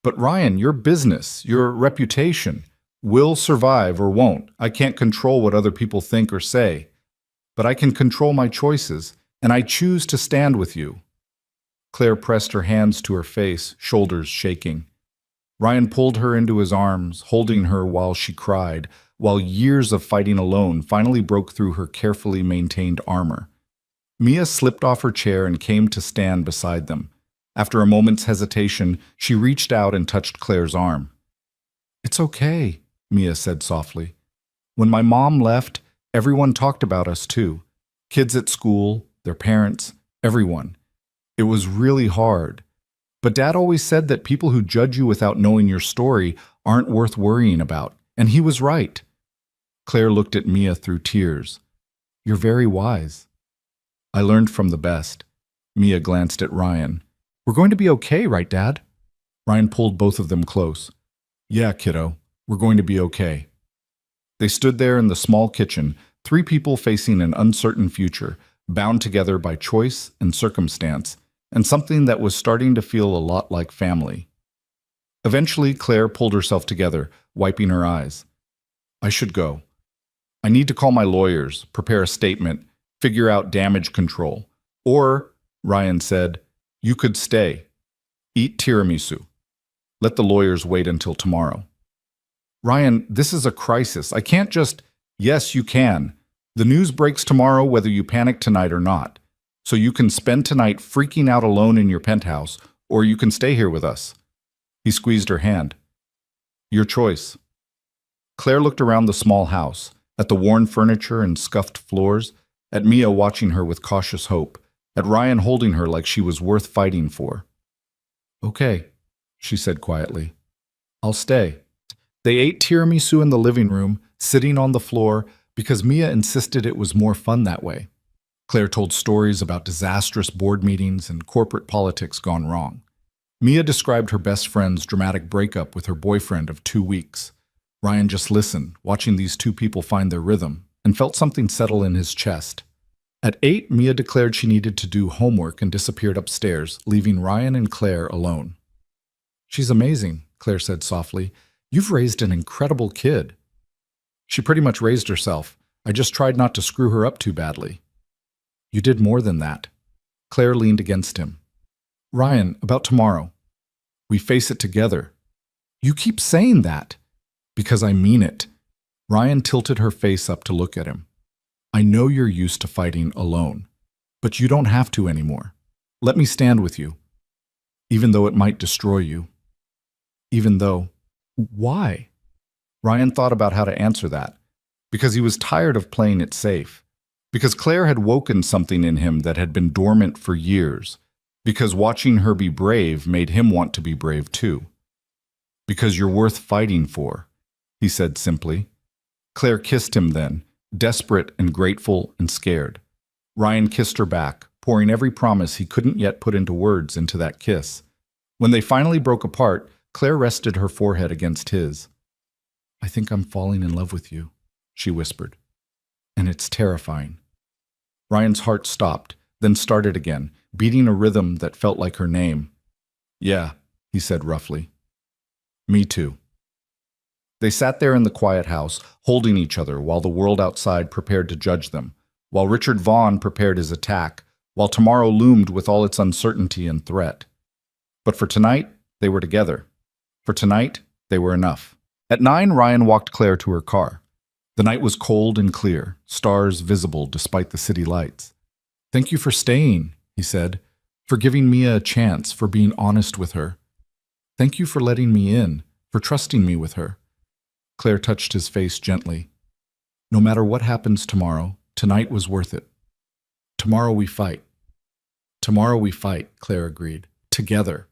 "But Ryan, your business, your reputation, will survive or won't. I can't control what other people think or say. But I can control my choices, and I choose to stand with you." Claire pressed her hands to her face, shoulders shaking. Ryan pulled her into his arms, holding her while she cried, while years of fighting alone finally broke through her carefully maintained armor. Mia slipped off her chair and came to stand beside them. After a moment's hesitation, she reached out and touched Claire's arm. "It's okay," Mia said softly. "When my mom left, everyone talked about us too. Kids at school, their parents, everyone. It was really hard. But Dad always said that people who judge you without knowing your story aren't worth worrying about, and he was right." Claire looked at Mia through tears. "You're very wise." "I learned from the best." Mia glanced at Ryan. "We're going to be okay, right, Dad?" Ryan pulled both of them close. "Yeah, kiddo, we're going to be okay." They stood there in the small kitchen, three people facing an uncertain future, bound together by choice and circumstance, and something that was starting to feel a lot like family. Eventually, Claire pulled herself together, wiping her eyes. I should go. I need to call my lawyers, prepare a statement, figure out damage control. Or, Ryan said, you could stay. Eat tiramisu. Let the lawyers wait until tomorrow. Ryan, this is a crisis. I can't just... Yes, you can. The news breaks tomorrow whether you panic tonight or not. So you can spend tonight freaking out alone in your penthouse, or you can stay here with us. He squeezed her hand. Your choice. Claire looked around the small house, at the worn furniture and scuffed floors, at Mia watching her with cautious hope, at Ryan holding her like she was worth fighting for. Okay, she said quietly. I'll stay. They ate tiramisu in the living room, sitting on the floor, because Mia insisted it was more fun that way. Claire told stories about disastrous board meetings and corporate politics gone wrong. Mia described her best friend's dramatic breakup with her boyfriend of 2 weeks. Ryan just listened, watching these two people find their rhythm, and felt something settle in his chest. At 8, Mia declared she needed to do homework and disappeared upstairs, leaving Ryan and Claire alone. She's amazing, Claire said softly. You've raised an incredible kid. She pretty much raised herself. I just tried not to screw her up too badly. You did more than that. Claire leaned against him. Ryan, about tomorrow. We face it together. You keep saying that. Because I mean it. Ryan tilted her face up to look at him. I know you're used to fighting alone, but you don't have to anymore. Let me stand with you. Even though it might destroy you. Even though... Why? Ryan thought about how to answer that. Because he was tired of playing it safe. Because Claire had woken something in him that had been dormant for years. Because watching her be brave made him want to be brave too. Because you're worth fighting for, he said simply. Claire kissed him then, desperate and grateful and scared. Ryan kissed her back, pouring every promise he couldn't yet put into words into that kiss. When they finally broke apart, Claire rested her forehead against his. I think I'm falling in love with you, she whispered. And it's terrifying. Ryan's heart stopped, then started again, beating a rhythm that felt like her name. Yeah, he said roughly. Me too. They sat there in the quiet house, holding each other while the world outside prepared to judge them, while Richard Vaughn prepared his attack, while tomorrow loomed with all its uncertainty and threat. But for tonight, they were together. For tonight, they were enough. At 9, Ryan walked Claire to her car. The night was cold and clear, stars visible despite the city lights. Thank you for staying, he said, for giving Mia a chance, for being honest with her. Thank you for letting me in, for trusting me with her. Claire touched his face gently. No matter what happens tomorrow, tonight was worth it. Tomorrow we fight. Tomorrow we fight, Claire agreed. Together.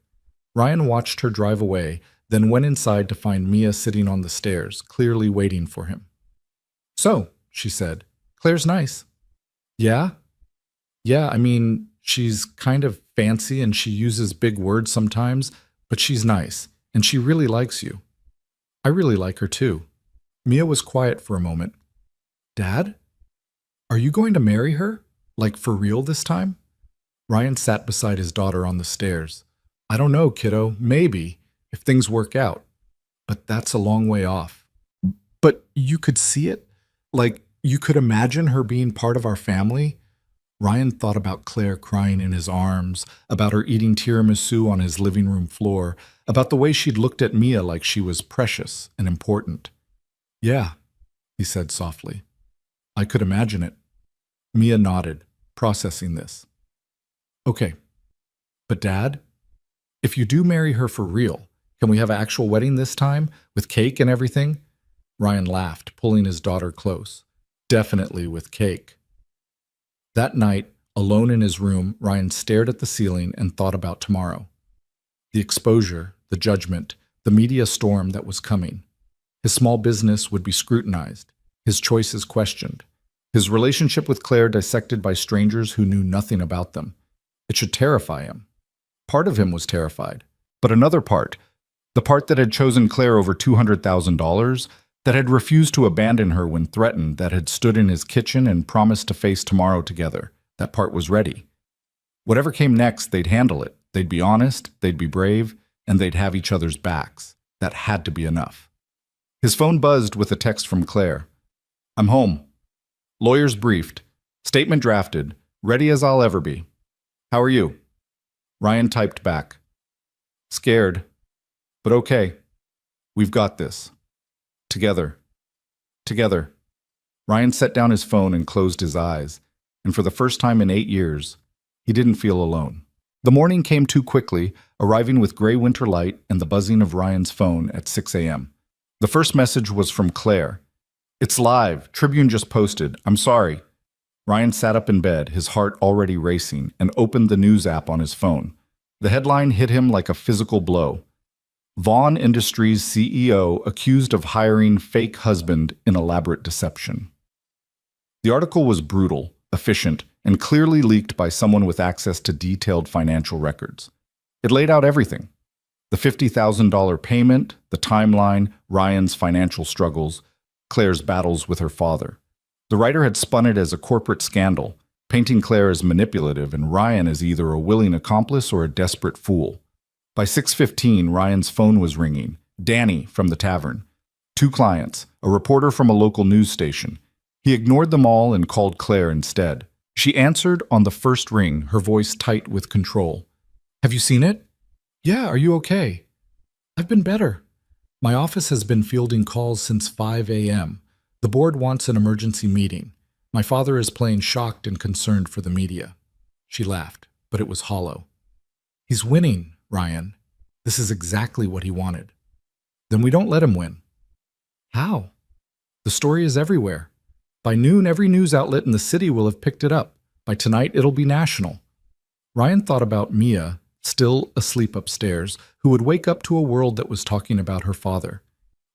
Ryan watched her drive away, then went inside to find Mia sitting on the stairs, clearly waiting for him. So, she said, Claire's nice. Yeah? Yeah, I mean, she's kind of fancy and she uses big words sometimes, but she's nice, and she really likes you. I really like her too. Mia was quiet for a moment. Dad? Are you going to marry her? Like for real this time? Ryan sat beside his daughter on the stairs. I don't know, kiddo. Maybe, if things work out. But that's a long way off. But you could see it? Like, you could imagine her being part of our family? Ryan thought about Claire crying in his arms, about her eating tiramisu on his living room floor, about the way she'd looked at Mia like she was precious and important. Yeah, he said softly. I could imagine it. Mia nodded, processing this. Okay, but Dad, if you do marry her for real, can we have an actual wedding this time, with cake and everything? Ryan laughed, pulling his daughter close. Definitely with cake. That night, alone in his room, Ryan stared at the ceiling and thought about tomorrow. The exposure, the judgment, the media storm that was coming. His small business would be scrutinized, his choices questioned, his relationship with Claire dissected by strangers who knew nothing about them. It should terrify him. Part of him was terrified, but another part, the part that had chosen Claire over $200,000, that had refused to abandon her when threatened, that had stood in his kitchen and promised to face tomorrow together, That part was ready. Whatever came next, they'd handle it. They'd be honest, they'd be brave, and they'd have each other's backs. That had to be enough. His phone buzzed with a text from Claire. "I'm home. Lawyers briefed. Statement drafted. Ready as I'll ever be. How are you?" Ryan typed back. "Scared, but okay. We've got this. Together. Together." Ryan set down his phone and closed his eyes, and for the first time in 8 years, he didn't feel alone. The morning came too quickly, arriving with gray winter light and the buzzing of Ryan's phone at 6 a.m. The first message was from Claire. "It's live. Tribune just posted. I'm sorry." Ryan sat up in bed, his heart already racing, and opened the news app on his phone. The headline hit him like a physical blow. Vaughn Industries CEO accused of hiring fake husband in elaborate deception. The article was brutal, efficient, and clearly leaked by someone with access to detailed financial records. It laid out everything. The $50,000 payment, the timeline, Ryan's financial struggles, Claire's battles with her father. The writer had spun it as a corporate scandal, painting Claire as manipulative and Ryan as either a willing accomplice or a desperate fool. By 6:15, Ryan's phone was ringing. Danny from the tavern. 2 clients, a reporter from a local news station. He ignored them all and called Claire instead. She answered on the first ring, her voice tight with control. "Have you seen it?" "Yeah, are you okay?" "I've been better. My office has been fielding calls since 5 a.m. The board wants an emergency meeting. My father is playing shocked and concerned for the media." She laughed, but it was hollow. "He's winning, Ryan. This is exactly what he wanted." "Then we don't let him win." "How?" "The story is everywhere. By noon, every news outlet in the city will have picked it up. By tonight, it'll be national." Ryan thought about Mia, still asleep upstairs, who would wake up to a world that was talking about her father.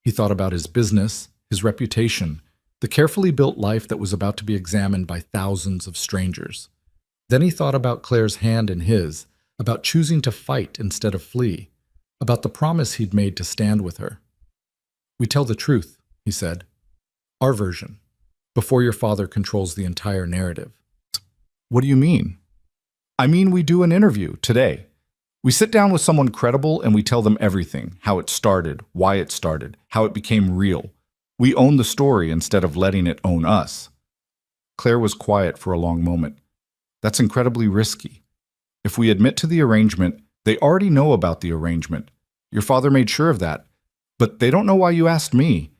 He thought about his business, his reputation, the carefully built life that was about to be examined by thousands of strangers. Then he thought about Claire's hand in his, about choosing to fight instead of flee, about the promise he'd made to stand with her. "We tell the truth," he said. "Our version, before your father controls the entire narrative." "What do you mean?" "I mean, we do an interview today. We sit down with someone credible and we tell them everything, how it started, why it started, how it became real. We own the story instead of letting it own us." Claire was quiet for a long moment. "That's incredibly risky. If we admit to the arrangement, they already know about the arrangement. Your father made sure of that. But they don't know why you asked me.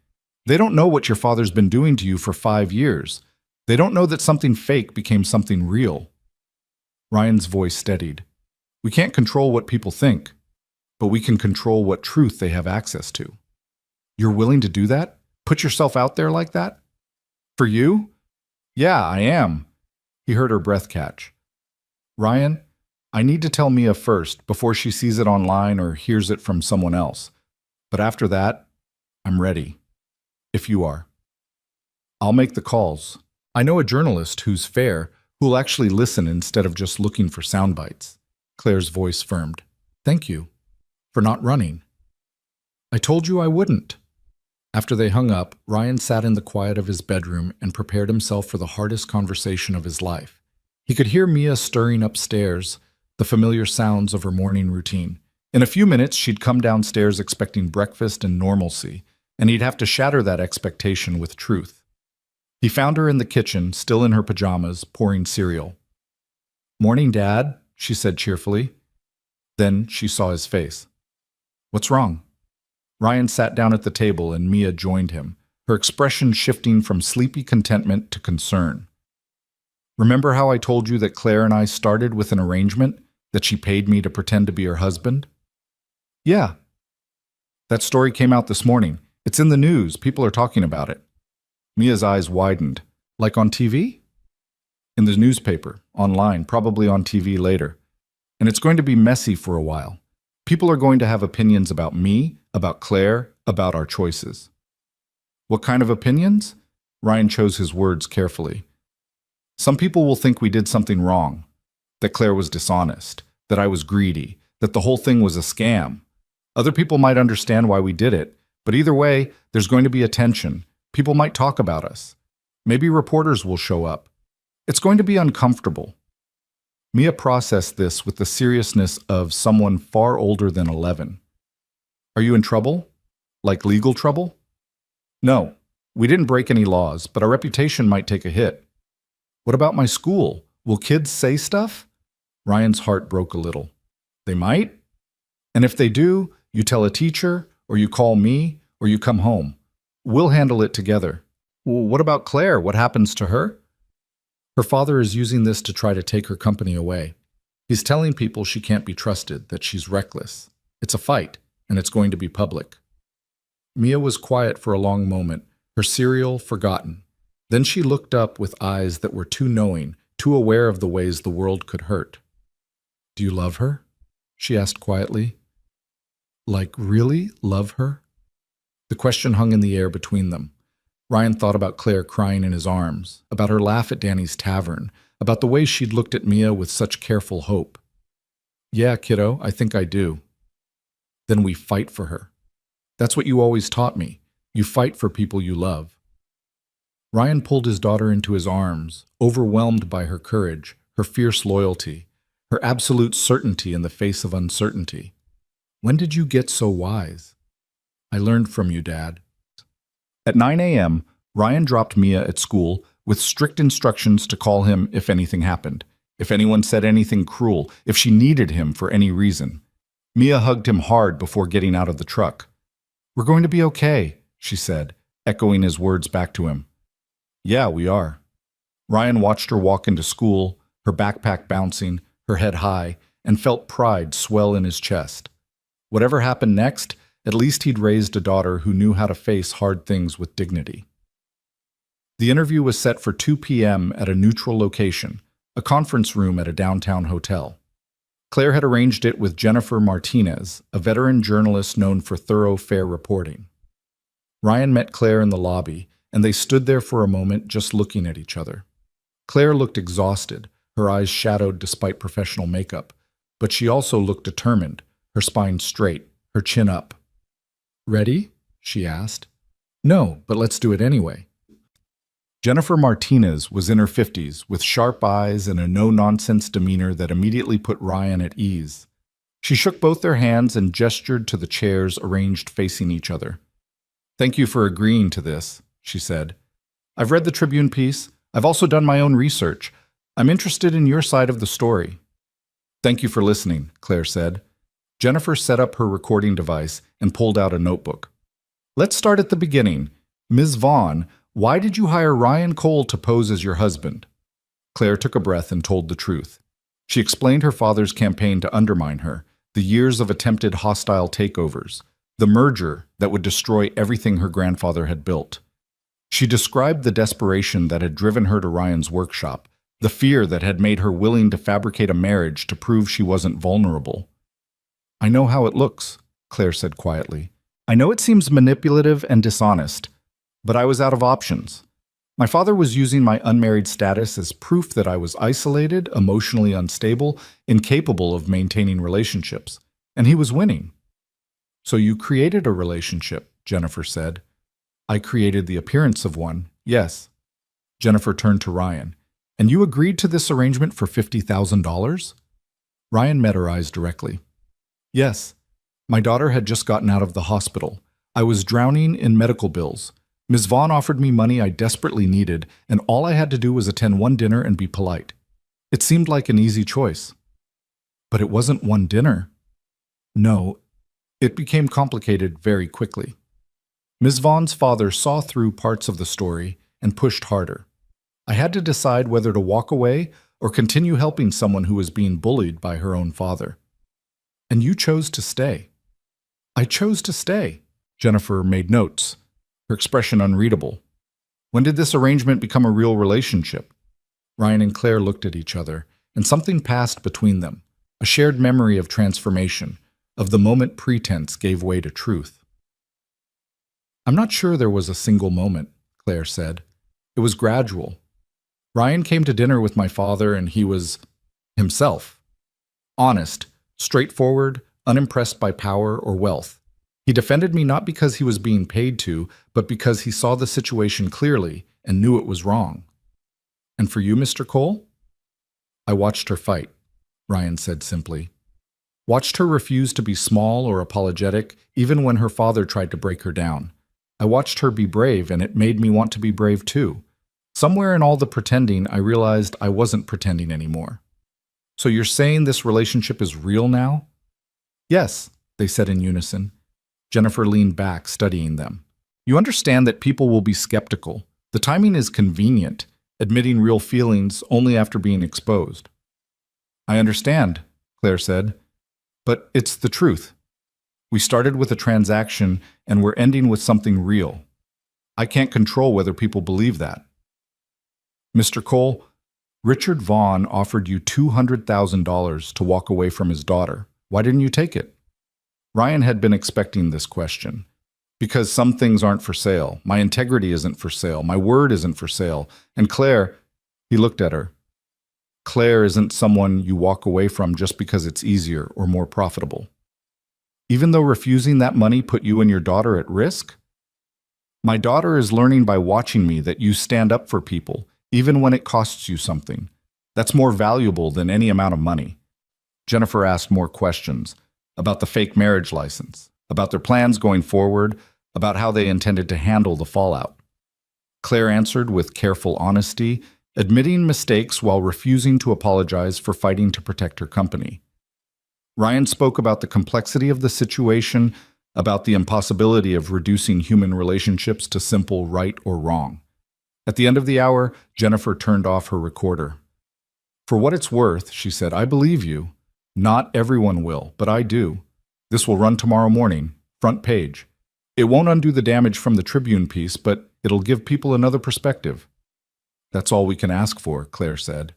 They don't know what your father's been doing to you for 5 years. They don't know that something fake became something real." Ryan's voice steadied. "We can't control what people think, but we can control what truth they have access to." "You're willing to do that? Put yourself out there like that?" "For you?" "Yeah, I am." He heard her breath catch. "Ryan, I need to tell Mia first, before she sees it online or hears it from someone else. But after that, I'm ready. If you are. I'll make the calls. I know a journalist who's fair, who'll actually listen instead of just looking for sound bites." Claire's voice firmed. "Thank you for not running." "I told you I wouldn't." After they hung up, Ryan sat in the quiet of his bedroom and prepared himself for the hardest conversation of his life. He could hear Mia stirring upstairs, the familiar sounds of her morning routine. In a few minutes, she'd come downstairs expecting breakfast and normalcy, and he'd have to shatter that expectation with truth. He found her in the kitchen, still in her pajamas, pouring cereal. "Morning, Dad," she said cheerfully. Then she saw his face. "What's wrong?" Ryan sat down at the table and Mia joined him, her expression shifting from sleepy contentment to concern. "Remember how I told you that Claire and I started with an arrangement, that she paid me to pretend to be her husband?" "Yeah." "That story came out this morning. It's in the news. People are talking about it." Mia's eyes widened. "Like on TV?" "In the newspaper, online, probably on TV later. And it's going to be messy for a while. People are going to have opinions about me, about Claire, about our choices." "What kind of opinions?" Ryan chose his words carefully. "Some people will think we did something wrong, that Claire was dishonest, that I was greedy, that the whole thing was a scam. Other people might understand why we did it, but either way, there's going to be attention. People might talk about us. Maybe reporters will show up. It's going to be uncomfortable. Mia processed this with the seriousness of someone far older than 11. Are you in trouble? Like legal trouble? No, we didn't break any laws, but our reputation might take a hit. What about my school? Will kids say stuff? Ryan's heart broke a little. They might? And if they do, you tell a teacher, or you call me, or you come home. We'll handle it together. Well, what about Claire? What happens to her? Her father is using this to try to take her company away. He's telling people she can't be trusted, that she's reckless. It's a fight, and it's going to be public. Mia was quiet for a long moment, her cereal forgotten. Then she looked up with eyes that were too knowing, too aware of the ways the world could hurt. Do you love her? She asked quietly. Like, really love her? The question hung in the air between them. Ryan thought about Claire crying in his arms, about her laugh at Danny's tavern, about the way she'd looked at Mia with such careful hope. Yeah, kiddo, I think I do. Then we fight for her. That's what you always taught me. You fight for people you love. Ryan pulled his daughter into his arms, overwhelmed by her courage, her fierce loyalty, her absolute certainty in the face of uncertainty. When did you get so wise? I learned from you, Dad. At 9 a.m., Ryan dropped Mia at school with strict instructions to call him if anything happened, if anyone said anything cruel, if she needed him for any reason. Mia hugged him hard before getting out of the truck. We're going to be okay, she said, echoing his words back to him. Yeah, we are. Ryan watched her walk into school, her backpack bouncing, her head high, and felt pride swell in his chest. Whatever happened next, at least he'd raised a daughter who knew how to face hard things with dignity. The interview was set for 2 p.m. at a neutral location, a conference room at a downtown hotel. Claire had arranged it with Jennifer Martinez, a veteran journalist known for thorough, fair reporting. Ryan met Claire in the lobby, and they stood there for a moment just looking at each other. Claire looked exhausted, her eyes shadowed despite professional makeup, but she also looked determined, her spine straight, her chin up. Ready? She asked. No, but let's do it anyway. Jennifer Martinez was in her 50s, with sharp eyes and a no-nonsense demeanor that immediately put Ryan at ease. She shook both their hands and gestured to the chairs arranged facing each other. Thank you for agreeing to this, she said. I've read the Tribune piece. I've also done my own research. I'm interested in your side of the story. Thank you for listening, Claire said. Jennifer set up her recording device and pulled out a notebook. Let's start at the beginning. Ms. Vaughn, why did you hire Ryan Cole to pose as your husband? Claire took a breath and told the truth. She explained her father's campaign to undermine her, the years of attempted hostile takeovers, the merger that would destroy everything her grandfather had built. She described the desperation that had driven her to Ryan's workshop, the fear that had made her willing to fabricate a marriage to prove she wasn't vulnerable. I know how it looks, Claire said quietly. I know it seems manipulative and dishonest, but I was out of options. My father was using my unmarried status as proof that I was isolated, emotionally unstable, incapable of maintaining relationships, and he was winning. So you created a relationship, Jennifer said. I created the appearance of one, yes. Jennifer turned to Ryan. And you agreed to this arrangement for $50,000? Ryan met her eyes directly. Yes. My daughter had just gotten out of the hospital. I was drowning in medical bills. Ms. Vaughn offered me money I desperately needed, and all I had to do was attend one dinner and be polite. It seemed like an easy choice. But it wasn't one dinner. No, it became complicated very quickly. Ms. Vaughn's father saw through parts of the story and pushed harder. I had to decide whether to walk away or continue helping someone who was being bullied by her own father. And you chose to stay. I chose to stay. Jennifer made notes, her expression unreadable. When did this arrangement become a real relationship? Ryan and Claire looked at each other, and something passed between them, a shared memory of transformation, of the moment pretense gave way to truth. I'm not sure there was a single moment, Claire said. It was gradual. Ryan came to dinner with my father and he was himself. Honest, straightforward, unimpressed by power or wealth. He defended me not because he was being paid to, but because he saw the situation clearly and knew it was wrong. And for you, Mr. Cole? I watched her fight, Ryan said simply. Watched her refuse to be small or apologetic, even when her father tried to break her down. I watched her be brave, and it made me want to be brave too. Somewhere in all the pretending, I realized I wasn't pretending anymore. So you're saying this relationship is real now? Yes, they said in unison. Jennifer leaned back, studying them. You understand that people will be skeptical. The timing is convenient, admitting real feelings only after being exposed. I understand, Claire said, but it's the truth. We started with a transaction and we're ending with something real. I can't control whether people believe that. Mr. Cole, Richard Vaughn offered you $200,000 to walk away from his daughter. Why didn't you take it? Ryan had been expecting this question. Because some things aren't for sale. My integrity isn't for sale. My word isn't for sale. And Claire, he looked at her. Claire isn't someone you walk away from just because it's easier or more profitable. Even though refusing that money put you and your daughter at risk? My daughter is learning by watching me that you stand up for people, even when it costs you something. That's more valuable than any amount of money. Jennifer asked more questions about the fake marriage license, about their plans going forward, about how they intended to handle the fallout. Claire answered with careful honesty, admitting mistakes while refusing to apologize for fighting to protect her company. Ryan spoke about the complexity of the situation, about the impossibility of reducing human relationships to simple right or wrong. At the end of the hour, Jennifer turned off her recorder. For what it's worth, she said, I believe you. Not everyone will, but I do. This will run tomorrow morning, front page. It won't undo the damage from the Tribune piece, but it'll give people another perspective. That's all we can ask for, Claire said.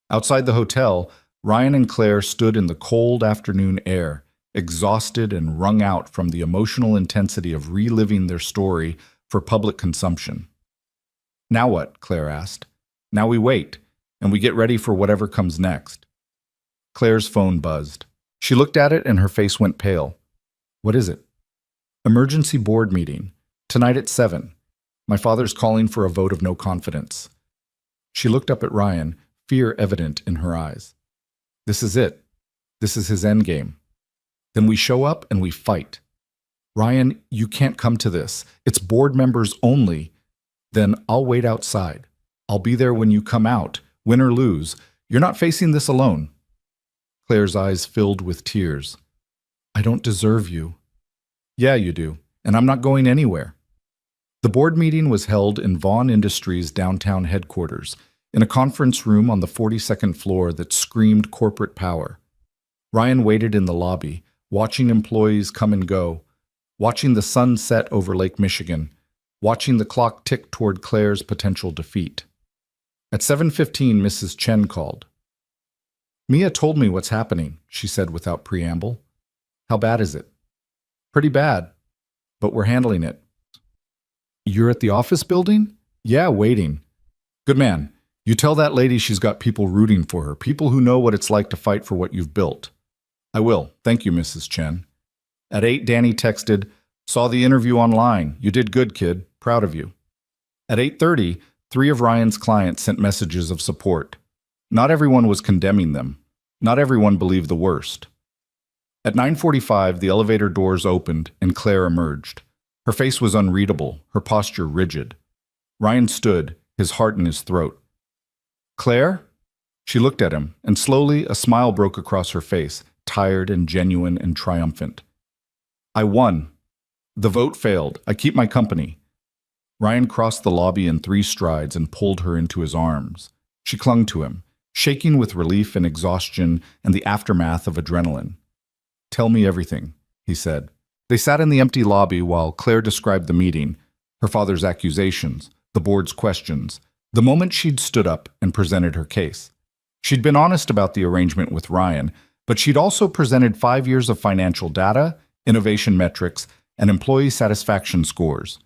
Outside the hotel, Ryan and Claire stood in the cold afternoon air, exhausted and wrung out from the emotional intensity of reliving their story for public consumption. Now what? Claire asked. Now we wait, and we get ready for whatever comes next. Claire's phone buzzed. She looked at it and her face went pale. What is it? Emergency board meeting. Tonight at 7. My father's calling for a vote of no confidence. She looked up at Ryan, fear evident in her eyes. This is it. This is his endgame. Then we show up and we fight. Ryan, you can't come to this. It's board members only. Then I'll wait outside. I'll be there when you come out, win or lose. You're not facing this alone. Claire's eyes filled with tears. I don't deserve you. Yeah, you do, and I'm not going anywhere. The board meeting was held in Vaughn Industries' downtown headquarters, in a conference room on the 42nd floor that screamed corporate power. Ryan waited in the lobby, watching employees come and go, watching the sun set over Lake Michigan, watching the clock tick toward Claire's potential defeat. At 7:15, Mrs. Chen called. Mia told me what's happening, she said without preamble. How bad is it? Pretty bad, but we're handling it. You're at the office building? Yeah, waiting. Good man. You tell that lady she's got people rooting for her, people who know what it's like to fight for what you've built. I will. Thank you, Mrs. Chen. At 8, Danny texted, saw the interview online. You did good, kid. Proud of you. At 8:30, 3 of Ryan's clients sent messages of support. Not everyone was condemning them. Not everyone believed the worst. At 9:45, the elevator doors opened and Claire emerged. Her face was unreadable, her posture rigid. Ryan stood, his heart in his throat. Claire? She looked at him, and slowly a smile broke across her face, tired and genuine and triumphant. I won. The vote failed. I keep my company. Ryan crossed the lobby in 3 strides and pulled her into his arms. She clung to him, shaking with relief and exhaustion and the aftermath of adrenaline. Tell me everything, he said. They sat in the empty lobby while Claire described the meeting, her father's accusations, the board's questions, the moment she'd stood up and presented her case. She'd been honest about the arrangement with Ryan, but she'd also presented 5 years of financial data, innovation metrics, and employee satisfaction scores.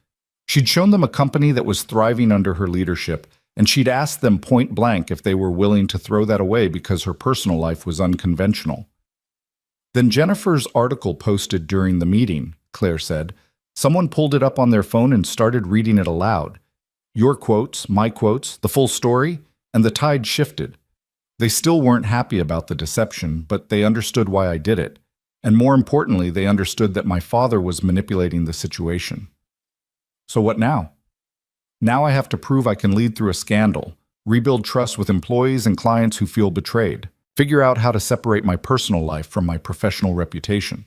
She'd shown them a company that was thriving under her leadership, and she'd asked them point blank if they were willing to throw that away because her personal life was unconventional. Then Jennifer's article posted during the meeting, Claire said. Someone pulled it up on their phone and started reading it aloud. Your quotes, my quotes, the full story, and the tide shifted. They still weren't happy about the deception, but they understood why I did it. And more importantly, they understood that my father was manipulating the situation. So what now? Now I have to prove I can lead through a scandal, rebuild trust with employees and clients who feel betrayed, figure out how to separate my personal life from my professional reputation.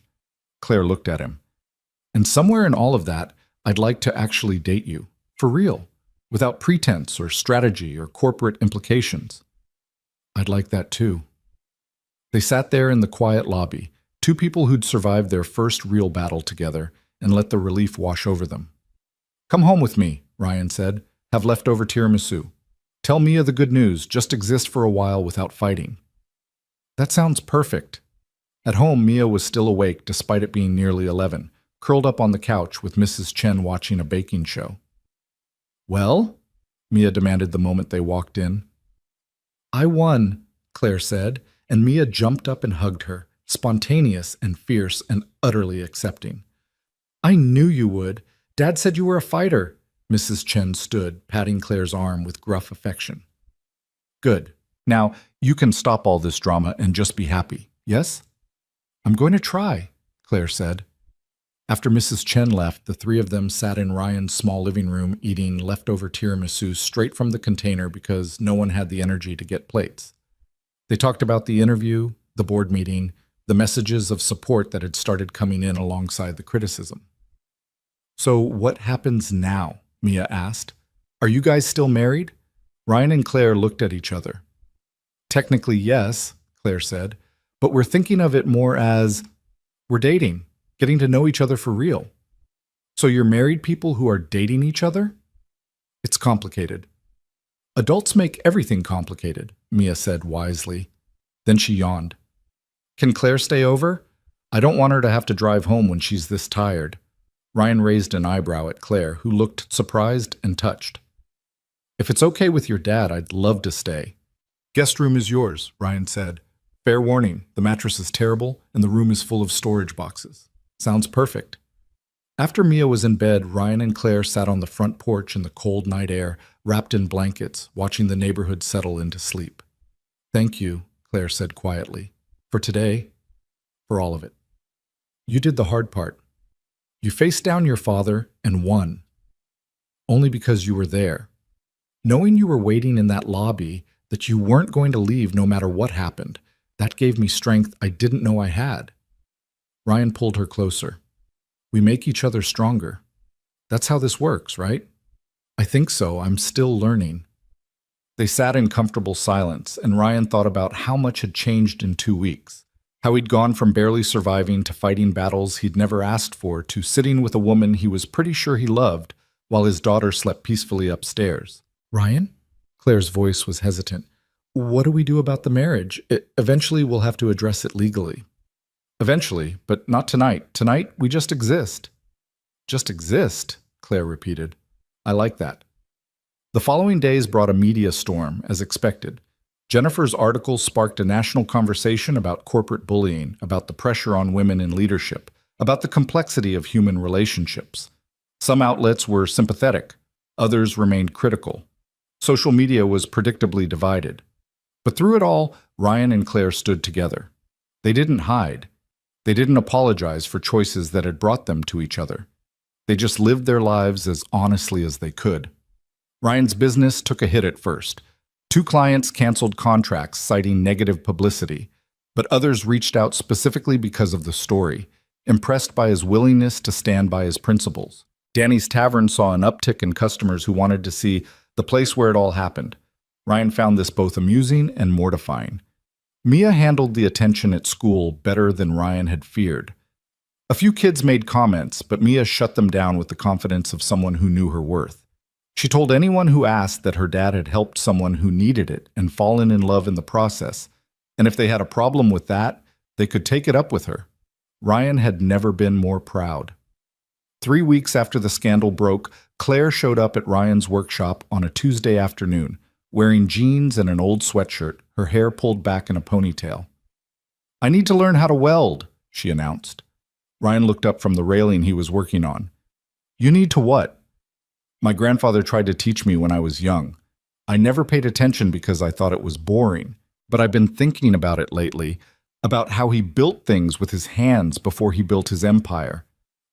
Claire looked at him. And somewhere in all of that, I'd like to actually date you, for real, without pretense or strategy or corporate implications. I'd like that too. They sat there in the quiet lobby, two people who'd survived their first real battle together, and let the relief wash over them. Come home with me, Ryan said. Have leftover tiramisu. Tell Mia the good news, just exist for a while without fighting. That sounds perfect. At home, Mia was still awake despite it being nearly 11, curled up on the couch with Mrs. Chen watching a baking show. Well? Mia demanded the moment they walked in. I won, Claire said, and Mia jumped up and hugged her, spontaneous and fierce and utterly accepting. I knew you would. Dad said you were a fighter. Mrs. Chen stood, patting Claire's arm with gruff affection. Good. Now, you can stop all this drama and just be happy, yes? I'm going to try, Claire said. After Mrs. Chen left, the three of them sat in Ryan's small living room eating leftover tiramisu straight from the container because no one had the energy to get plates. They talked about the interview, the board meeting, the messages of support that had started coming in alongside the criticism. So what happens now? Mia asked. Are you guys still married? Ryan and Claire looked at each other. Technically, yes, Claire said, but we're thinking of it more as we're dating, getting to know each other for real. So you're married people who are dating each other? It's complicated. Adults make everything complicated, Mia said wisely. Then she yawned. Can Claire stay over? I don't want her to have to drive home when she's this tired. Ryan raised an eyebrow at Claire, who looked surprised and touched. If it's okay with your dad, I'd love to stay. Guest room is yours, Ryan said. Fair warning, the mattress is terrible and the room is full of storage boxes. Sounds perfect. After Mia was in bed, Ryan and Claire sat on the front porch in the cold night air, wrapped in blankets, watching the neighborhood settle into sleep. Thank you, Claire said quietly. For today, for all of it. You did the hard part. You faced down your father and won. Only because you were there. Knowing you were waiting in that lobby, that you weren't going to leave no matter what happened, that gave me strength I didn't know I had. Ryan pulled her closer. We make each other stronger. That's how this works, right? I think so. I'm still learning. They sat in comfortable silence, and Ryan thought about how much had changed in 2 weeks. How he'd gone from barely surviving to fighting battles he'd never asked for to sitting with a woman he was pretty sure he loved while his daughter slept peacefully upstairs. Ryan? Claire's voice was hesitant. What do we do about the marriage? Eventually we'll have to address it legally. Eventually, but not tonight. Tonight, we just exist. Just exist, Claire repeated. I like that. The following days brought a media storm, as expected. Jennifer's article sparked a national conversation about corporate bullying, about the pressure on women in leadership, about the complexity of human relationships. Some outlets were sympathetic, others remained critical. Social media was predictably divided. But through it all, Ryan and Claire stood together. They didn't hide. They didn't apologize for choices that had brought them to each other. They just lived their lives as honestly as they could. Ryan's business took a hit at first. 2 clients canceled contracts citing negative publicity, but others reached out specifically because of the story, impressed by his willingness to stand by his principles. Danny's Tavern saw an uptick in customers who wanted to see the place where it all happened. Ryan found this both amusing and mortifying. Mia handled the attention at school better than Ryan had feared. A few kids made comments, but Mia shut them down with the confidence of someone who knew her worth. She told anyone who asked that her dad had helped someone who needed it and fallen in love in the process, and if they had a problem with that, they could take it up with her. Ryan had never been more proud. 3 weeks after the scandal broke, Claire showed up at Ryan's workshop on a Tuesday afternoon, wearing jeans and an old sweatshirt, her hair pulled back in a ponytail. I need to learn how to weld, she announced. Ryan looked up from the railing he was working on. You need to what? My grandfather tried to teach me when I was young. I never paid attention because I thought it was boring, but I've been thinking about it lately, about how he built things with his hands before he built his empire.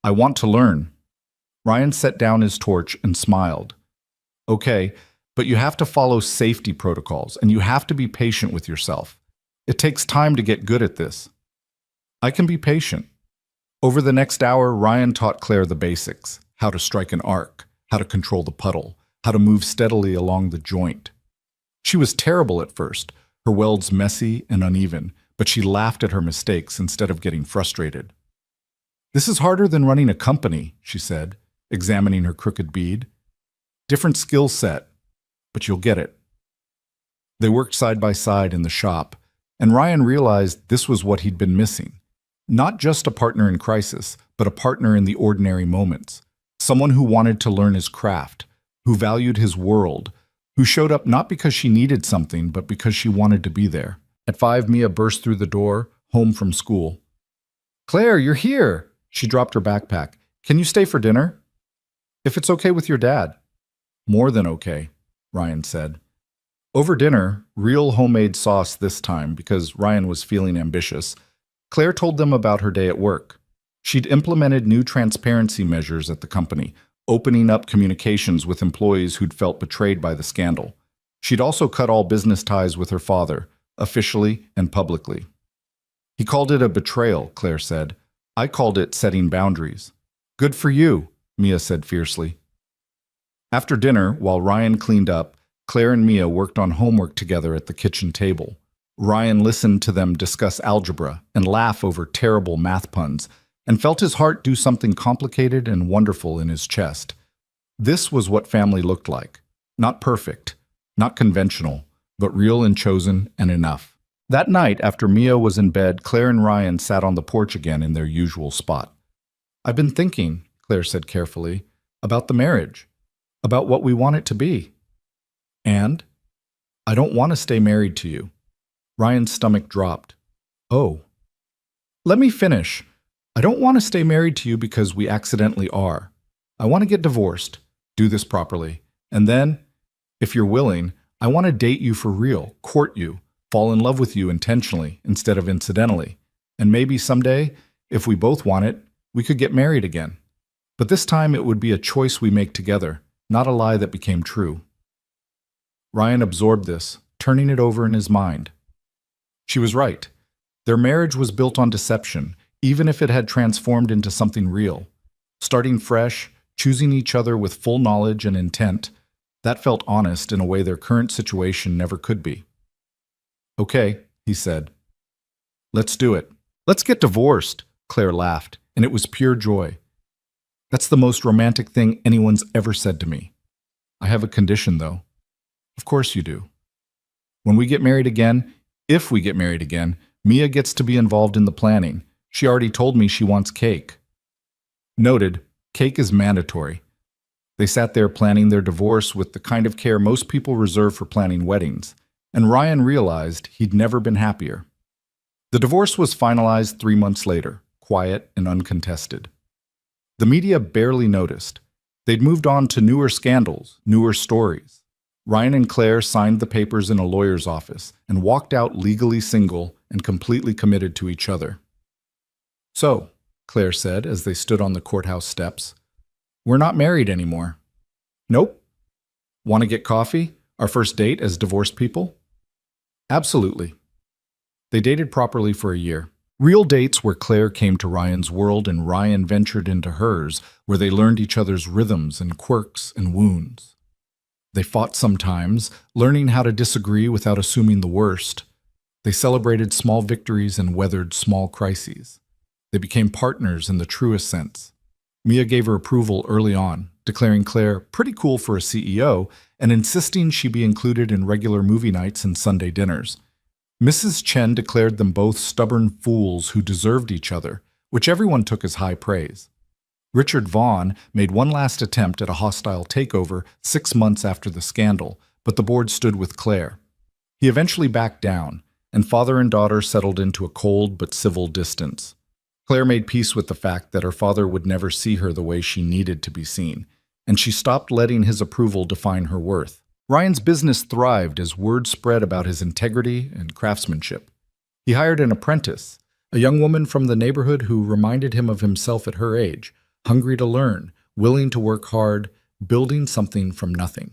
I want to learn." Ryan set down his torch and smiled. "Okay, but you have to follow safety protocols, and you have to be patient with yourself. It takes time to get good at this." "I can be patient." Over the next hour, Ryan taught Claire the basics: how to strike an arc, how to control the puddle, how to move steadily along the joint. She was terrible at first, her welds messy and uneven, but she laughed at her mistakes instead of getting frustrated. "This is harder than running a company," she said, examining her crooked bead. "Different skill set, but you'll get it." They worked side by side in the shop, and Ryan realized this was what he'd been missing. Not just a partner in crisis, but a partner in the ordinary moments. Someone who wanted to learn his craft, who valued his world, who showed up not because she needed something, but because she wanted to be there. At 5, Mia burst through the door, home from school. "Claire, you're here!" She dropped her backpack. "Can you stay for dinner?" "If it's okay with your dad." "More than okay," Ryan said. Over dinner, real homemade sauce this time because Ryan was feeling ambitious, Claire told them about her day at work. She'd implemented new transparency measures at the company, opening up communications with employees who'd felt betrayed by the scandal. She'd also cut all business ties with her father, officially and publicly. "He called it a betrayal," Claire said. "I called it setting boundaries." "Good for you," Mia said fiercely. After dinner, while Ryan cleaned up, Claire and Mia worked on homework together at the kitchen table. Ryan listened to them discuss algebra and laugh over terrible math puns, and felt his heart do something complicated and wonderful in his chest. This was what family looked like. Not perfect, not conventional, but real and chosen and enough. That night, after Mia was in bed, Claire and Ryan sat on the porch again in their usual spot. "I've been thinking," Claire said carefully, "about the marriage, about what we want it to be. And I don't want to stay married to you." Ryan's stomach dropped. "Oh. Let me finish. I don't want to stay married to you because we accidentally are. I want to get divorced, do this properly, and then, if you're willing, I want to date you for real, court you, fall in love with you intentionally instead of incidentally, and maybe someday, if we both want it, we could get married again. But this time it would be a choice we make together, not a lie that became true." Ryan absorbed this, turning it over in his mind. She was right. Their marriage was built on deception, even if it had transformed into something real. Starting fresh, choosing each other with full knowledge and intent, that felt honest in a way their current situation never could be. "Okay," he said. "Let's do it. Let's get divorced," Claire laughed, and it was pure joy. "That's the most romantic thing anyone's ever said to me. I have a condition, though." "Of course you do. When we get married again, if we get married again, Mia gets to be involved in the planning. She already told me she wants cake." Noted, cake is mandatory. They sat there planning their divorce with the kind of care most people reserve for planning weddings, and Ryan realized he'd never been happier. The divorce was finalized 3 months later, quiet and uncontested. The media barely noticed. They'd moved on to newer scandals, newer stories. Ryan and Claire signed the papers in a lawyer's office and walked out legally single and completely committed to each other. "So," Claire said as they stood on the courthouse steps, "we're not married anymore." "Nope." "Want to get coffee? Our first date as divorced people?" "Absolutely." They dated properly for a year. Real dates where Claire came to Ryan's world and Ryan ventured into hers, where they learned each other's rhythms and quirks and wounds. They fought sometimes, learning how to disagree without assuming the worst. They celebrated small victories and weathered small crises. They became partners in the truest sense. Mia gave her approval early on, declaring Claire pretty cool for a CEO and insisting she be included in regular movie nights and Sunday dinners. Mrs. Chen declared them both stubborn fools who deserved each other, which everyone took as high praise. Richard Vaughn made one last attempt at a hostile takeover 6 months after the scandal, but the board stood with Claire. He eventually backed down, and father and daughter settled into a cold but civil distance. Claire made peace with the fact that her father would never see her the way she needed to be seen. and she stopped letting his approval define her worth. Ryan's business thrived as word spread about his integrity and craftsmanship. He hired an apprentice, a young woman from the neighborhood who reminded him of himself at her age, hungry to learn, willing to work hard, building something from nothing.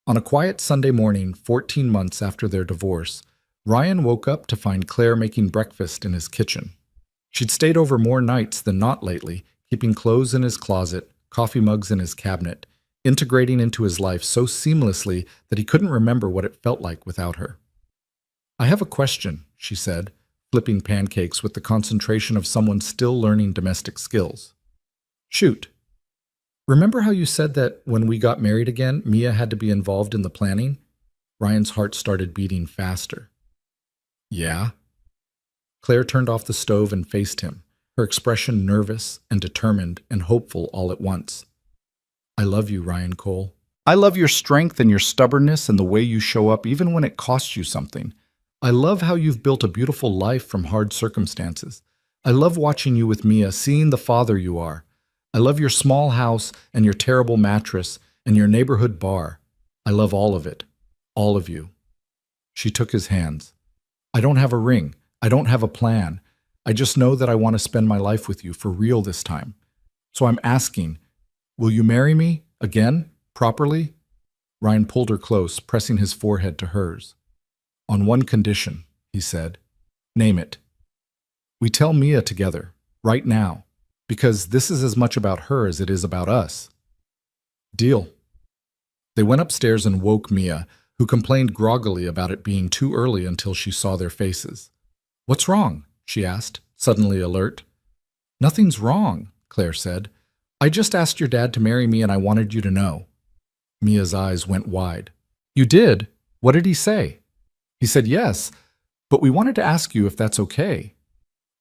On a quiet Sunday morning, 14 months after their divorce, Ryan woke up to find Claire making breakfast in his kitchen. She'd stayed over more nights than not lately, keeping clothes in his closet, coffee mugs in his cabinet, integrating into his life so seamlessly that he couldn't remember what it felt like without her. "I have a question," she said, flipping pancakes with the concentration of someone still learning domestic skills. "Shoot. Remember how you said that when we got married again, Mia had to be involved in the planning?" Ryan's heart started beating faster. "Yeah?" Claire turned off the stove and faced him, her expression nervous and determined and hopeful all at once. "I love you, Ryan Cole. I love your strength and your stubbornness and the way you show up even when it costs you something. I love how you've built a beautiful life from hard circumstances. I love watching you with Mia, seeing the father you are. I love your small house and your terrible mattress and your neighborhood bar. I love all of it. All of you." She took his hands. "I don't have a ring. I don't have a plan. I just know that I want to spend my life with you for real this time. So I'm asking, will you marry me again, properly?" Ryan pulled her close, pressing his forehead to hers. "On one condition," he said. "Name it. We tell Mia together, right now, because this is as much about her as it is about us." "Deal." They went upstairs and woke Mia, who complained groggily about it being too early until she saw their faces. "What's wrong?" she asked, suddenly alert. "Nothing's wrong," Claire said. "I just asked your dad to marry me and I wanted you to know." Mia's eyes went wide. "You did? What did he say?" "He said yes, but we wanted to ask you if that's okay."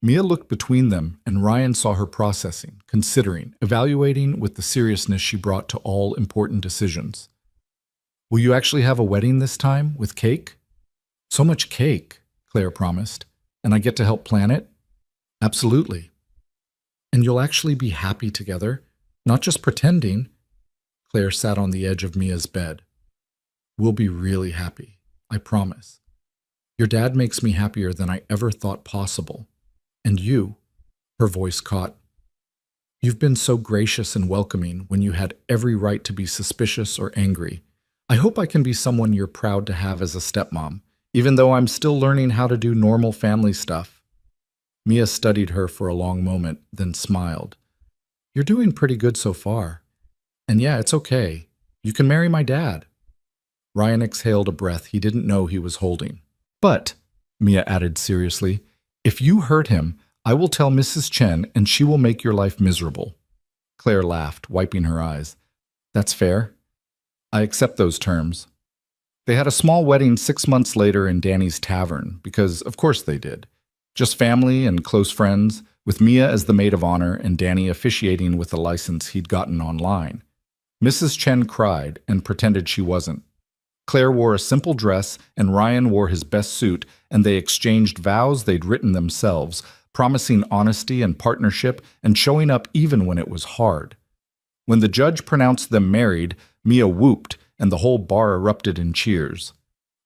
Mia looked between them, and Ryan saw her processing, considering, evaluating with the seriousness she brought to all important decisions. "Will you actually have a wedding this time, with cake?" "So much cake," Claire promised. "And I get to help plan it?" "Absolutely." "And you'll actually be happy together, not just pretending?" Claire sat on the edge of Mia's bed. "We'll be really happy, I promise. Your dad makes me happier than I ever thought possible. And you," her voice caught, "you've been so gracious and welcoming when you had every right to be suspicious or angry. I hope I can be someone you're proud to have as a stepmom, even though I'm still learning how to do normal family stuff." Mia studied her for a long moment, then smiled. "You're doing pretty good so far. And yeah, it's okay. You can marry my dad." Ryan exhaled a breath he didn't know he was holding. "But," Mia added seriously, "if you hurt him, I will tell Mrs. Chen and she will make your life miserable." Claire laughed, wiping her eyes. "That's fair. I accept those terms." They had a small wedding 6 months later in Danny's tavern, because of course they did. Just family and close friends, with Mia as the maid of honor and Danny officiating with a license he'd gotten online. Mrs. Chen cried and pretended she wasn't. Claire wore a simple dress and Ryan wore his best suit, and they exchanged vows they'd written themselves, promising honesty and partnership and showing up even when it was hard. When the judge pronounced them married, Mia whooped, and the whole bar erupted in cheers.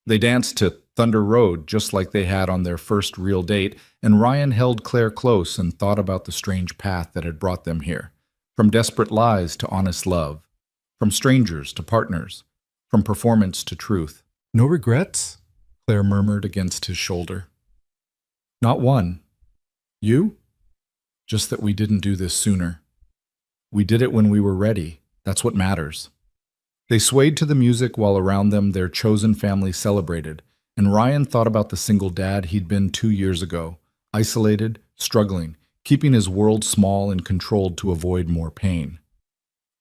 They danced to Thunder Road just like they had on their first real date, and Ryan held Claire close and thought about the strange path that had brought them here. From desperate lies to honest love. From strangers to partners. From performance to truth. "No regrets?" Claire murmured against his shoulder. "Not one. You? Just that we didn't do this sooner. We did it when we were ready. That's what matters." They swayed to the music while around them their chosen family celebrated, and Ryan thought about the single dad he'd been 2 years ago, isolated, struggling, keeping his world small and controlled to avoid more pain.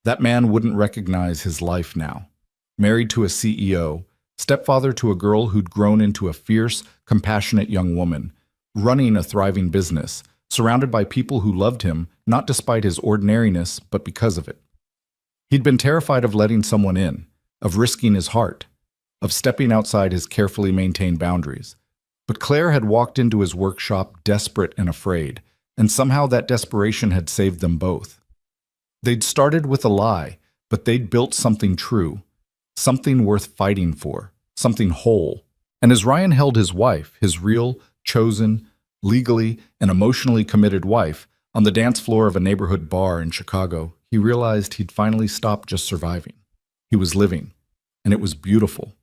That man wouldn't recognize his life now. Married to a CEO, stepfather to a girl who'd grown into a fierce, compassionate young woman, running a thriving business, surrounded by people who loved him, not despite his ordinariness, but because of it. He'd been terrified of letting someone in, of risking his heart, of stepping outside his carefully maintained boundaries. But Claire had walked into his workshop desperate and afraid, and somehow that desperation had saved them both. They'd started with a lie, but they'd built something true, something worth fighting for, something whole. And as Ryan held his wife, his real, chosen, legally, and emotionally committed wife, on the dance floor of a neighborhood bar in Chicago, he realized he'd finally stopped just surviving. He was living, and it was beautiful.